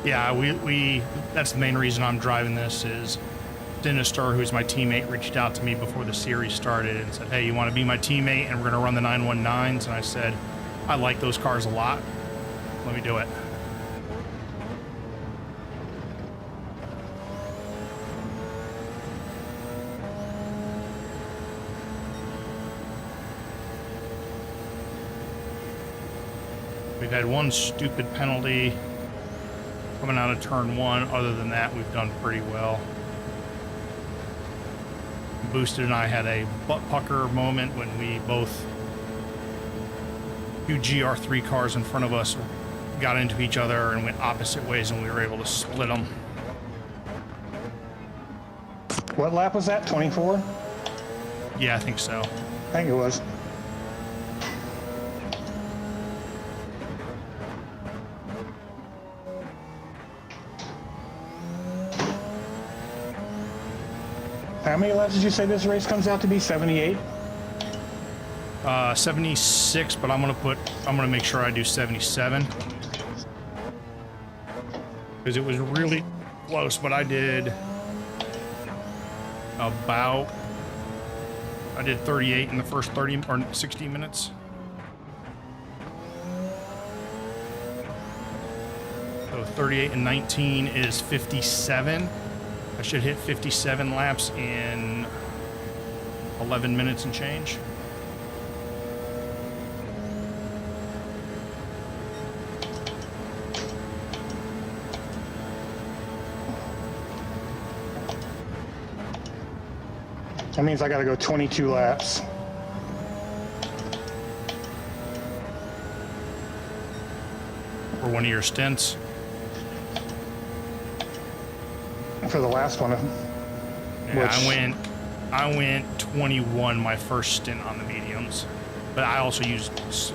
B: Yeah, that's the main reason I'm driving this is Synistor, who's my teammate, reached out to me before the series started and said, hey, you want to be my teammate and we're going to run the 919s? And I said, I like those cars a lot. Let me do it. We've had one stupid penalty coming out of turn 1. Other than that, we've done pretty well. Boosted and I had a butt pucker moment when we both, 2 GR3 cars in front of us, got into each other and went opposite ways, and we were able to split them.
I: What lap was that? 24?
B: Yeah, I think so.
I: I think it was. How many laps did you say this race comes out to be? 78?
B: 76, but I'm gonna make sure I do 77. Because it was really close, but I did 38 in the first 30 or 60 minutes. So 38 and 19 is 57. I should hit 57 laps in 11 minutes and change.
I: That means I gotta go 22 laps.
B: For one of your stints.
I: For the last one.
B: Yeah, I went 21 my first stint on the mediums, but I also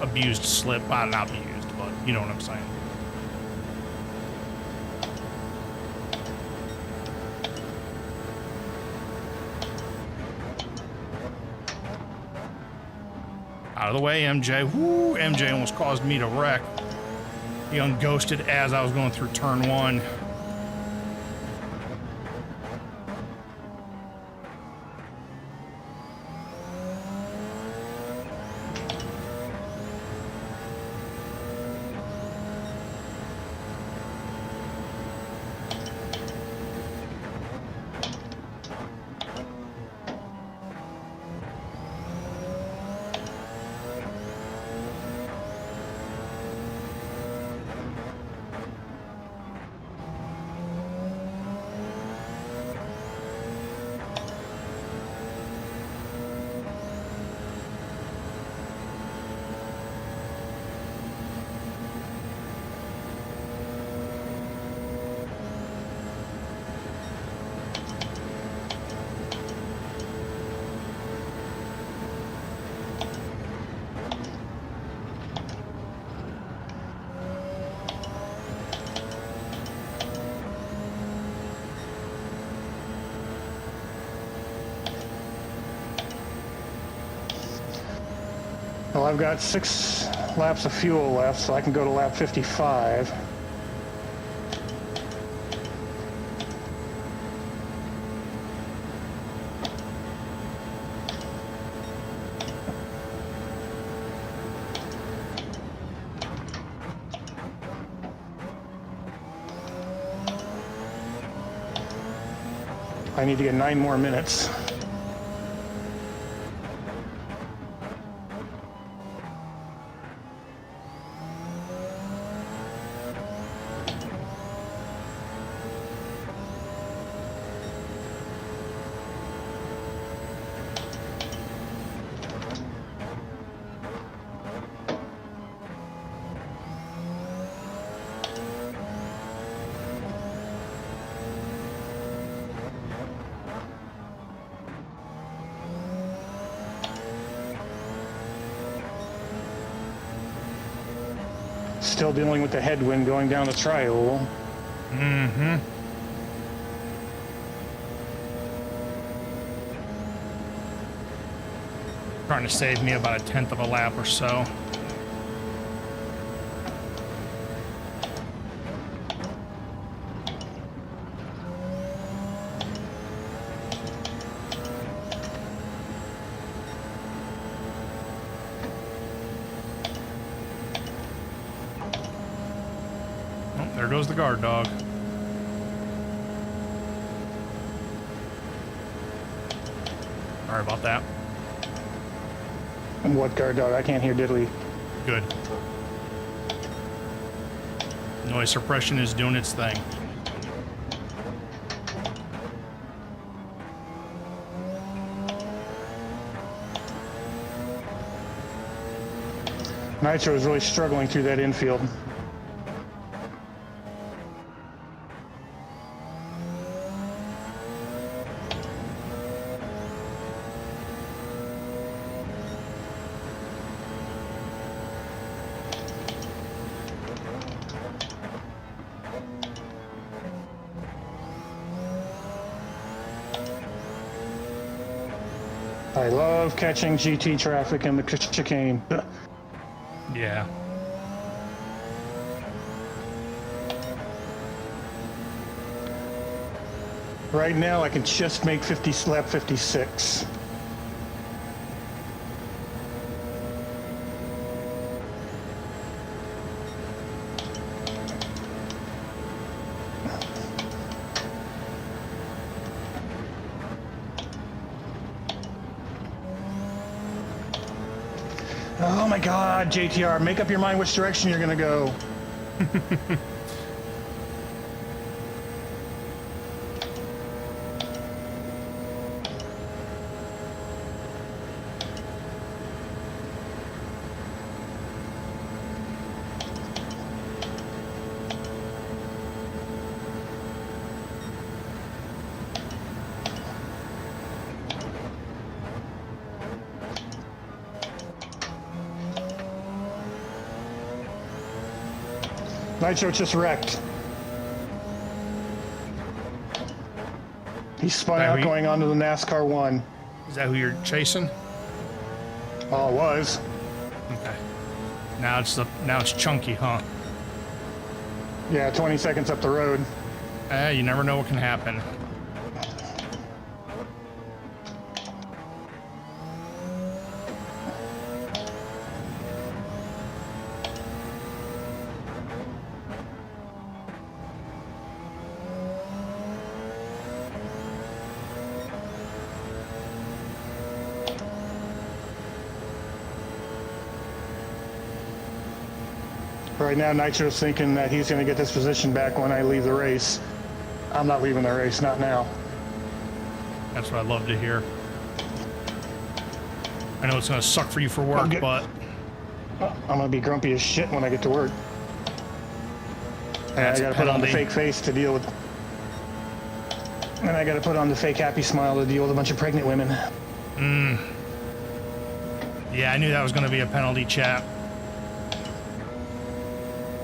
B: abused slip. Not abused, but you know what I'm saying. Out of the way, MJ. Woo! MJ almost caused me to wreck. He unghosted as I was going through turn 1.
I: Well, I've got 6 laps of fuel left, so I can go to lap 55. I need to get 9 more minutes. Still dealing with the headwind going down the tri-oval.
B: Mm-hmm. Trying to save me about 1/10 of a lap or so. There goes the guard dog. Sorry about that.
I: And what guard dog? I can't hear diddly.
B: Good. Noise suppression is doing its thing.
I: Nitro is really struggling through that infield. I love catching GT traffic in the chicane.
B: Yeah.
I: Right now, I can just make lap 56. Oh my God, JTR, make up your mind which direction you're gonna go. Nitro just wrecked. He spun out going onto the NASCAR 1.
B: Is that who you're chasing?
I: Oh, it was.
B: Okay. Now it's chunky, huh?
I: Yeah, 20 seconds up the road.
B: You never know what can happen.
I: Right now, Nitro's thinking that he's going to get this position back when I leave the race. I'm not leaving the race, not now.
B: That's what I love to hear. I know it's going to suck for you for work, but...
I: I'm going to be grumpy as shit when I get to work. And I got to put on the fake face to deal with... And I got to put on the fake happy smile to deal with a bunch of pregnant women.
B: Yeah, I knew that was going to be a penalty, chat.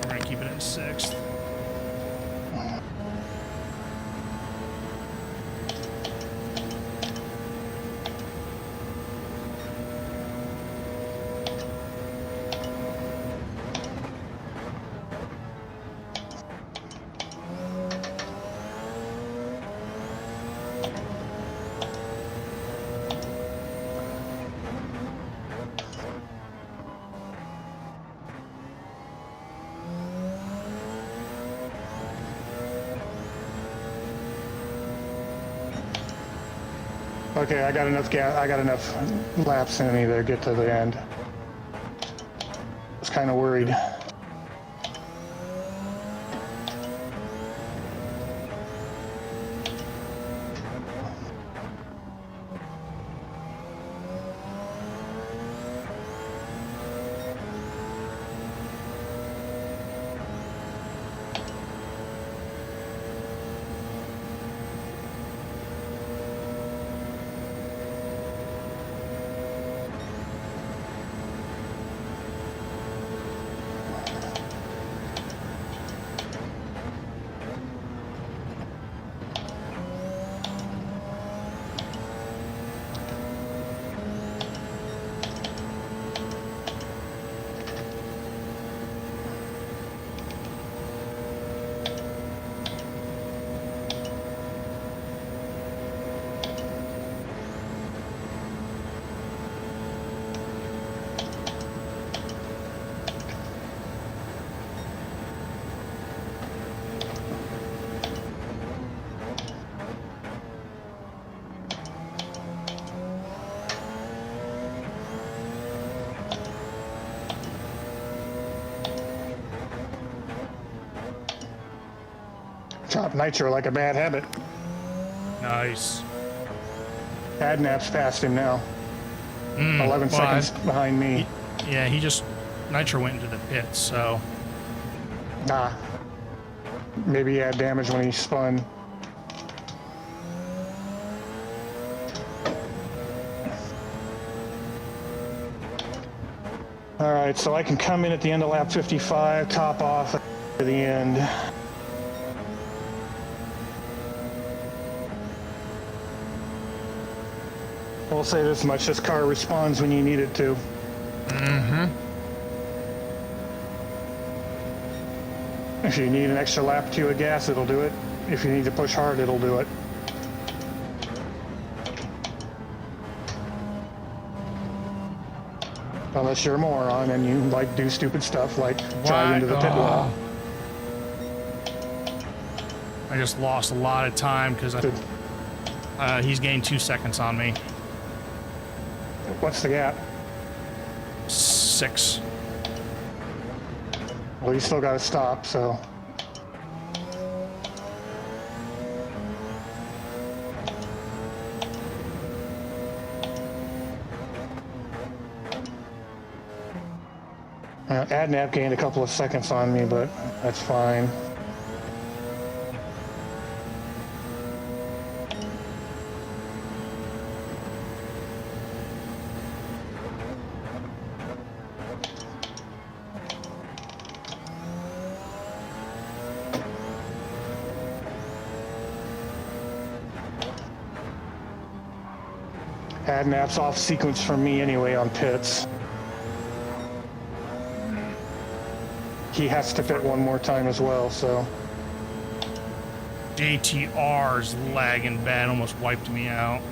B: We're going to keep it in 6th.
I: Okay, I got enough gas. I got enough laps in me to get to the end. I was kind of worried. Top Nitro like a bad habit.
B: Nice.
I: Adnap's past him now. 11 seconds behind me.
B: He just... Nitro went into the pits, so...
I: Nah. Maybe he had damage when he spun. Alright, so I can come in at the end of lap 55, top off to the end. We'll say this much, this car responds when you need it to. If you need an extra lap or two of gas, it'll do it. If you need to push hard, it'll do it. Unless you're a moron and you like do stupid stuff like drive into the pit wall.
B: I just lost a lot of time because he's gained 2 seconds on me.
I: What's the gap?
B: 6.
I: Well, you still got to stop, so. Adnap gained a couple of seconds on me, but that's fine. Adnap's off sequence from me anyway on pits. he has to pit one more time as well, so.
B: JTR's lagging bad, almost wiped me out.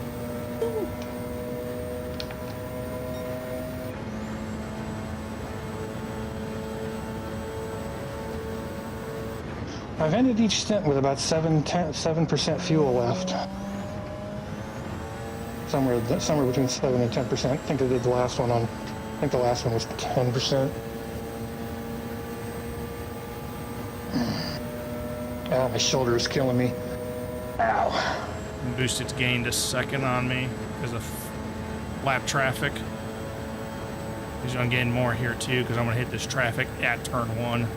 I: I've ended each stint with about 7% fuel left. Somewhere between 7 and 10%. I think I did the last one on, I think the last one was 10%. Oh, my shoulder is killing me. Ow.
B: Boosted's gained a second on me because of lap traffic. He's gonna gain more here too because I'm gonna hit this traffic at turn 1.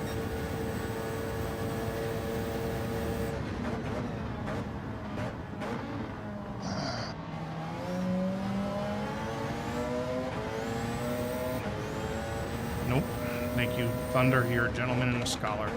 B: Nope. Thank you, Thunder. You're a gentleman and a scholar.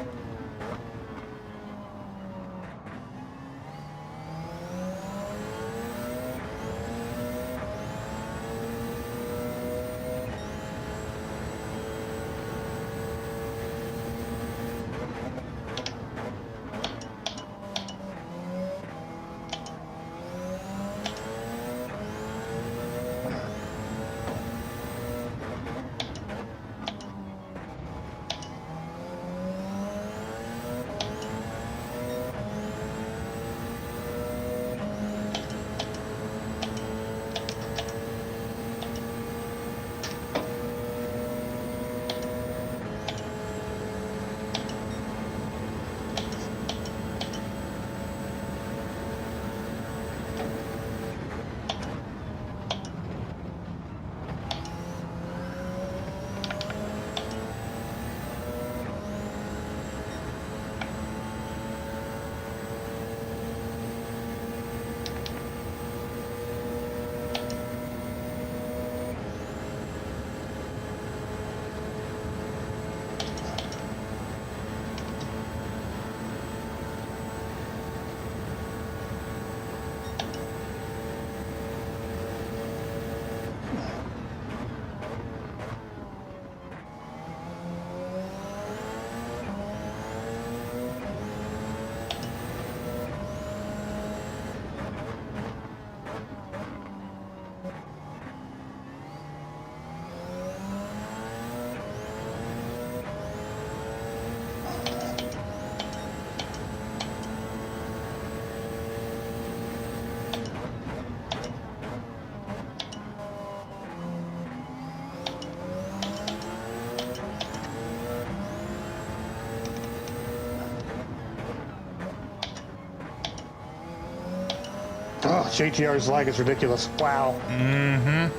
I: Oh, JTR's lag is ridiculous. Wow.
B: Mm-hmm.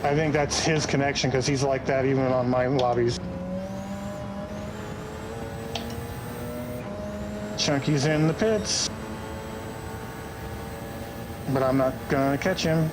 I: I think that's his connection because he's like that even on my lobbies. Chunky's in the pits, but I'm not gonna catch him.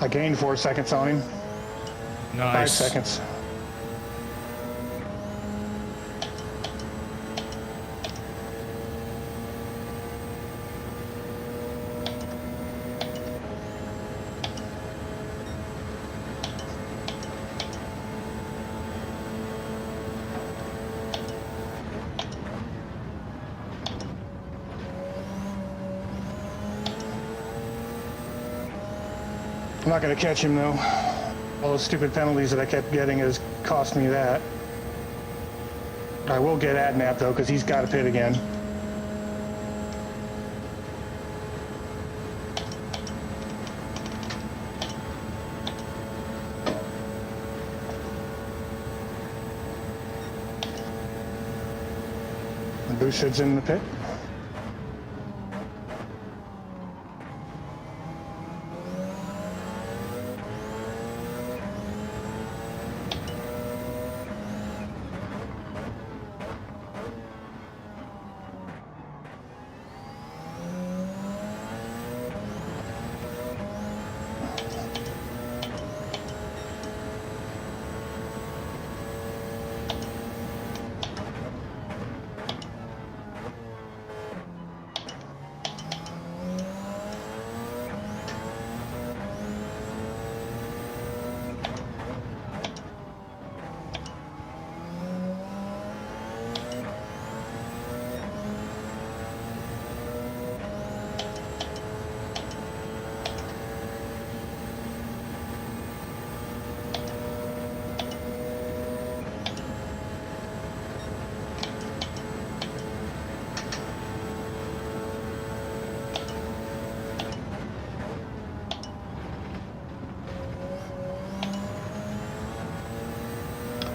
I: I gained 4 seconds on him.
B: Nice.
I: 5 seconds. I'm not going to catch him, though. All those stupid penalties that I kept getting has cost me that. I will get Adnap, though, because he's got to pit again. And Boosted's in the pit.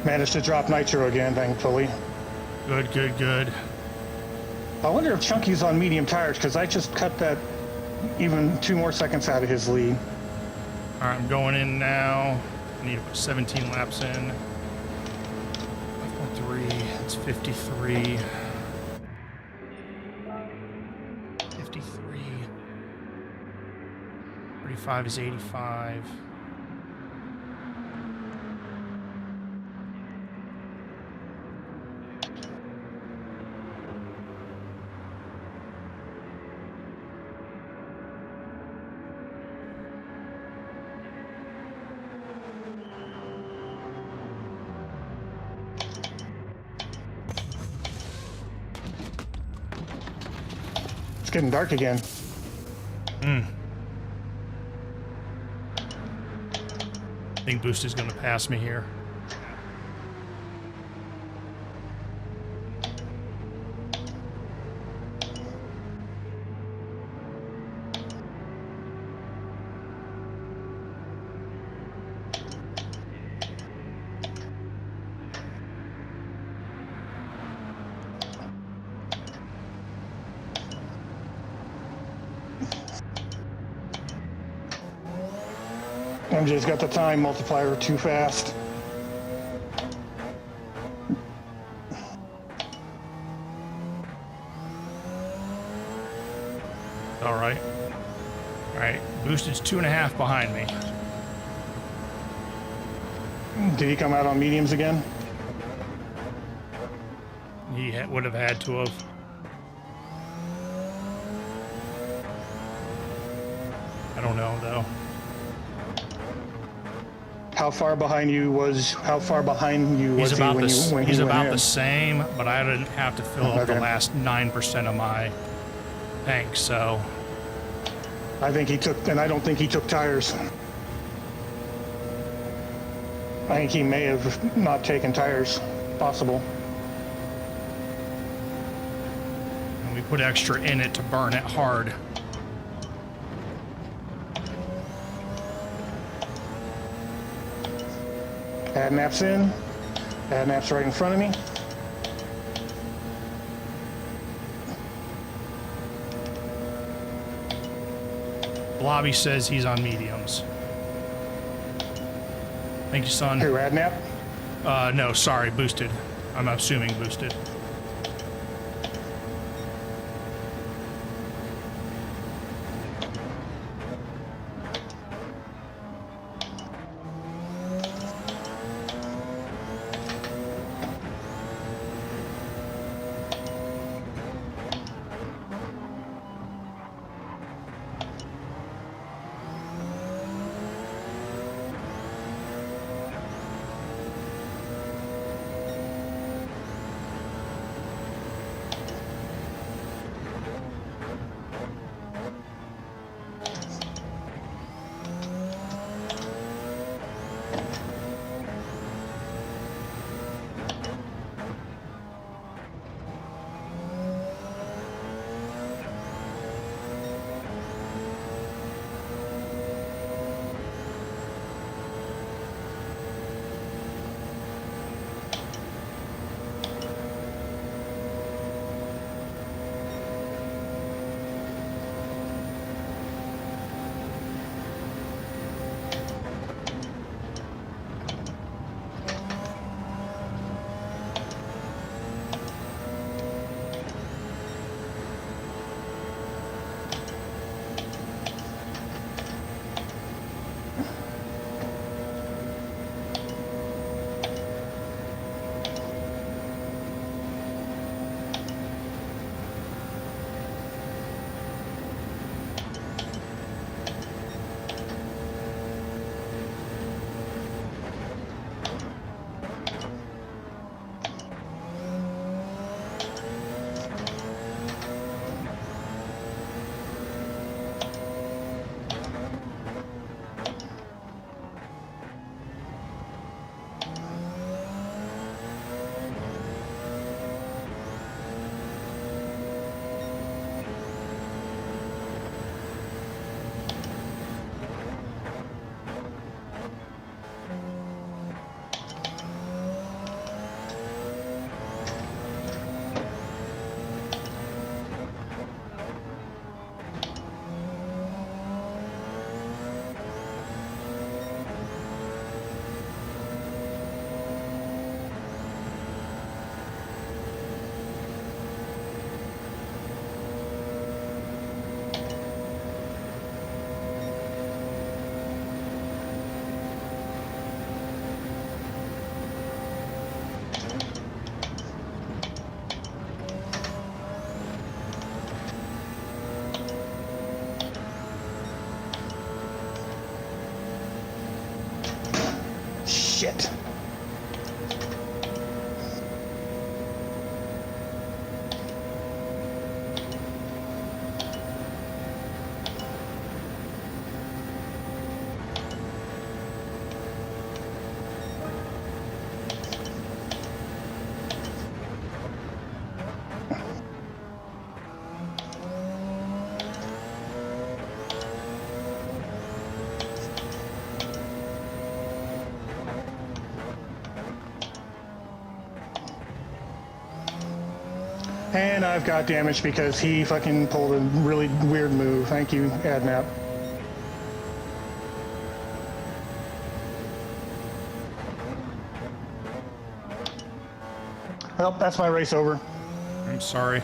I: Managed to drop nitro again, thankfully.
B: Good, good, good.
I: I wonder if Chunky's on medium tires, because I just cut that even 2 more seconds out of his lead.
B: All right, I'm going in now. I need to put 17 laps in. 5.3, it's 53. 53. 35 is 85.
I: It's getting dark again.
B: I think Boost is going to pass me here.
I: MJ's got the time multiplier too fast.
B: All right. All right. Boosted's 2.5 behind me.
I: Did he come out on mediums again?
B: He would have had to have. I don't know though.
I: How far behind you was? How far behind you was
B: He's
I: he
B: about
I: when
B: the
I: you when
B: he's
I: he went
B: about
I: in?
B: the same, but I didn't have to fill up the
I: Okay.
B: last 9% of my tank, so
I: I think he took, and I don't think he took tires. I think he may have not taken tires. Possible.
B: and we put extra in it to burn it hard.
I: Adnap's in. Adnap's right in front of me.
B: Blobby says he's on mediums. Thank you, son.
I: Who, Adnap?
B: No, sorry, boosted. I'm assuming boosted.
I: Shit. And I've got damage because he fucking pulled a really weird move. Thank you, AdNap. Well, that's my race over.
B: I'm sorry.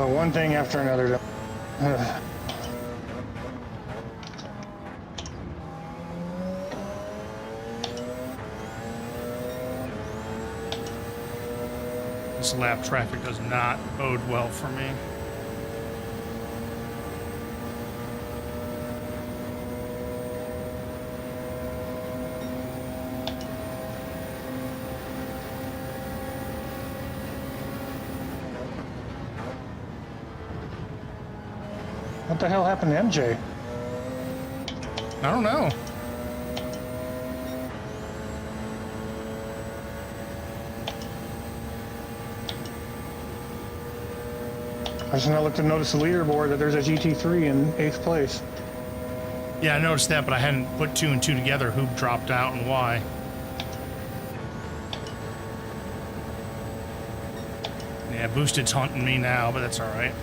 B: One thing after another. This lap traffic does not bode well for me.
I: What the hell happened to MJ?
B: I don't know.
I: I just now looked to notice the leaderboard that there's a GT3 in 8th place.
B: Yeah, I noticed that, but I hadn't put 2 and 2 together. Who dropped out and why? Yeah, Boosted's hunting me now, but that's all right.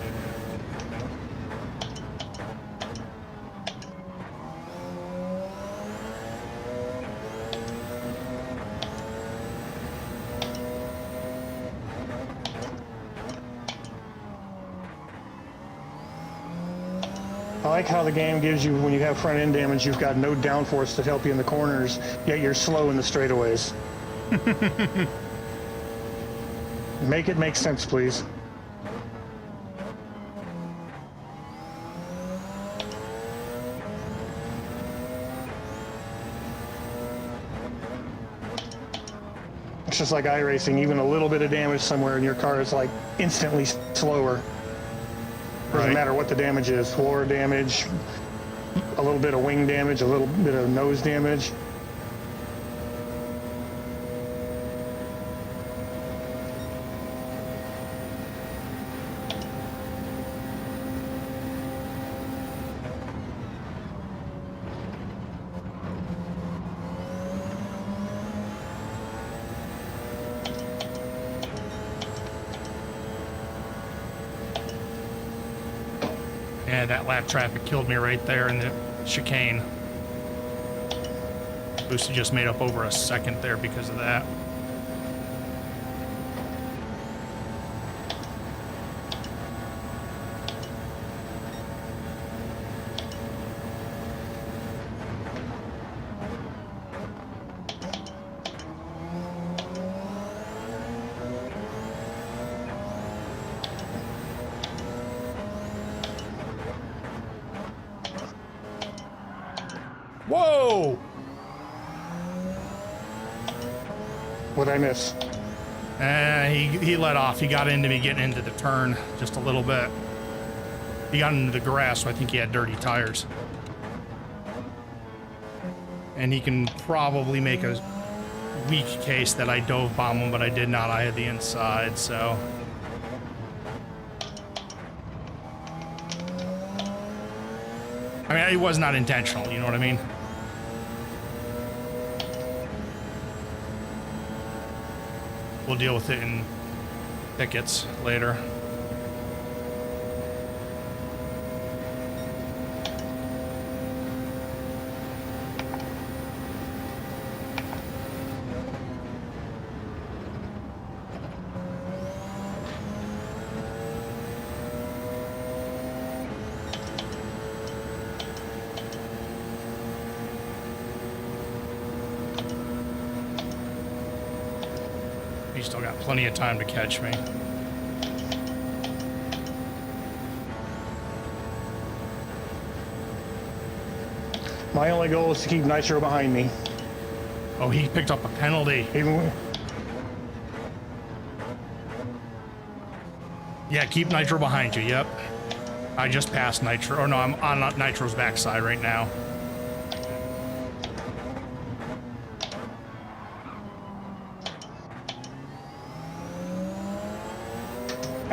I: I like how the game gives you, when you have front end damage, you've got no downforce to help you in the corners, yet you're slow in the straightaways. Make it make sense, please. It's just like iRacing, even a little bit of damage somewhere and your car is like instantly slower. Doesn't matter what the damage is, floor damage, a little bit of wing damage, a little bit of nose damage.
B: Yeah, that lap traffic killed me right there in the chicane. Boosted just made up over a second there because of that. Whoa!
I: What'd I miss?
B: He let off. He got into me getting into the turn just a little bit. He got into the grass, so I think he had dirty tires. And he can probably make a weak case that I dove bomb him, but I did not. I had the inside, so. I mean, it was not intentional, you know what I mean? We'll deal with it in tickets later. Still got plenty of time to catch me.
I: My only goal is to keep Nitro behind me.
B: Oh, he picked up a penalty. Yeah, keep Nitro behind you, yep. I just passed Nitro. Oh no, I'm on Nitro's backside right now.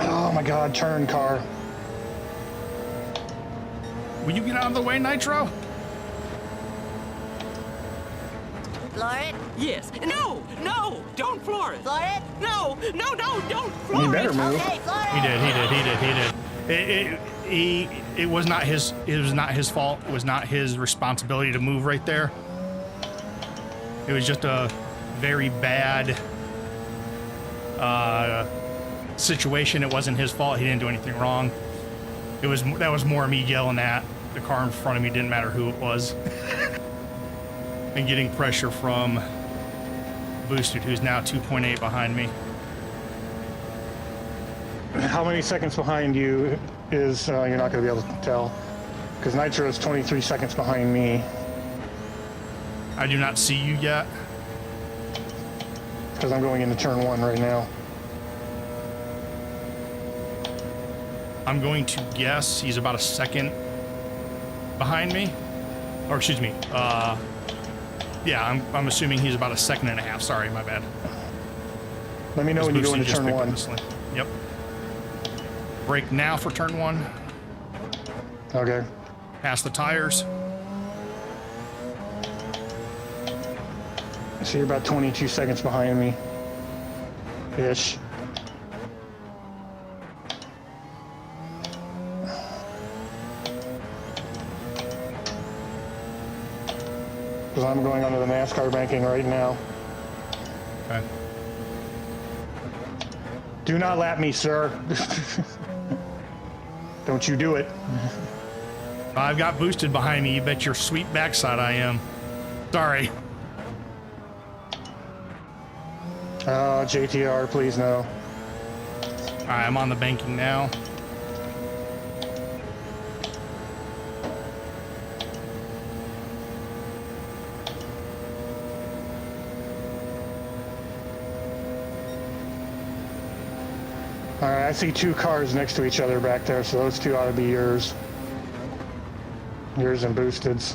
I: Oh my God, turn car.
B: Will you get out of the way, Nitro?
L: Floor it?
M: Yes. No! No! Don't floor it!
L: Floor it?
M: No! No, no! Don't floor it!
I: You better move.
L: Okay, floor it.
B: He did. It was not his fault. It was not his responsibility to move right there. It was just a very bad situation. It wasn't his fault. He didn't do anything wrong. That was more me yelling at the car in front of me. Didn't matter who it was. And getting pressure from Boosted, who's now 2.8 behind me.
I: How many seconds behind you is, you're not going to be able to tell. Because Nitro is 23 seconds behind me.
B: I do not see you yet.
I: Because I'm going into turn 1 right now.
B: I'm going to guess he's about a second behind me. Or excuse me, yeah, I'm assuming he's about a second and a half. Sorry, my bad.
I: Let me know when you go into turn 1.
B: Yep. Brake now for turn 1.
I: Okay.
B: Pass the tires.
I: So you're about 22 seconds behind me. Ish. Because I'm going onto the NASCAR banking right now.
B: Okay.
I: Do not lap me, sir. Don't you do it.
B: I've got Boosted behind me. You bet your sweet backside I am. Sorry.
I: JTR, please no.
B: Alright, I'm on the banking now.
I: Alright, I see 2 cars next to each other back there, so those 2 ought to be yours. Yours and Boosted's.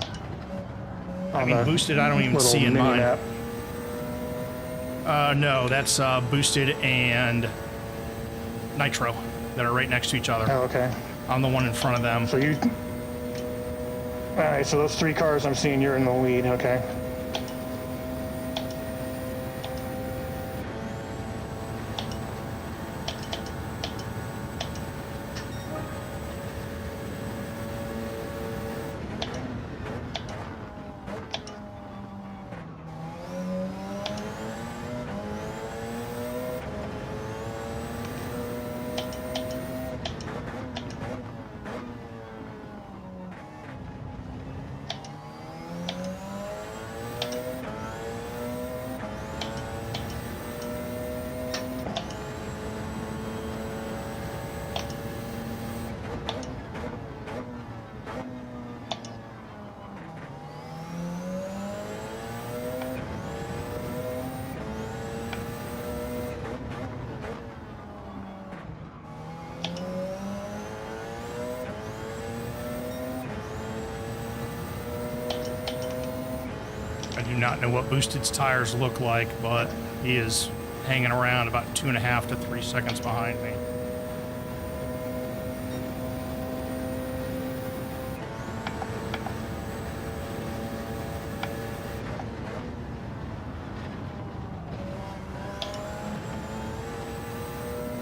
B: I mean, Boosted I don't even see in mine.
I: Map.
B: No, that's Boosted and Nitro that are right next to each other.
I: Oh, okay.
B: I'm the one in front of them.
I: So you... Alright, so those 3 cars I'm seeing, you're in the lead, okay.
B: do not know what Boosted's tires look like, but he is hanging around about 2.5 to 3 seconds behind me.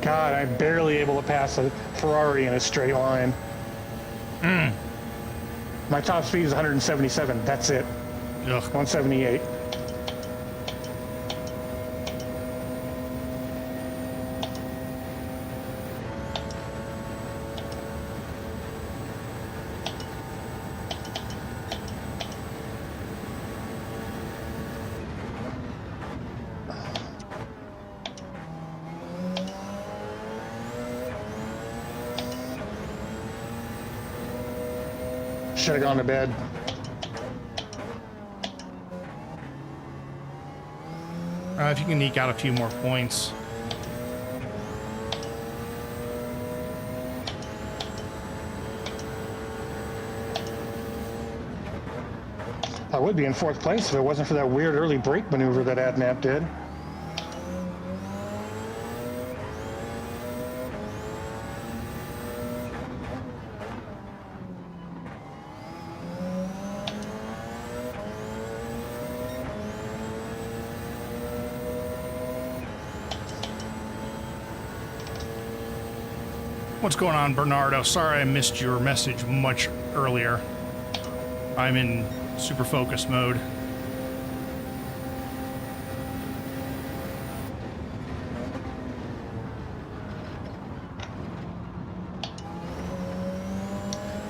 I: God, I'm barely able to pass a Ferrari in a straight line. My top speed is 177. That's it.
B: Ugh.
I: 178. Should have gone to bed.
B: If you can eke out a few more points.
I: I would be in 4th place if it wasn't for that weird early brake maneuver that Adnap did.
B: What's going on, Bernardo? Sorry I missed your message much earlier. I'm in super focus mode.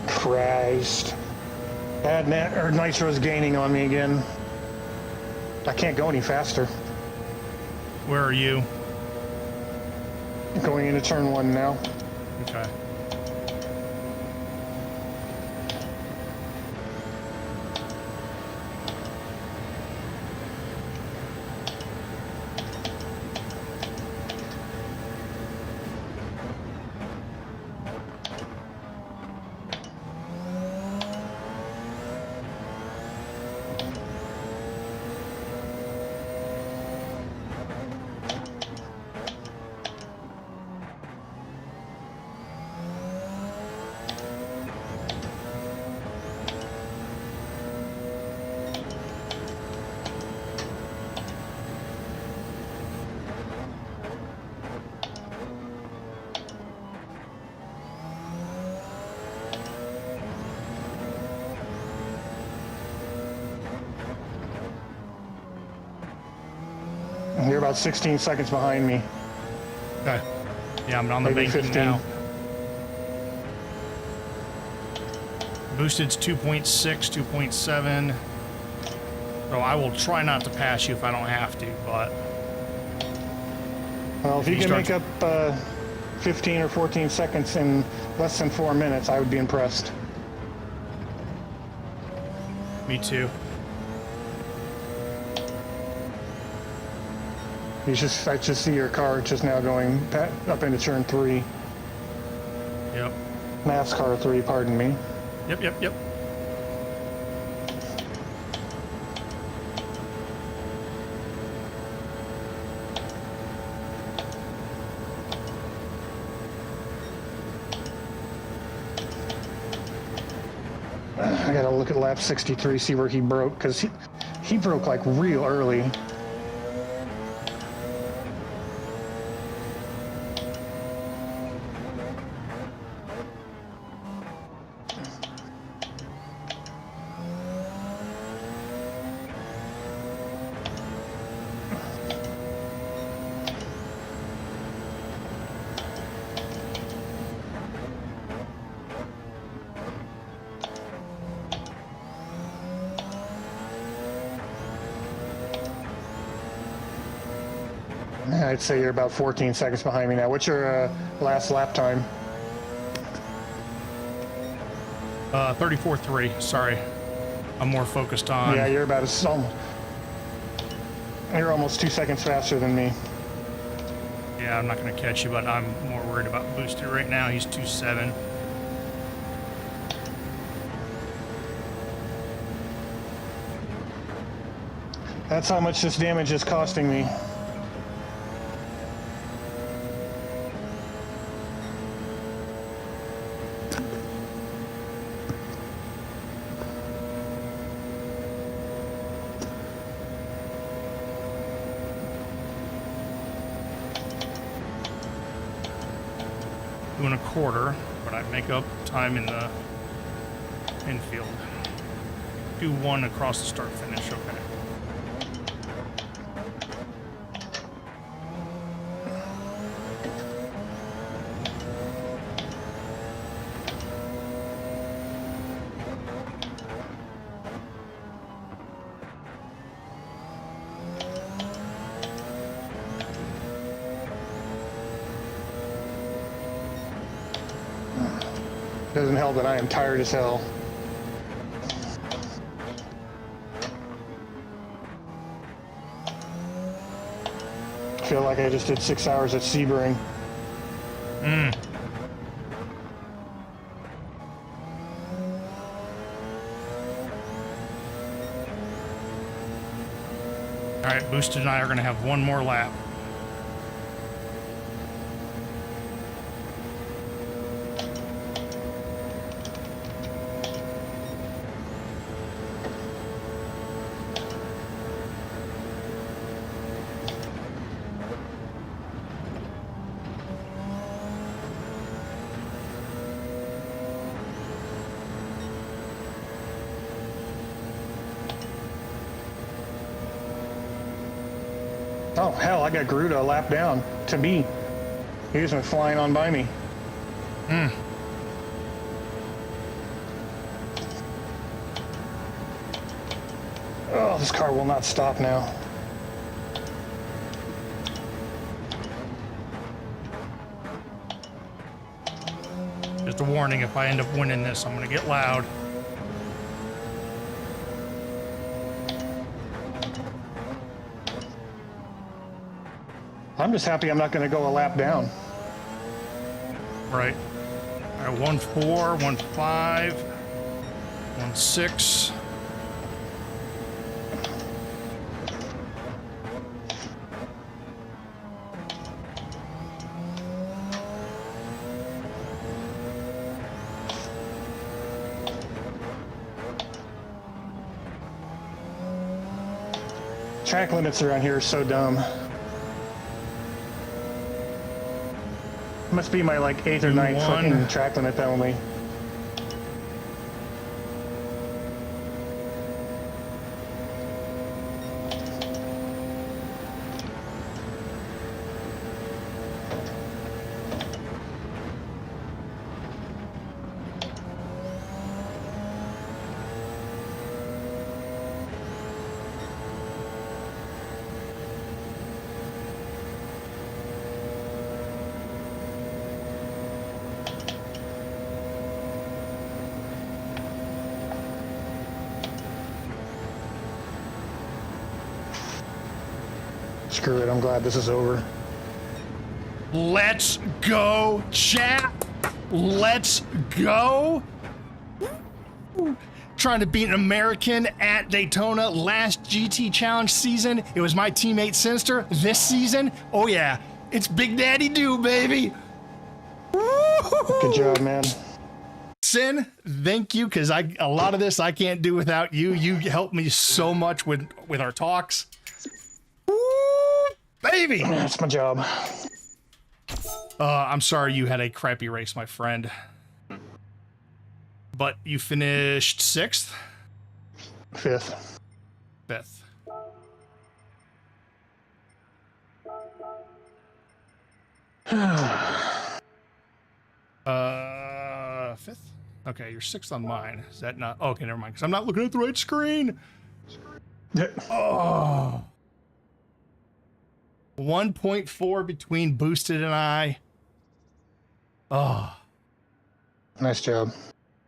I: Christ. Nitro's gaining on me again. I can't go any faster.
B: Where are you?
I: Going into turn 1 now.
B: Okay.
I: You're about 16 seconds behind me.
B: Okay. Yeah, I'm on the
I: Maybe
B: banking
I: 15.
B: now. Boosted's 2.6, 2.7. So I will try not to pass you if I don't have to, but...
I: Well, if you can make up 15 or 14 seconds in less than 4 minutes, I would be impressed.
B: Me too.
I: I just see your car just now going up into turn 3.
B: Yep.
I: NASCAR 3, pardon me.
B: Yep.
I: I gotta look at lap 63, see where he broke, because he broke like real early. I'd say you're about 14 seconds behind me now. What's your last lap time?
B: 34.3. Sorry. I'm more focused on...
I: Yeah, you're about you're almost 2 seconds faster than me.
B: Yeah, I'm not going to catch you, but I'm more worried about Boosted right now. He's 2.7.
I: That's how much this damage is costing me.
B: Doing a quarter, but I make up time in the infield. Do one across the start finish, okay.
I: Doesn't help that I am tired as hell. I feel like I just did 6 hours at Sebring.
B: All right, Boosted and I are going to have one more lap.
I: Oh, hell, I got Garuda a lap down. To me. He just went flying on by me. Oh, this car will not stop now.
B: Just a warning, if I end up winning this, I'm going to get loud.
I: I'm just happy I'm not going to go a lap down.
B: Right. All right, 1-4, 1-5, 1-6.
I: Track limits around here are so dumb. Must be my like 8th or 9th fucking track limit penalty. Screw it, I'm glad this is over.
B: Let's go, chat. Let's go. Trying to beat an American at Daytona last GT Challenge season. It was my teammate Synistor. This season, oh yeah, it's Big Daddy Doo, baby.
I: Good job, man.
B: Sin, thank you, because a lot of this I can't do without you. You helped me so much with our talks. Baby!
I: That's my job.
B: I'm sorry you had a crappy race, my friend. But you finished 6th?
I: 5th.
B: 5th. Fifth? Okay, you're 6th on mine. Is that not? Okay, never mind, because I'm not looking at the right screen. Oh. 1.4 between Boosted and I. Oh.
I: Nice job.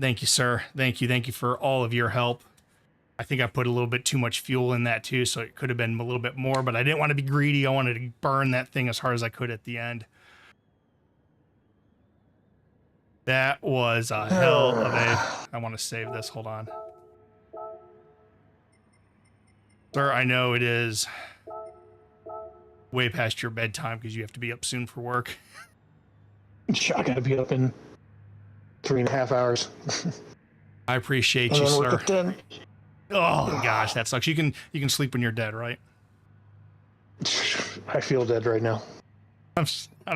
B: Thank you, sir. Thank you. Thank you for all of your help. I think I put a little bit too much fuel in that too, so it could have been a little bit more, but I didn't want to be greedy. I wanted to burn that thing as hard as I could at the end. That was a hell of a... I want to save this. Hold on. Sir, I know it is way past your bedtime because you have to be up soon for work.
I: I gotta be up in 3.5 hours.
B: I appreciate you, sir. Oh gosh, that sucks. You can sleep when you're dead, right?
I: I feel dead right now.
B: I'm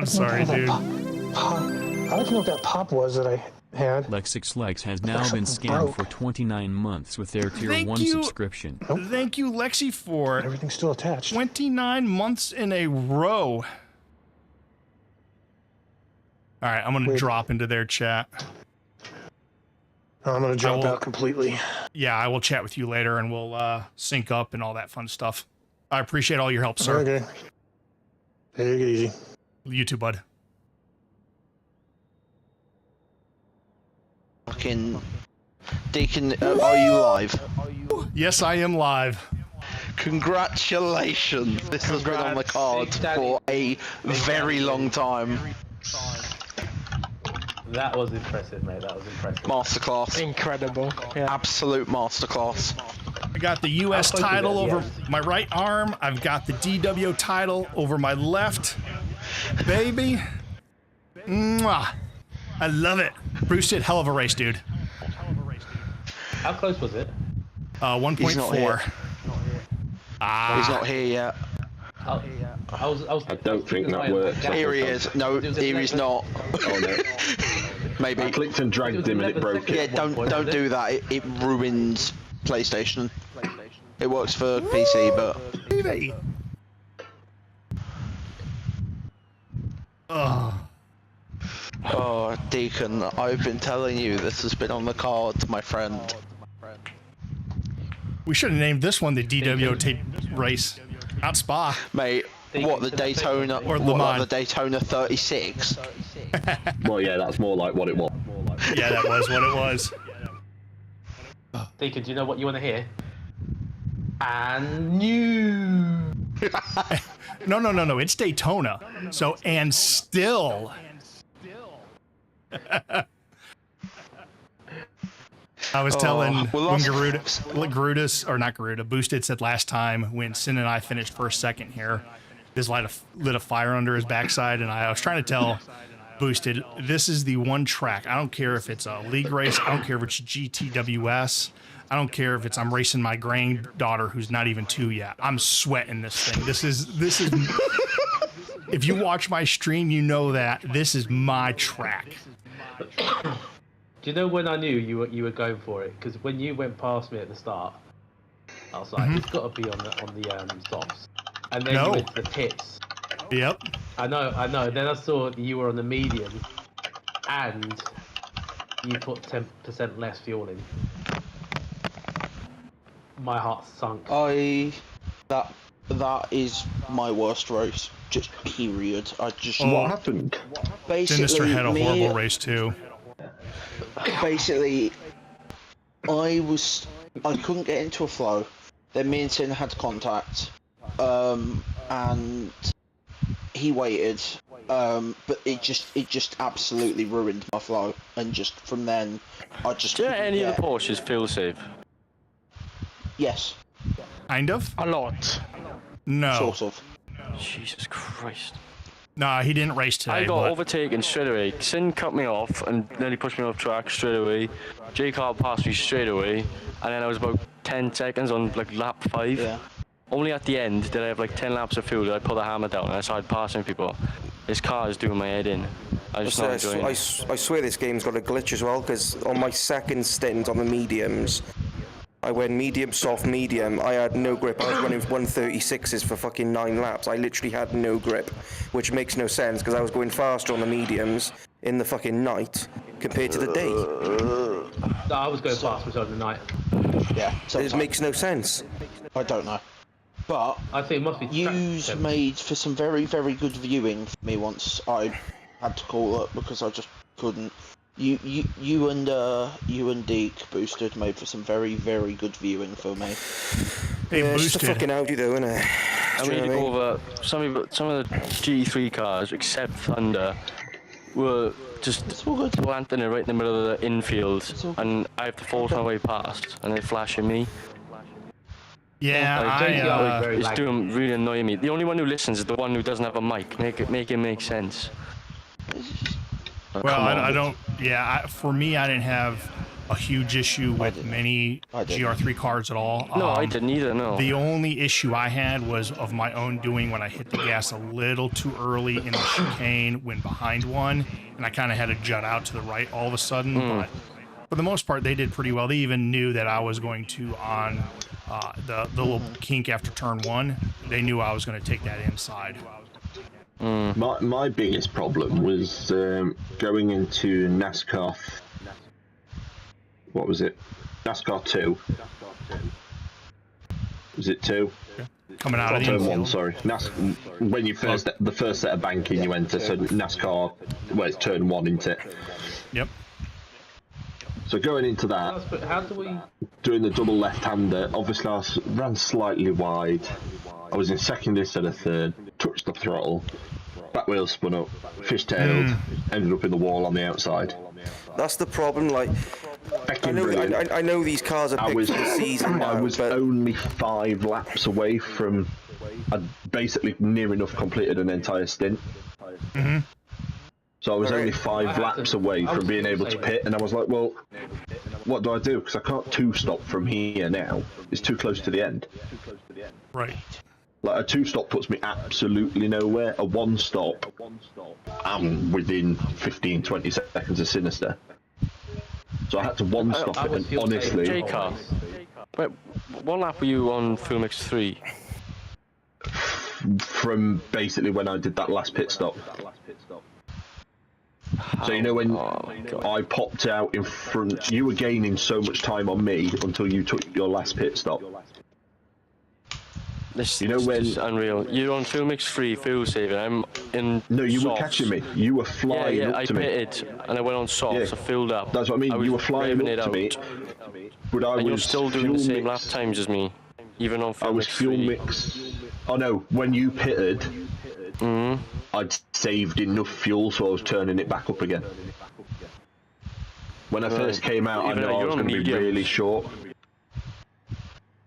B: sorry, dude.
I: I'd like to know what that pop was that I had.
E: Lexix has now been scammed for 29 months with their Tier 1 subscription.
B: Thank you, Lexi, for
I: everything's still attached.
B: 29 months in a row. All right, I'm gonna drop into their chat.
I: I'm gonna drop out completely.
B: Yeah, I will chat with you later, and we'll sync up and all that fun stuff. I appreciate all your help, sir.
I: Okay. Take it easy.
B: You too, bud.
G: Fucking Deacon, are you live?
B: Yes, I am live.
G: Congratulations! This has been on the card for a very long time.
N: That was impressive, mate. That was impressive.
G: Masterclass.
D: Incredible. Yeah.
G: Absolute masterclass.
B: I got the U.S. title over my right arm. I've got the DW title over my left. Baby. Mwah. I love it. Bruce did hell of a race, dude.
N: How close was it?
B: 1.4.
G: He's not here yet.
J: I don't think that worked.
G: Here he is. No, here he's not.
J: Oh no.
G: Maybe.
J: I clicked and dragged him and it broke it.
G: Yeah, don't do that. It ruins PlayStation. It works for PC, but. Oh, Deacon, I've been telling you this has been on the cards, my friend.
B: We should have named this one the DW race, not Spa.
G: Mate, what, the Daytona
B: or Le Mans?
G: The Daytona 36?
J: Well, yeah, that's more like what it was.
B: Yeah, that was what it was.
N: Deacon, do you know what you want to hear? And new.
B: No. It's Daytona. So and still. I was telling when Boosted said last time when Sin and I finished first, second here, this lit a fire under his backside, and I was trying to tell Boosted, this is the one track. I don't care if it's a league race. I don't care if it's GTWS. I don't care if I'm racing my granddaughter who's not even 2 yet. I'm sweating this thing. This is. If you watch my stream, you know that this is my track.
N: Do you know when I knew you were going for it? Because when you went past me at the start, I was like, it's got to be on the softs. And then you went to the pits.
B: Yep.
N: I know. Then I saw you were on the medium, and you put 10% less fuel in. My heart sunk.
G: That is my worst race. Just period.
J: What happened?
G: Basically,
B: Synistor had a horrible race too.
G: Basically, I couldn't get into a flow. Then me and Sin had contact, and he waited, but it just absolutely ruined my flow. And just from then, I just.
F: Do any of the Porsches feel safe?
G: Yes.
B: Kind of.
D: A lot.
B: No.
G: Sort of.
F: Jesus Christ.
B: Nah, he didn't race today.
F: I got overtaken straight away. Sin cut me off and then he pushed me off track straight away. J-Car passed me straight away. And then I was about 10 seconds on like lap 5.
G: Yeah.
F: Only at the end did I have like 10 laps of fuel that I put the hammer down and I started passing people. This car is doing my head in. I'm just not enjoying it.
H: I swear this game's got a glitch as well, because on my second stint on the mediums, I went medium, soft, medium. I had no grip. I was running 136s for fucking 9 laps. I literally had no grip, which makes no sense because I was going faster on the mediums in the fucking night compared to the day.
N: No, I was going faster on the night.
G: Yeah.
H: It makes no sense.
G: I don't know. But
N: I think it must be.
G: Yous made for some very, very good viewing for me once I had to call up because I just couldn't. You and Deke Boosted made for some very, very good viewing for me.
B: Hey,
H: yeah,
B: Boosted.
H: it's just a fucking Audi though, isn't it?
F: I mean, to go over some of the GT3 cars, except Thunder, were just planting it right in the middle of the infield, and I have to force my way past, and they're flashing me.
B: Yeah,
F: it's doing really annoying me. The only one who listens is the one who doesn't have a mic. Make it make sense.
B: Well, I don't. Yeah, for me, I didn't have a huge issue with many GR3 cars at all.
F: No, I didn't either. No.
B: The only issue I had was of my own doing when I hit the gas a little too early in the chicane when behind one, and I kind of had to jut out to the right all of a sudden. But for the most part, they did pretty well. They even knew that I was going to on the little kink after turn one. They knew I was going to take that inside.
O: My biggest problem was going into NASCAR. What was it? NASCAR 2. Was it 2?
B: Coming out of the
O: turn
B: infield.
O: 1, sorry. When you the first set of banking you enter, so NASCAR, well, it's turn 1, isn't it?
B: Yep.
O: So going into that,
N: How do we...
O: doing the double left-hander, obviously I ran slightly wide. I was in second instead of third, touched the throttle, back wheel spun up, fishtailed, ended up in the wall on the outside.
H: That's the problem, like... I know these cars are picked for the season now,
O: I was only 5 laps away from... I'd basically near enough completed an entire stint. So I was only 5 laps away from being able to pit, and I was like, well, what do I do? Because I can't two-stop from here now. It's too close to the end.
B: Right.
O: Like, a two-stop puts me absolutely nowhere. A one-stop, I'm within 15, 20 seconds of Synistor. So I had to one-stop it, and honestly...
F: J-Car, what lap were you on Fuel Mix 3?
O: From basically when I did that last pit stop. So you know when I popped out in front, you were gaining so much time on me until you took your last pit stop.
F: This,
O: you know when
F: is unreal. You're on Fuel Mix 3, fuel saving. I'm in.
O: No, you
F: softs.
O: were catching me. You were flying up to me.
F: I pitted and I went on softs. I filled up.
O: That's what I mean. You were flying up to me. But I was
F: you're still doing the same lap times as me, even on Fuel Mix 3.
O: Fuel Mix. Oh no, when you pitted, I'd saved enough fuel, so I was turning it back up again. When I first came out, I know I was going to be really short.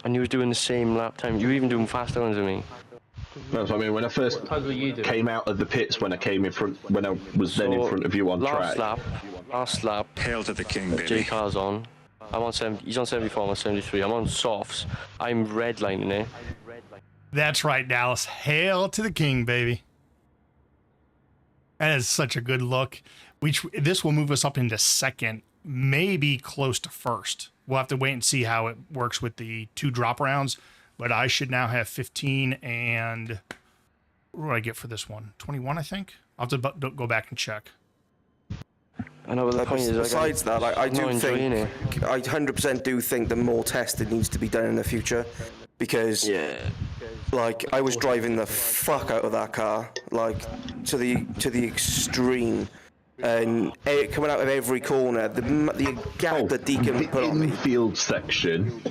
F: And you were doing the same lap time. You were even doing faster ones than me.
O: That's what I mean. When I first came out of the pits, when I came in front, when I was then in front of you on track.
F: Last lap.
P: Hail to the king, baby.
F: J-Car's on. I'm on 70. He's on 74. I'm on 73. I'm on softs. I'm redlining it.
B: That's right, Dallas. Hail to the king, baby. That is such a good look. This will move us up into second, maybe close to first. We'll have to wait and see how it works with the 2 drop rounds, but I should now have 15 and what do I get for this one? 21, I think. I'll have to go back and check.
F: I know what the point is.
H: Besides that, I do think, I 100% do think that more testing needs to be done in the future, because, like, I was driving the fuck out of that car, like, to the extreme. And coming out of every corner, the gap that Deacon put on me.
O: Infield section.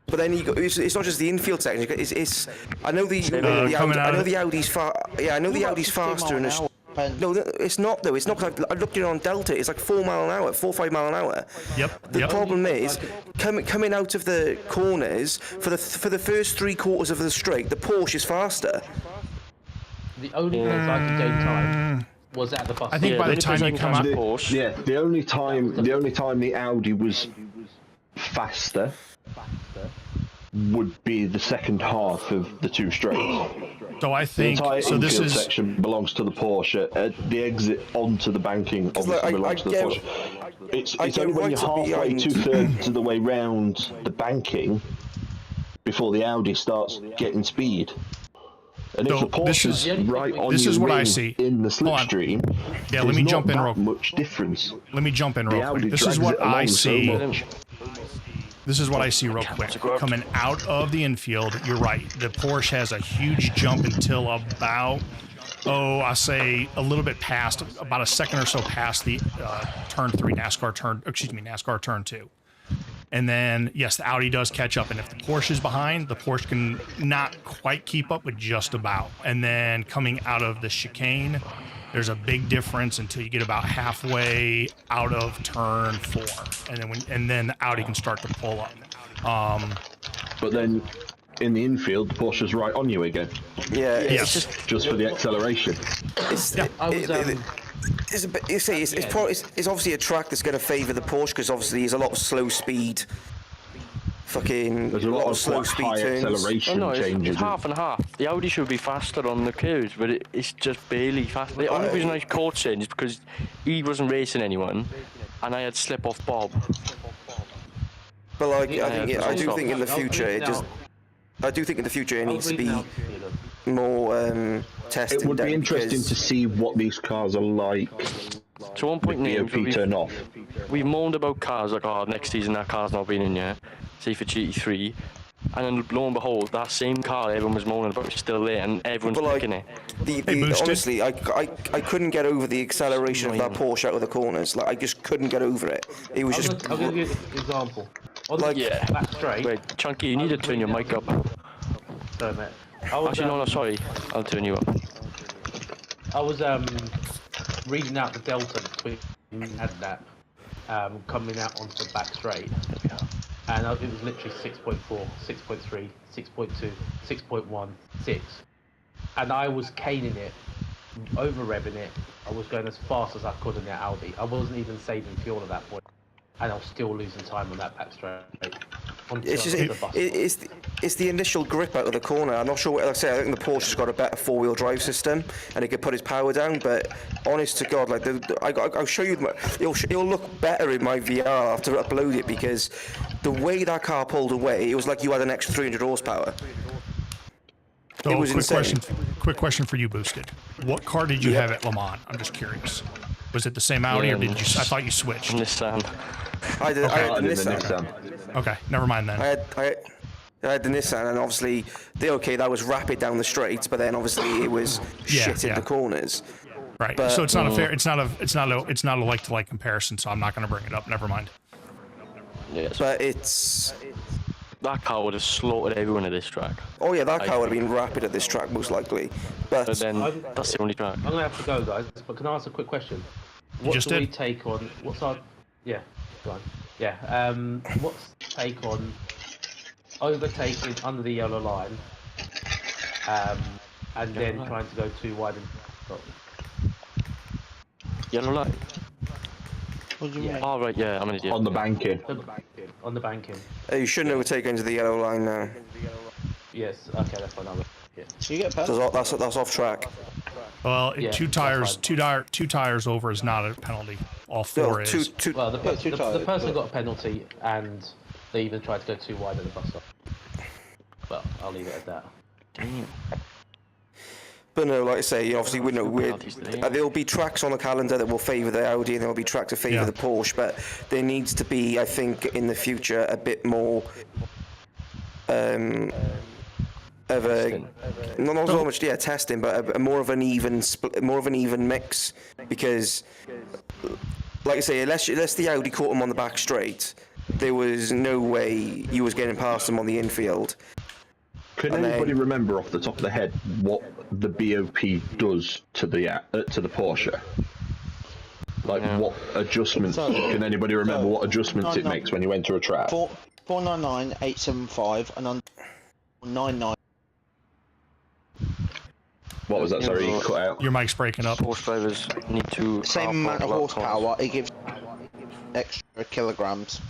H: But then you got, it's not just the infield section. It's I know the Audi's faster and no, it's not though. It's not. Cause I looked at it on Delta. It's like 4 mile an hour, 4-5 mile an hour.
B: Yep.
H: The problem is coming out of the corners for the first 3 quarters of the straight, the Porsche is faster.
N: The only place I could gain time was at the bus.
B: I think by the time you come up,
O: the only time the Audi was faster would be the second half of the 2 straights.
B: So I think
O: the entire
B: this
O: infield
B: is
O: section belongs to the Porsche. The exit onto the banking obviously belongs to the Porsche. It's only when you're halfway, 2/3 of the way round the banking before the Audi starts getting speed. And if the Porsche is right on
B: this is what I
O: ring
B: see
O: in the slipstream,
B: yeah, let me jump in real
O: much difference.
B: Let me jump in real quick. This is what I see. This is what I see real quick. Coming out of the infield, you're right. The Porsche has a huge jump until about, I say a little bit past, about a second or so past the turn 3 NASCAR turn 2. And then, yes, the Audi does catch up. And if the Porsche is behind, the Porsche can not quite keep up, but just about. And then coming out of the chicane, there's a big difference until you get about halfway out of turn 4. And then the Audi can start to pull up.
O: but then in the infield, the Porsche's right on you again.
H: Yeah, it's
O: just for the acceleration.
H: It's obviously a track that's going to favour the Porsche because obviously there's a lot of slow speed.
O: There's a lot of
H: slow speed
O: high
H: turns.
O: acceleration changes.
F: It's half and half. The Audi should be faster on the curves, but it's just barely faster. The only reason I caught Sin is because he wasn't racing anyone, and I had slip off Bob.
H: But like, I do think in the future it needs to be more tested.
O: It would be interesting to see what these cars are like.
F: So one point
O: names turn off.
F: We've moaned about cars like, oh, next season that car's not been in yet, say for GT3, and then lo and behold, that same car everyone was moaning about is still there, and everyone's picking it.
H: Honestly, I couldn't get over the acceleration of that Porsche out of the corners. Like, I just couldn't get over it. It was just.
N: I'll give you an example.
F: Back straight. Wait, Chunky, you need to turn your mic up.
N: Sorry, mate.
F: Actually, no, sorry. I'll turn you up.
N: I was reading out the delta between that coming out onto the back straight, and it was literally 6.4, 6.3, 6.2, 6.1, 6, and I was caning it, over revving it. I was going as fast as I could in the Audi. I wasn't even saving fuel at that point, and I was still losing time on that back straight.
H: It's the initial grip out of the corner. I'm not sure what I say. I think the Porsche's got a better four-wheel drive system, and it could put its power down. But honest to God, like I'll show you. It'll look better in my VR after I upload it because the way that car pulled away, it was like you had an extra 300 horsepower.
B: So
H: it was insane.
B: Quick question for you, Boosted. What car did you have at Le Mans? I'm just curious. Was it the same Audi, or did you? I thought you switched.
F: Nissan.
H: I had the Nissan.
B: Okay, never mind then.
H: I had the Nissan, and obviously that was rapid down the straights, but then obviously it was shit in the corners.
B: Right. But, so it's not a fair. It's not a like to like comparison. So I'm not going to bring it up. Never mind.
F: Yes.
H: But it's.
F: That car would have slaughtered everyone at this track.
H: Oh yeah, that car would have been rapid at this track most likely. But
F: then that's the only track.
N: I'm gonna have to go, guys. But can I ask a quick question? What do we take on? What's our? Yeah, go on. Yeah. What's the take on overtaking under the yellow line, and then trying to go too wide and
F: yellow line?
N: What do you mean?
F: Oh right, yeah, I'm an idiot.
O: On the banking.
N: On the banking.
H: You shouldn't overtake into the yellow line now.
N: Yes. Okay, that's fine. Yeah.
D: You get past.
H: That's off track.
B: Well, two tires over is not a penalty. All four is.
N: Well, the person got a penalty, and they even tried to go too wide at the bus stop. Well, I'll leave it at that.
F: Damn.
H: But no, like I say, obviously there'll be tracks on the calendar that will favour the Audi, and there'll be tracks that favour the Porsche. But there needs to be, I think, in the future, a bit more of a not so much testing, but a more of an even mix. Because, like I say, unless the Audi caught him on the back straight, there was no way you was getting past him on the infield.
O: Can anybody remember off the top of the head what the BOP does to the Porsche? Like what adjustments? Can anybody remember what adjustments it makes when you enter a track?
D: 499, 875, and on 99.
O: What was that? Sorry, you cut out.
B: Your mic's breaking up.
F: Porsche drivers need to
D: same amount of horsepower. It gives extra kilograms.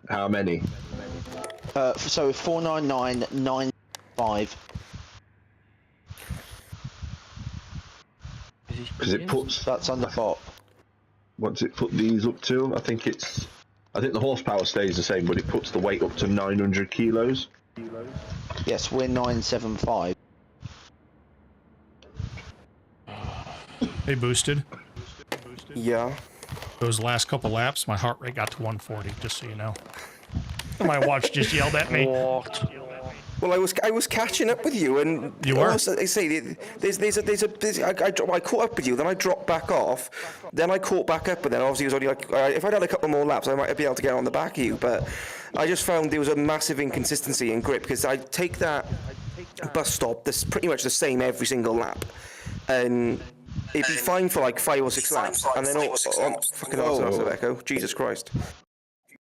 O: How many?
D: So 499, 9.5.
O: Because it puts.
D: That's on the bot.
O: What's it put these up to? I think the horsepower stays the same, but it puts the weight up to 900 kilos.
D: Yes, we're 975.
B: They boosted.
H: Yeah.
B: Those last couple laps, my heart rate got to 140. Just so you know. My watch just yelled at me.
F: What?
H: Well, I was catching up with you, and
B: you were.
H: I say I caught up with you, then I dropped back off, then I caught back up, but then obviously it was only like if I'd had a couple more laps, I might be able to get on the back of you. But I just found there was a massive inconsistency in grip because I take that bus stop, that's pretty much the same every single lap, and it'd be fine for like 5 or 6 laps, and then fucking hell, that's an echo. Jesus Christ.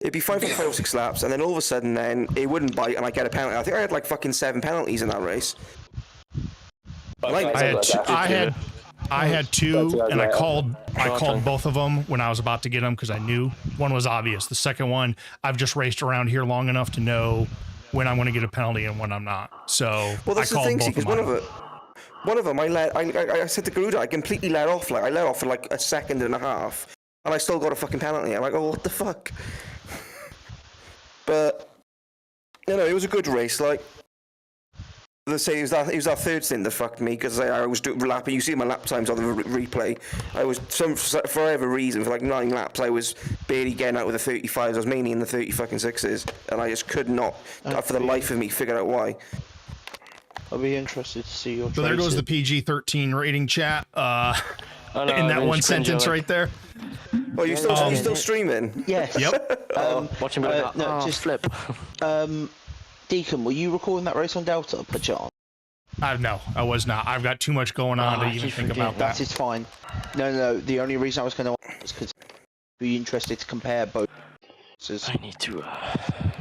H: It'd be fine for 5 or 6 laps, and then all of a sudden, then it wouldn't bite, and I get a penalty. I think I had like fucking 7 penalties in that race.
B: I had 2, and I called both of them when I was about to get them because I knew one was obvious. The second one, I've just raced around here long enough to know when I'm going to get a penalty and when I'm not. So
H: well, that's
B: I called
H: the thing,
B: both
H: because one of them, I said to Garuda, I completely let off. Like I let off for like a second and a half, and I still got a fucking penalty. I'm like, oh, what the fuck? But you know, it was a good race. Like, let's say it was that third stint that fucked me because I was lapping. You see my lap times on the replay. I was for whatever reason for like 9 laps. I was barely getting out with the 35s. I was mainly in the 30-6s, and I just could not, for the life of me, figure out why.
G: I'll be interested to see your.
B: So there goes the PG-13 rating chat. In that one sentence right there.
H: Oh, you still streaming?
G: Yes.
B: Yep.
F: Watching
G: just
F: flip.
G: Deacon, were you recording that race on Delta, per chance?
B: No, I was not. I've got too much going on to even think about that.
G: That is fine. No. The only reason I was going to ask was because I'd be interested to compare both.
F: I need to.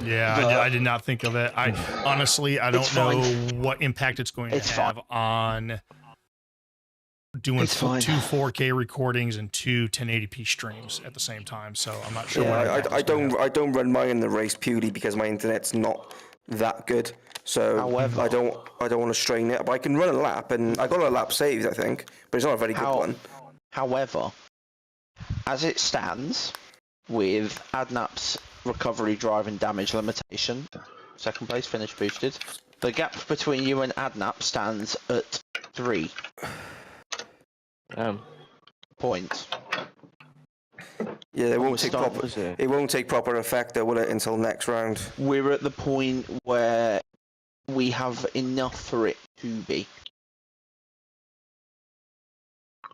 B: Yeah, I did not think of it. I honestly, I don't know what impact it's going to have on doing 2 4K recordings and 2 1080p streams at the same time. So I'm not sure.
H: Yeah, I don't run mine in the race purely because my internet's not that good. So
G: however,
H: I don't want to strain it. But I can run a lap, and I got a lap saved, I think, but it's not a very good one.
G: However, as it stands, with Adnap's recovery drive and damage limitation, second place finish boosted, the gap between you and Adnap stands at 3 points.
H: Yeah, it won't take proper effect, though, will it, until next round?
G: We're at the point where we have enough for it to be.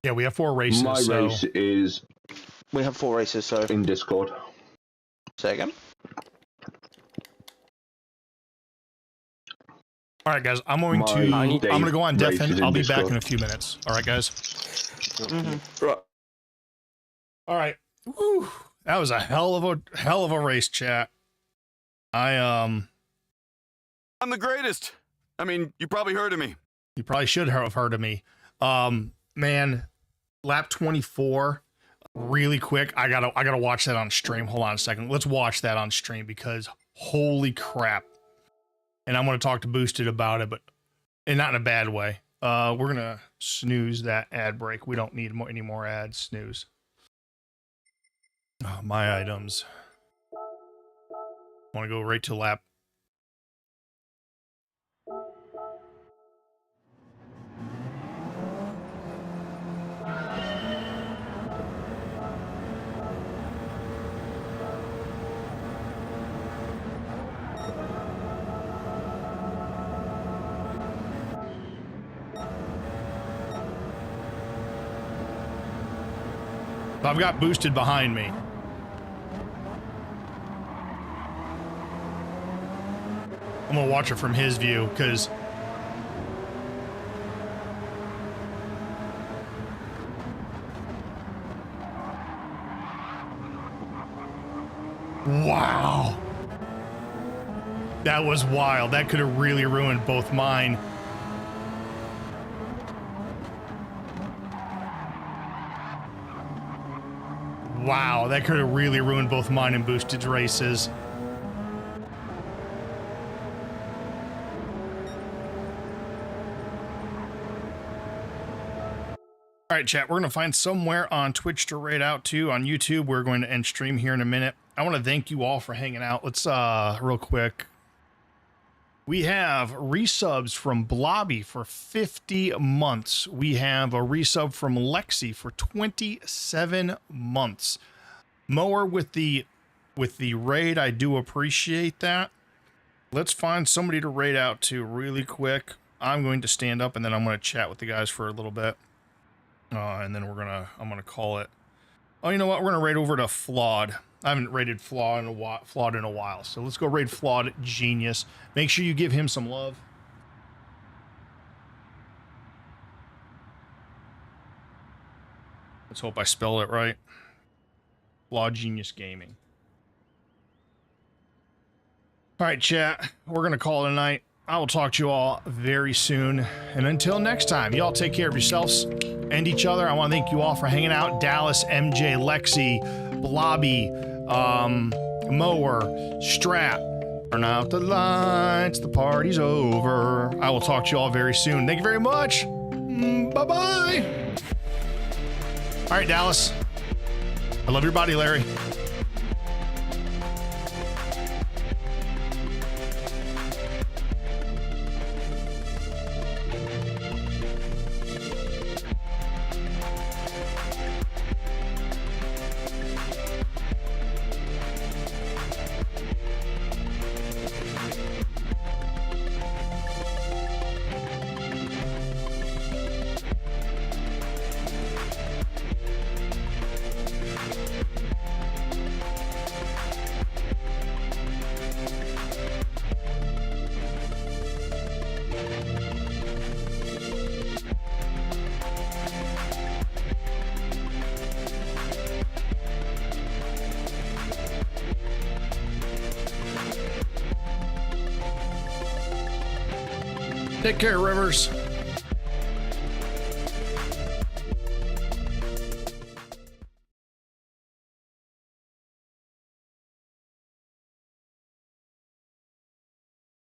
B: Yeah, we have 4 races.
O: My race is.
G: We have 4 races, so.
O: In Discord.
G: Say again?
B: All right, guys. I'm going to go on deafen. I'll be back in a few minutes. All right, guys.
H: Right.
B: All right. Woo. That was a hell of a race, chat. I'm
P: the greatest. I mean, you probably heard of me.
B: You probably should have heard of me. Man, lap 24. Really quick, I gotta watch that on stream. Hold on a second. Let's watch that on stream because holy crap. And I'm gonna talk to Boosted about it, and not in a bad way. We're gonna snooze that ad break. We don't need any more ads. Snooze. Oh, my items. I want to go right to lap. I've got Boosted behind me. I'm gonna watch it from his view, because wow. That was wild. That could have really ruined both mine. Wow, that could have really ruined both mine and Boosted's races. All right, chat, we're going to find somewhere on Twitch to raid out to. On YouTube, we're going to end stream here in a minute. I want to thank you all for hanging out. Let's, real quick. We have resubs from Blobby for 50 months. We have a resub from Lexi for 27 months. Mower with the raid, I do appreciate that. Let's find somebody to raid out to really quick. I'm going to stand up and then I'm going to chat with the guys for a little bit. And then I'm gonna call it. Oh, you know what? We're gonna raid over to Flawed. I haven't raided Flawed in a while, so let's go raid Flawed Genius. Make sure you give him some love. Let's hope I spelled it right. Flawed Genius Gaming. All right, chat. We're going to call it a night. I will talk to you all very soon. And until next time, y'all take care of yourselves and each other. I want to thank you all for hanging out. Dallas, MJ, Lexi, Blobby, Mower, Strap. Turn out the lights. The party's over. I will talk to you all very soon. Thank you very much. Bye-bye. All right, Dallas. I love your body, Larry. Take care, Rivers.